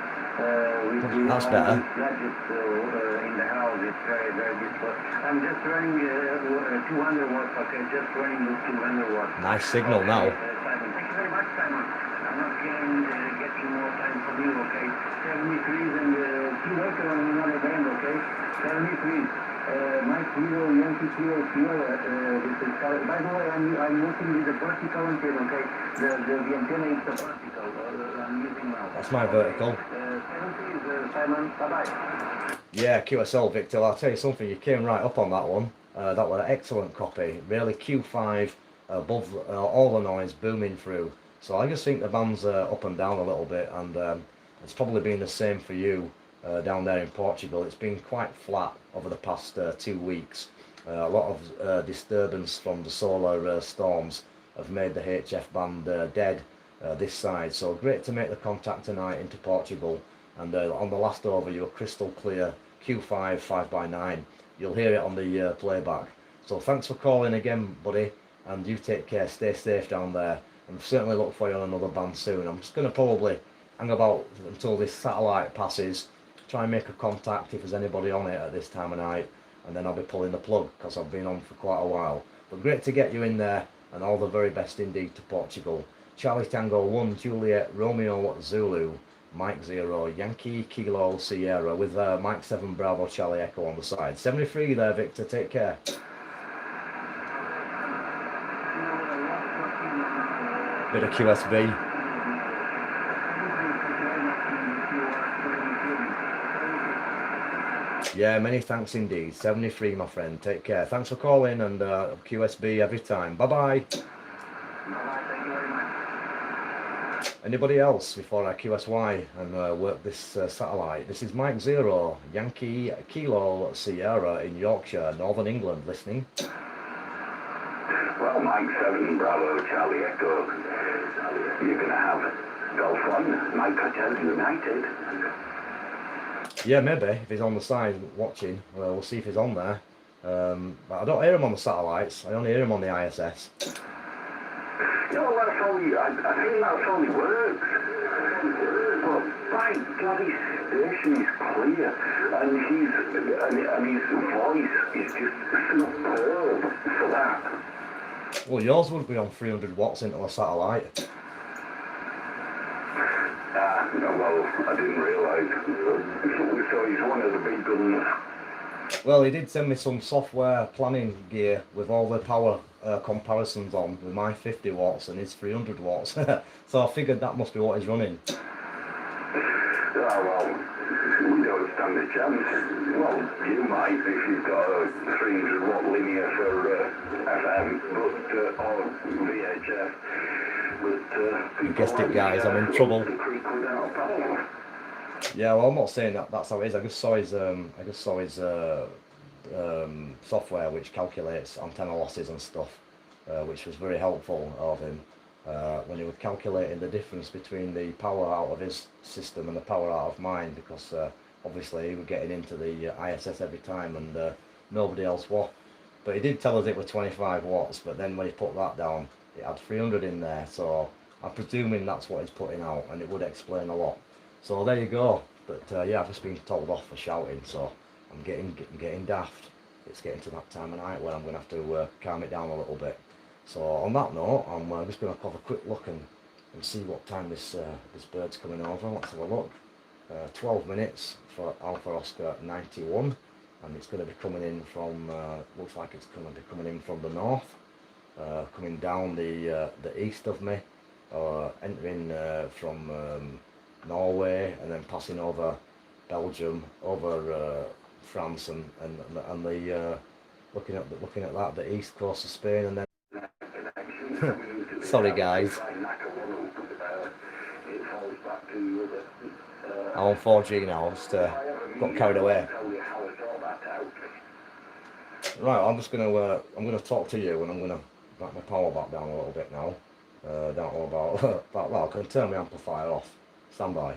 Speaker 1: That's better.
Speaker 2: Gadgets in the house, it's very, very difficult. I'm just running 200 watts, okay, just running with 200 watts.
Speaker 1: Nice signal now.
Speaker 2: Simon, thank you very much, Simon. I'm not getting more time from you, okay? 73s and keep working on another band, okay? 73s. Mike 0 Yankee Kilo Sierra. This is by the way, I'm working with the vertical antenna, okay? The antenna is the vertical. I'm using now.
Speaker 1: That's my vertical.
Speaker 2: 70s, Simon. Bye-bye.
Speaker 1: Yeah, QSL, Victor. I'll tell you something. You came right up on that one. That was an excellent copy. Really Q5 above all the noise booming through. So I just think the band's up and down a little bit, and it's probably been the same for you down there in Portugal. It's been quite flat over the past 2 weeks. A lot of disturbance from the solar storms have made the HF band dead this side. So great to make the contact tonight into Portugal, and on the last over you were crystal clear Q5 5x9. You'll hear it on the playback. So thanks for calling again, buddy, and you take care. Stay safe down there. And certainly look for you on another band soon. I'm just going to probably hang about until this satellite passes, try and make a contact if there's anybody on it at this time of night, and then I'll be pulling the plug because I've been on for quite a while. But great to get you in there, and all the very best indeed to Portugal. Charlie Tango 1 Juliet Romeo Zulu Mike 0 Yankee Kilo Sierra with Mike 7 Bravo Charlie Echo on the side. 73 there, Victor. Take care. Bit of QSB. Yeah, many thanks indeed. 73, my friend. Take care. Thanks for calling, and QSB every time. Bye-bye. Anybody else before I QSY and work this satellite? This is Mike 0 Yankee Kilo Sierra in Yorkshire, Northern England, listening.
Speaker 2: Well, Mike 7 Bravo Charlie Echo. You're going to have Golf 1, Mike Hotel United.
Speaker 1: Yeah, maybe, if he's on the side watching. We'll see if he's on there. But I don't hear him on the satellites. I only hear him on the ISS.
Speaker 2: You know, that's only, I think that's only works. But by God, his station is clear, and his voice is just superb for that.
Speaker 1: Well, yours would be on 300 watts into a satellite.
Speaker 2: No, well, I didn't realise. So he's one of the big guns.
Speaker 1: Well, he did send me some software planning gear with all the power comparisons on, with my 50 watts and his 300 watts. So I figured that must be what he's running.
Speaker 2: Oh, well, we don't stand a chance. Well, you might if you've got a 300 watt linear for FM, but, or VHF. But,
Speaker 1: You guessed it, guys, I'm in trouble.
Speaker 2: The creek without power.
Speaker 1: Yeah, well, I'm not saying that that's how it is. I just saw his software which calculates antenna losses and stuff, which was very helpful of him when he was calculating the difference between the power out of his system and the power out of mine, because obviously he was getting into the ISS every time and nobody else was. But he did tell us it was 25 watts, but then when he put that down, it had 300 in there, so I'm presuming that's what he's putting out, and it would explain a lot. So there you go. But yeah, I've just been told off for shouting, so I'm getting daft. It's getting to that time of night where I'm going to have to calm it down a little bit. So on that note, I'm just going to have a quick look and see what time this bird's coming over. Let's have a look. 12 minutes for Alpha Oscar 91, and it's going to be coming in from, looks like it's going to be coming in from the north, coming down the east of me, entering from Norway, and then passing over Belgium, over France, and the looking at that, the east coast of Spain, and then sorry guys, I'm on 4G now. I just got carried away. Right, I'm gonna talk to you, and I'm gonna back my power back down a little bit now. Don't know about well, I can turn my amplifier off. Stand by.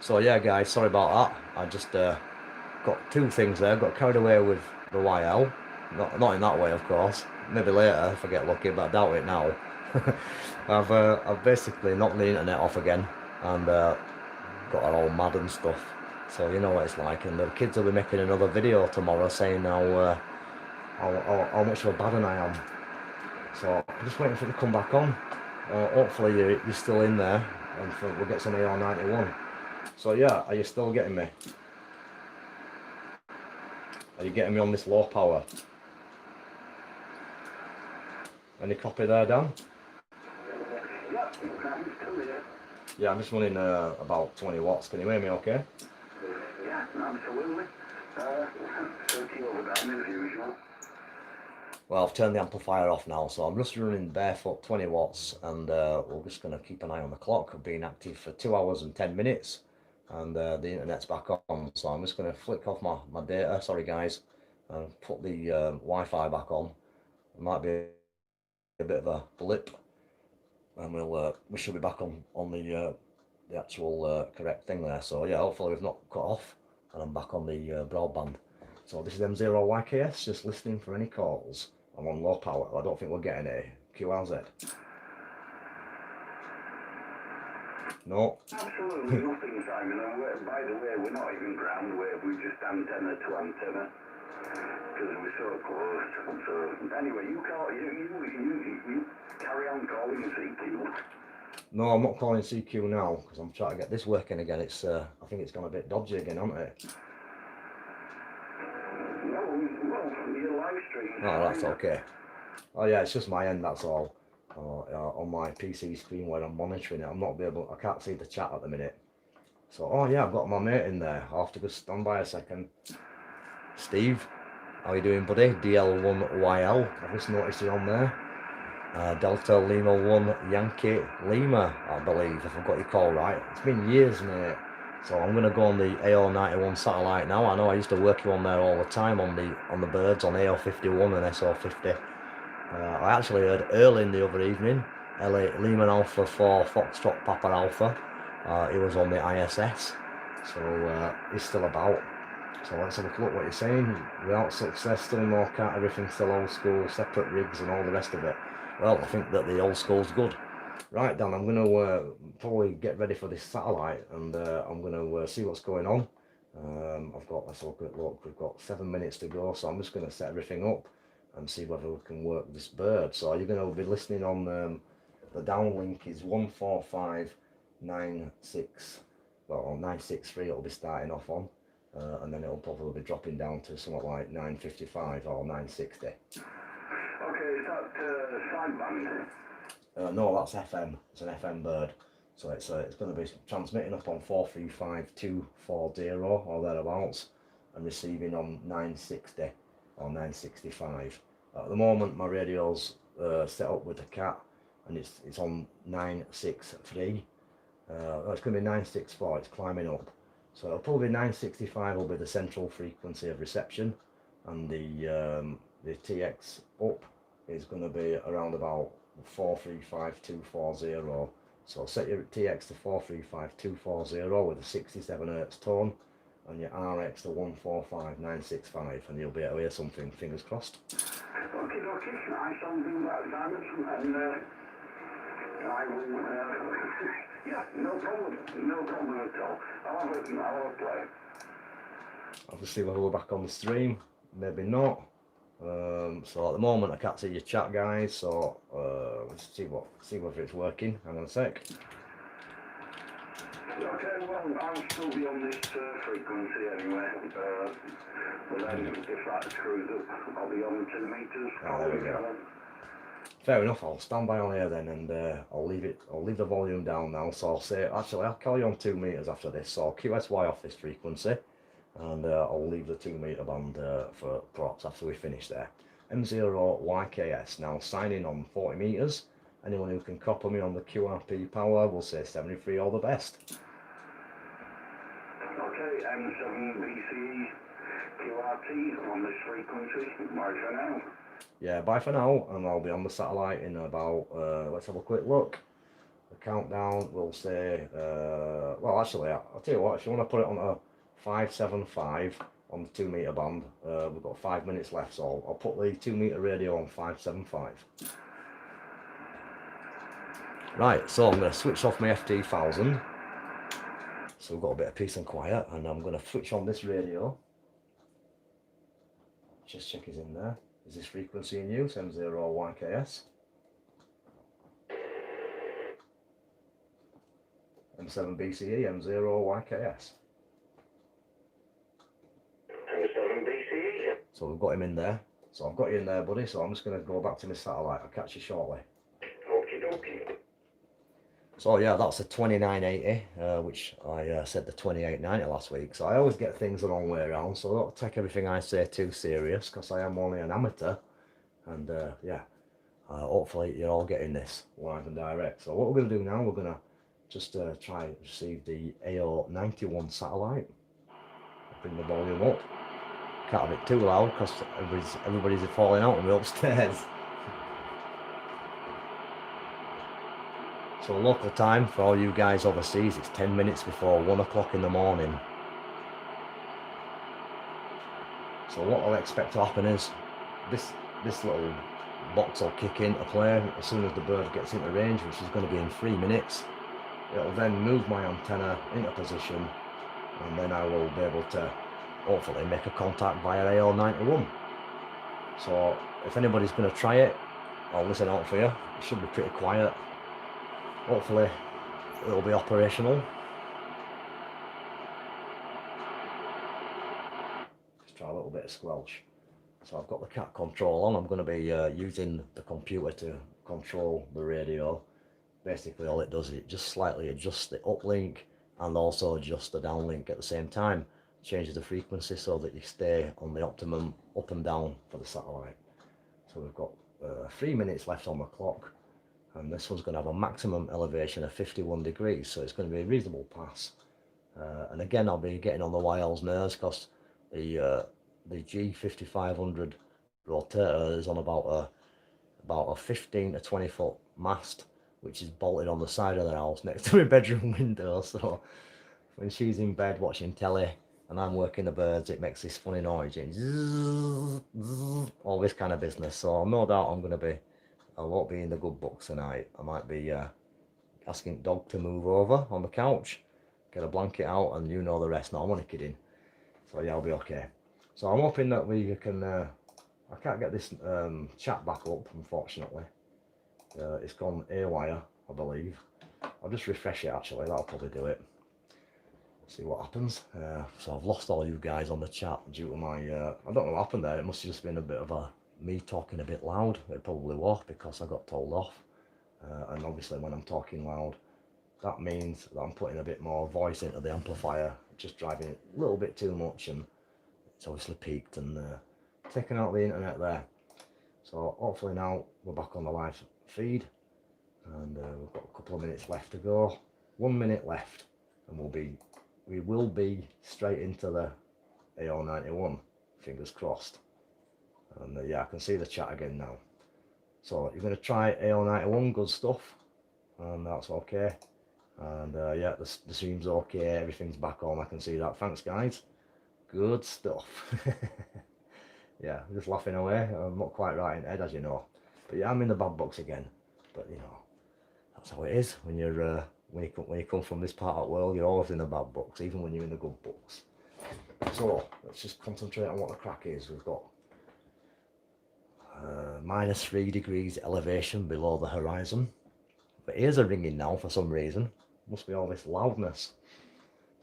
Speaker 1: So yeah guys, sorry about that. I just got two things there. Got carried away with the YL. Not in that way, of course. Maybe later if I get lucky, but I doubt it now. I've basically knocked the internet off again, and got it all mad and stuff. So you know what it's like. And the kids will be making another video tomorrow saying how much of a bad one I am. So I'm just waiting for it to come back on. Hopefully you're still in there, and we'll get some AR91. So yeah, are you still getting me? Are you getting me on this low power? Any copy there, Dan? Yeah, I'm just running about 20 watts. Can you hear me okay?
Speaker 2: Yeah, absolutely. 30 over down as usual.
Speaker 1: Well, I've turned the amplifier off now, so I'm just running barefoot 20 watts, and we're just going to keep an eye on the clock. I've been active for 2 hours and 10 minutes, and the internet's back on, so I'm just going to flick off my data, sorry guys, and put the Wi-Fi back on. It might be a bit of a blip, and we should be back on the actual correct thing there. So yeah, hopefully we've not cut off, and I'm back on the broadband. So this is M0YKS, just listening for any calls. I'm on low power. I don't think we're getting a QRZ. No.
Speaker 2: Absolutely nothing, Simon. And by the way, we're not even ground wave. We're just antenna to antenna, because we're so close. So anyway, you carry on calling CQ.
Speaker 1: No, I'm not calling CQ now, because I'm trying to get this working again. It's I think it's gone a bit dodgy again, hasn't it? Oh, that's okay. Oh yeah, it's just my end, that's all. On my PC screen where I'm monitoring it, I can't see the chat at the minute. So, oh yeah, I've got my mate in there. I'll have to just stand by a second. Steve, how you doing, buddy? DL1YL, I've just noticed you on there. Delta Lima 1 Yankee Lima, I believe, if I've got your call right. It's been years, mate. So I'm going to go on the AO91 satellite now. I know I used to work you on there all the time on the birds, on AO51 and SO50. I actually heard Erling the other evening, Lehman Alpha 4 Foxtrot Papa Alpha. He was on the ISS, so he's still about. So let's have a look what you're saying. Without success, still no cat, everything still old school, separate rigs and all the rest of it. Well, I think that the old school's good. Right, Dan, I'm going to probably get ready for this satellite, and I'm going to see what's going on. Let's have a quick look, we've got 7 minutes to go, so I'm just going to set everything up and see whether we can work this bird. So you're going to be listening on the downlink is 14596, well, 963 it'll be starting off on. And then it'll probably be dropping down to something like 955 or 960.
Speaker 2: Okay, is that sideband?
Speaker 1: No, that's FM. It's an FM bird. So it's going to be transmitting up on 435240 or thereabouts, and receiving on 960 or 965. At the moment, my radio's set up with a cat, and it's on 963. It's going to be 964. It's climbing up. So it'll probably 965 will be the central frequency of reception, and the TX up is going to be around about 435240. So set your TX to 435240 with a 67 Hz tone, and your RX to 145965, and you'll be able to hear something. Fingers crossed.
Speaker 2: Okay, I shall do that, Simon, and I will. Yeah, no problem at all. I'll have a play.
Speaker 1: I'll just see whether we're back on the stream. Maybe not. So at the moment I can't see your chat, guys. So let's see whether it's working. Hang on a sec.
Speaker 2: Okay, well, I'll still be on this frequency anyway. But then if that screws up, I'll be on 2 meters.
Speaker 1: Oh, there we go. Fair enough. I'll stand by on here then, and I'll leave the volume down now. So I'll say, actually, I'll carry on 2 meters after this. So QSY off this frequency, and I'll leave the 2 meter band for props after we finish there. M0YKS now signing on 40 meters. Anyone who can copper me on the QRP power will say 73 all the best.
Speaker 2: Okay, M7BCE QRT on this frequency. Bye for now.
Speaker 1: Yeah, bye for now, and I'll be on the satellite in about, let's have a quick look. The countdown will say, well, actually, I'll tell you what, if you want to put it on a 575 on the 2 meter band, we've got 5 minutes left, so I'll put the 2 meter radio on 575. Right, so I'm going to switch off my FT1000. So we've got a bit of peace and quiet, and I'm going to switch on this radio. Just check is in there. Is this frequency in use? M0YKS. M7BCE, M0YKS.
Speaker 2: M7BCE.
Speaker 1: So we've got him in there. So I've got you in there, buddy. So I'm just going to go back to my satellite. I'll catch you shortly.
Speaker 2: Okie dokie.
Speaker 1: So yeah, that's a 2980, which I said the 2890 last week. So I always get things the wrong way around. So don't take everything I say too serious, because I am only an amateur. And yeah, hopefully you're all getting this live and direct. So what we're going to do now, we're going to just try and receive the AO91 satellite. Bring the volume up. Can't have it too loud, because everybody's falling out on me upstairs. So local time for all you guys overseas, it's 10 minutes before 1 o'clock in the morning. So what I'll expect to happen is this little box will kick into play as soon as the bird gets into range, which is going to be in 3 minutes. It'll then move my antenna into position, and then I will be able to hopefully make a contact via AO91. So if anybody's going to try it, I'll listen out for you. It should be pretty quiet. Hopefully it'll be operational. Let's try a little bit of squelch. So I've got the cat control on. I'm going to be using the computer to control the radio. Basically all it does is it just slightly adjusts the uplink and also adjusts the downlink at the same time. Changes the frequency so that you stay on the optimum up and down for the satellite. So we've got 3 minutes left on the clock. And this one's going to have a maximum elevation of 51 degrees, so it's going to be a reasonable pass. And again, I'll be getting on the wires nerves, because the G5500 rotator is on about a 15 to 20 foot mast, which is bolted on the side of the house next to my bedroom window. So when she's in bed watching telly, and I'm working the birds, it makes this funny noise, all this kind of business. So no doubt I won't be in the good books tonight. I might be asking dog to move over on the couch, get a blanket out, and you know the rest. No, I'm only kidding. So yeah, I'll be okay. So I'm hoping that we can, I can't get this chat back up, unfortunately. It's gone AWire, I believe. I'll just refresh it actually, that'll probably do it. See what happens. So I've lost all you guys on the chat due to my, I don't know what happened there. It must have just been a bit of me talking a bit loud. It probably was because I got told off. And obviously when I'm talking loud, that means that I'm putting a bit more voice into the amplifier, just driving it a little bit too much, and it's obviously peaked and taken out the internet there. So hopefully now we're back on the live feed, and we've got a couple of minutes left to go. 1 minute left, and we will be straight into the AO91, fingers crossed. And yeah, I can see the chat again now. So you're going to try AO91, good stuff, and that's okay. And yeah, the stream's okay, everything's back on, I can see that. Thanks guys, good stuff. Yeah, I'm just laughing away. I'm not quite right in head, as you know, but yeah, I'm in the bad books again. But you know, that's how it is when you're when you come from this part of the world. You're always in the bad books, even when you're in the good books. So let's just concentrate on what the crack is. We've got -3 degrees elevation below the horizon. But ears are ringing now for some reason. Must be all this loudness.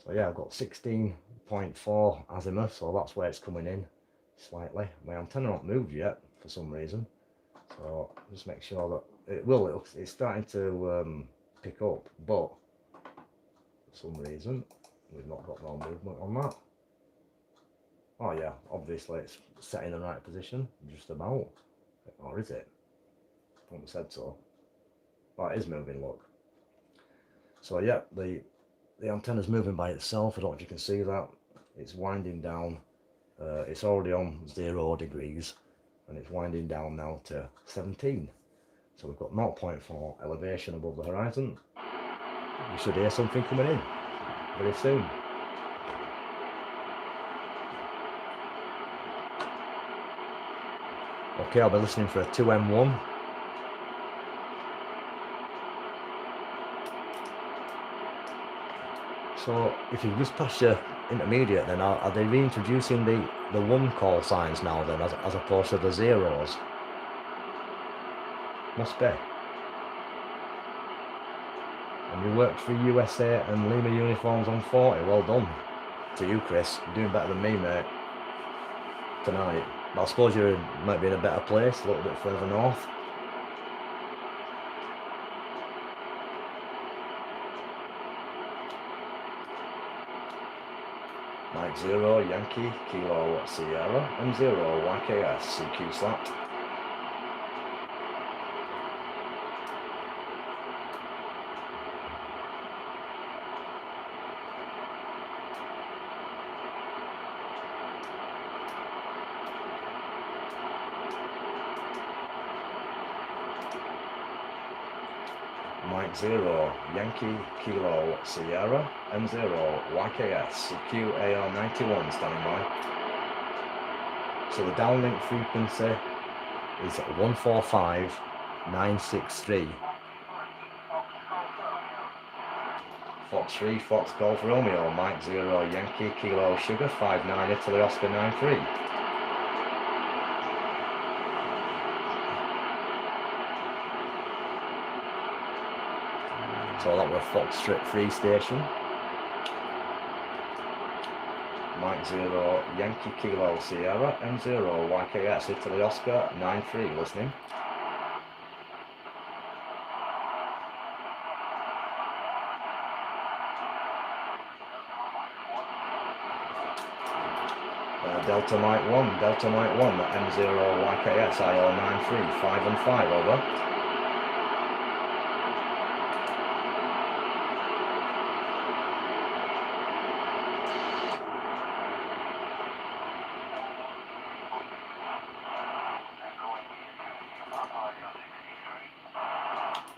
Speaker 1: So yeah, I've got 16.4 azimuth, so that's where it's coming in slightly. My antenna not moved yet for some reason, so just make sure that it's starting to pick up, but for some reason we've not got no movement on that. Oh yeah, obviously it's set in the right position, just about. Or is it? I haven't said so. Oh, it is moving, look. So yeah, the antenna's moving by itself. I don't know if you can see that. It's winding down. It's already on 0 degrees, and it's winding down now to 17. So we've got 0.4 elevation above the horizon. You should hear something coming in very soon. Okay, I'll be listening for a 2M1. So if you just pass your intermediate, then are they reintroducing the 1 call signs now then, as opposed to the zeros? Must be. And you worked for USA and Lima uniforms on 40. Well done to you, Chris. You're doing better than me, mate, tonight. But I suppose you might be in a better place, a little bit further north. Mike 0, Yankee, Kilo, Sierra, M0YKS, CQ slap. Mike 0, Yankee, Kilo, Sierra, M0YKS, CQ AR91 standing by. So the downlink frequency is 145,963. Fox 3, Fox Golf Romeo, Mike 0, Yankee, Kilo, Sugar, 59, Italy, Oscar 93. So that was Fox 3 station. Mike 0, Yankee Kilo Sierra, M0YKS, Italy Oscar 93, listening. Delta Mike 1, M0YKS, IO93, 5 and 5, over.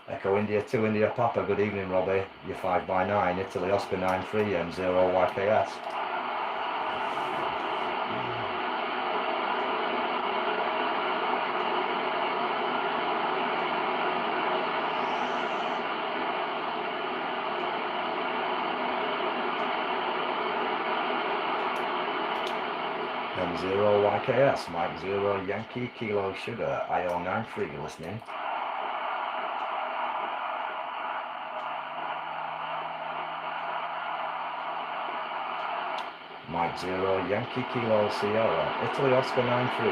Speaker 1: Echo India 2 India Papa, good evening Robbie, you're 5 by 9, Italy Oscar 93, M0YKS. M0YKS, Mike 0, Yankee, Kilo, Sugar, IO93, you're listening. Mike 0, Yankee, Kilo, Sierra, Italy, Oscar 93.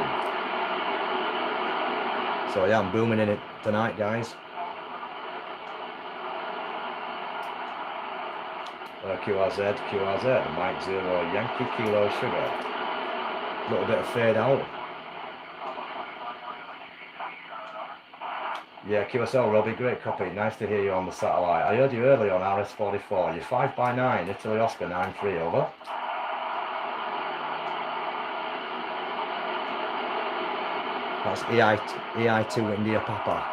Speaker 1: So yeah, I'm booming in it tonight, guys. QRZ, Mike 0, Yankee, Kilo, Sugar. A little bit of fade out. Yeah, QSL, Robbie, great copy. Nice to hear you on the satellite. I heard you earlier on RS44. You're 5x9, Italy, Oscar 93, over. That's EI2 India Papa.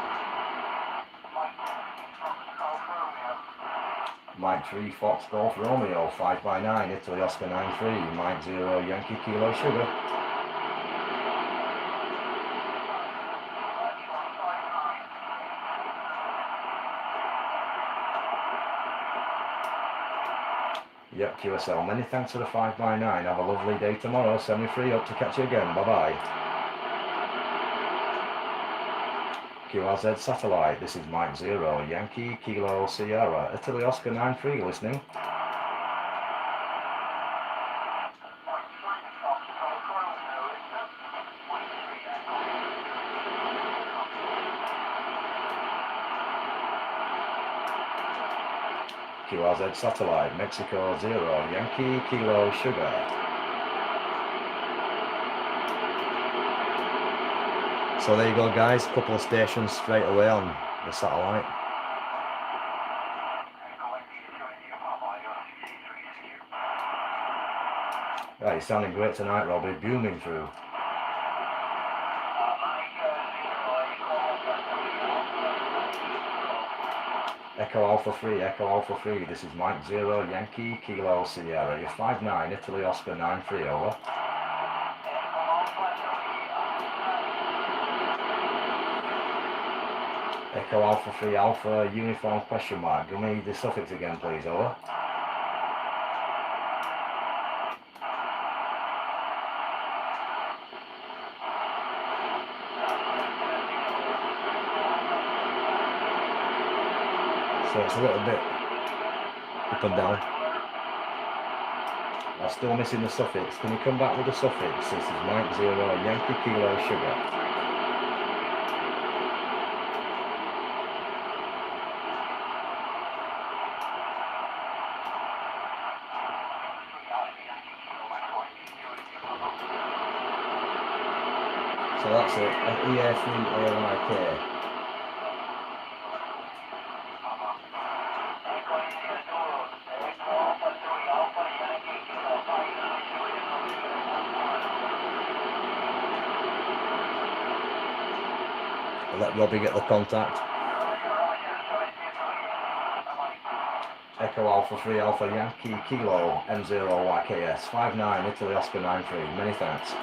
Speaker 1: Mike 3 Fox Golf Romeo, 5x9, Italy Oscar 93, Mike 0 Yankee Kilo Sugar. Yep, QSL, many thanks for the 5x9. Have a lovely day tomorrow. Send me free up to catch you again. Bye bye. QRZ Satellite, this is Mike 0, Yankee Kilo Sierra, Italy Oscar 93, listening. QRZ Satellite, Mexico 0, Yankee Kilo Sugar. So there you go, guys, couple of stations straight away on the satellite. Right, you're sounding great tonight, Robbie, booming through. Echo Alpha 3, this is Mike 0, Yankee Kilo Sierra, you're 5'9", Italy Oscar 93, over. Echo Alpha 3 Alpha, uniform question mark, give me the suffix again please, over. So it's a little bit up and down. I'm still missing the suffix. Can you come back with the suffix? This is Mike 0, Yankee Kilo Sugar. So that's it, EA3AYK. Let Robbie get the contact. Echo Alpha 3 Alpha Yankee Kilo M0YKS 5'9", Italy Oscar 93. Many thanks.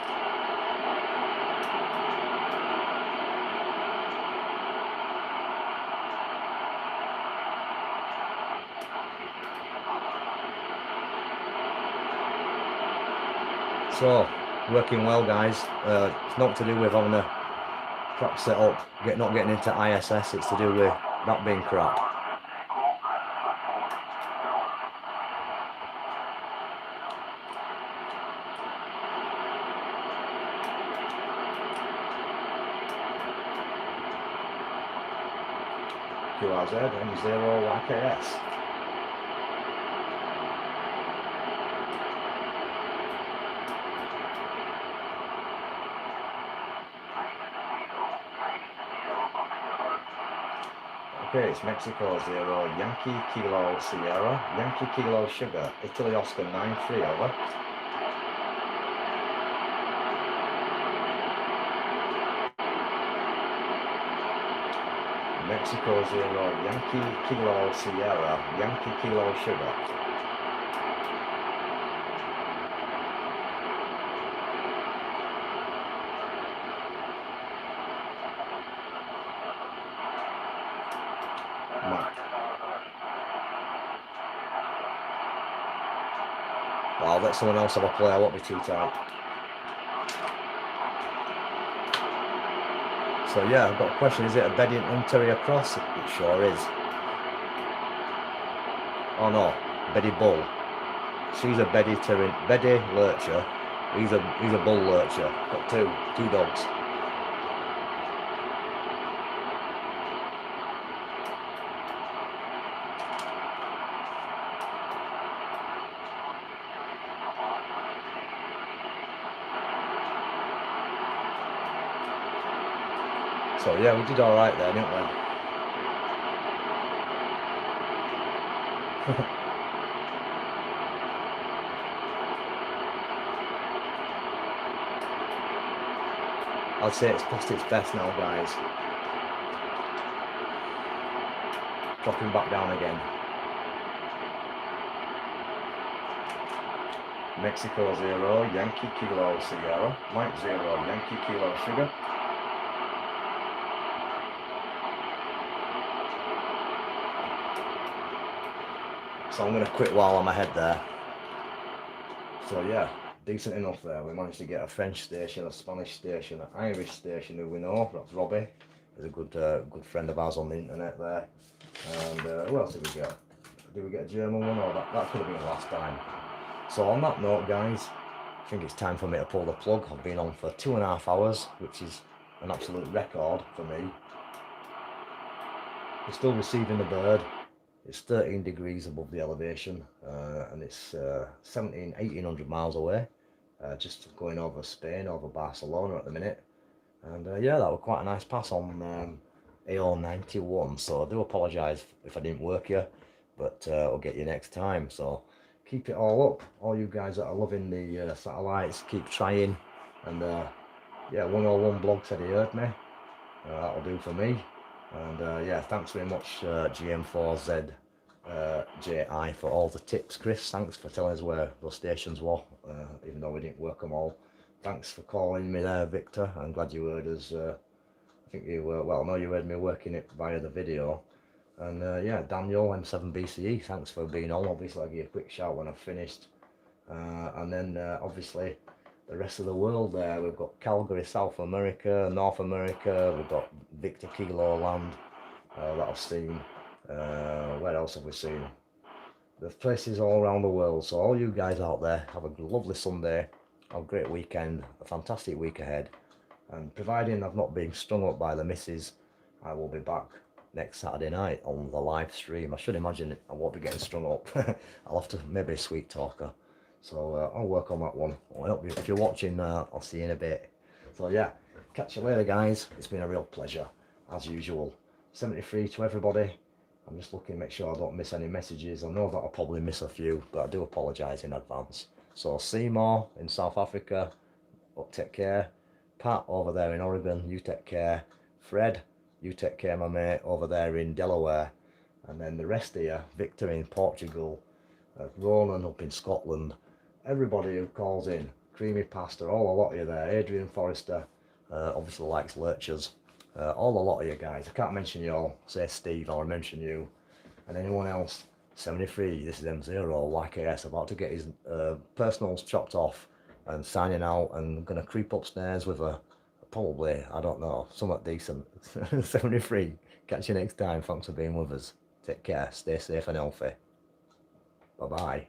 Speaker 1: So, working well, guys. It's not to do with having a crap set up, not getting into ISS, it's to do with that being crap. QRZ M0YKS. Okay, it's Mexico 0, Yankee Kilo Sierra, Yankee Kilo Sugar, Italy Oscar 93, over. Mexico 0, Yankee Kilo Sierra, Yankee Kilo Sugar. I'll let someone else have a play, I won't be too tight. So yeah, I've got a question. Is it a Beddington Terrier cross? It sure is. Oh no, Beddy Bull. She's a Beddy Lurcher. He's a Bull Lurcher. Got two dogs. So yeah, we did all right there, didn't we? I'd say it's past its best now, guys. Dropping back down again. Mexico 0, Yankee Kilo Sierra. Mike 0, Yankee Kilo Sugar. So I'm going to quit while I'm ahead there. So yeah, decent enough there. We managed to get a French station, a Spanish station, an Irish station who we know. That's Robbie. He's a good friend of ours on the internet there. And who else did we get? Did we get a German one? Or that could have been last time. So on that note, guys, I think it's time for me to pull the plug. I've been on for 2.5 hours, which is an absolute record for me. We're still receiving the bird. It's 13 degrees above the elevation, and it's 1800 miles away, just going over Spain, over Barcelona at the minute. And yeah, that was quite a nice pass on AO91, so I do apologise if I didn't work you, but I'll get you next time. So keep it all up, all you guys that are loving the satellites, keep trying. And yeah, 101 blog said he heard me. That'll do for me. And yeah, thanks very much GM4Z JI for all the tips. Chris, thanks for telling us where those stations were, even though we didn't work them all. Thanks for calling me there, Victor. I'm glad you heard us. I think you were, well, I know you heard me working it via the video. And yeah, Daniel, M7BCE, thanks for being on. Obviously, I'll give you a quick shout when I've finished. And then obviously the rest of the world there. We've got Calgary, South America, North America. We've got Victor Kilo Land that I've seen. Where else have we seen? There's places all around the world. So all you guys out there, have a lovely Sunday, have a great weekend, a fantastic week ahead. And providing I've not been strung up by the missus, I will be back next Saturday night on the live stream. I should imagine I won't be getting strung up. I'll have to, maybe a sweet talker. So I'll work on that one. I hope if you're watching, I'll see you in a bit. So yeah, catch you later, guys. It's been a real pleasure, as usual. 73 to everybody. I'm just looking to make sure I don't miss any messages. I know that I'll probably miss a few, but I do apologise in advance. So Seymour in South Africa, take care. Pat over there in Oregon, you take care. Fred, you take care, my mate, over there in Delaware. And then the rest of you, Victor in Portugal, Ronan up in Scotland, everybody who calls in, Creamy Pasta, all a lot of you there, Adrian Forrester, obviously likes lurchers, all a lot of you guys. I can't mention you all, say Steve, I'll mention you, and anyone else. 73, this is M0YKS, about to get his personals chopped off and signing out, and gonna creep upstairs with a, probably, I don't know, somewhat decent. 73, catch you next time, thanks for being with us. Take care, stay safe and healthy. Bye bye.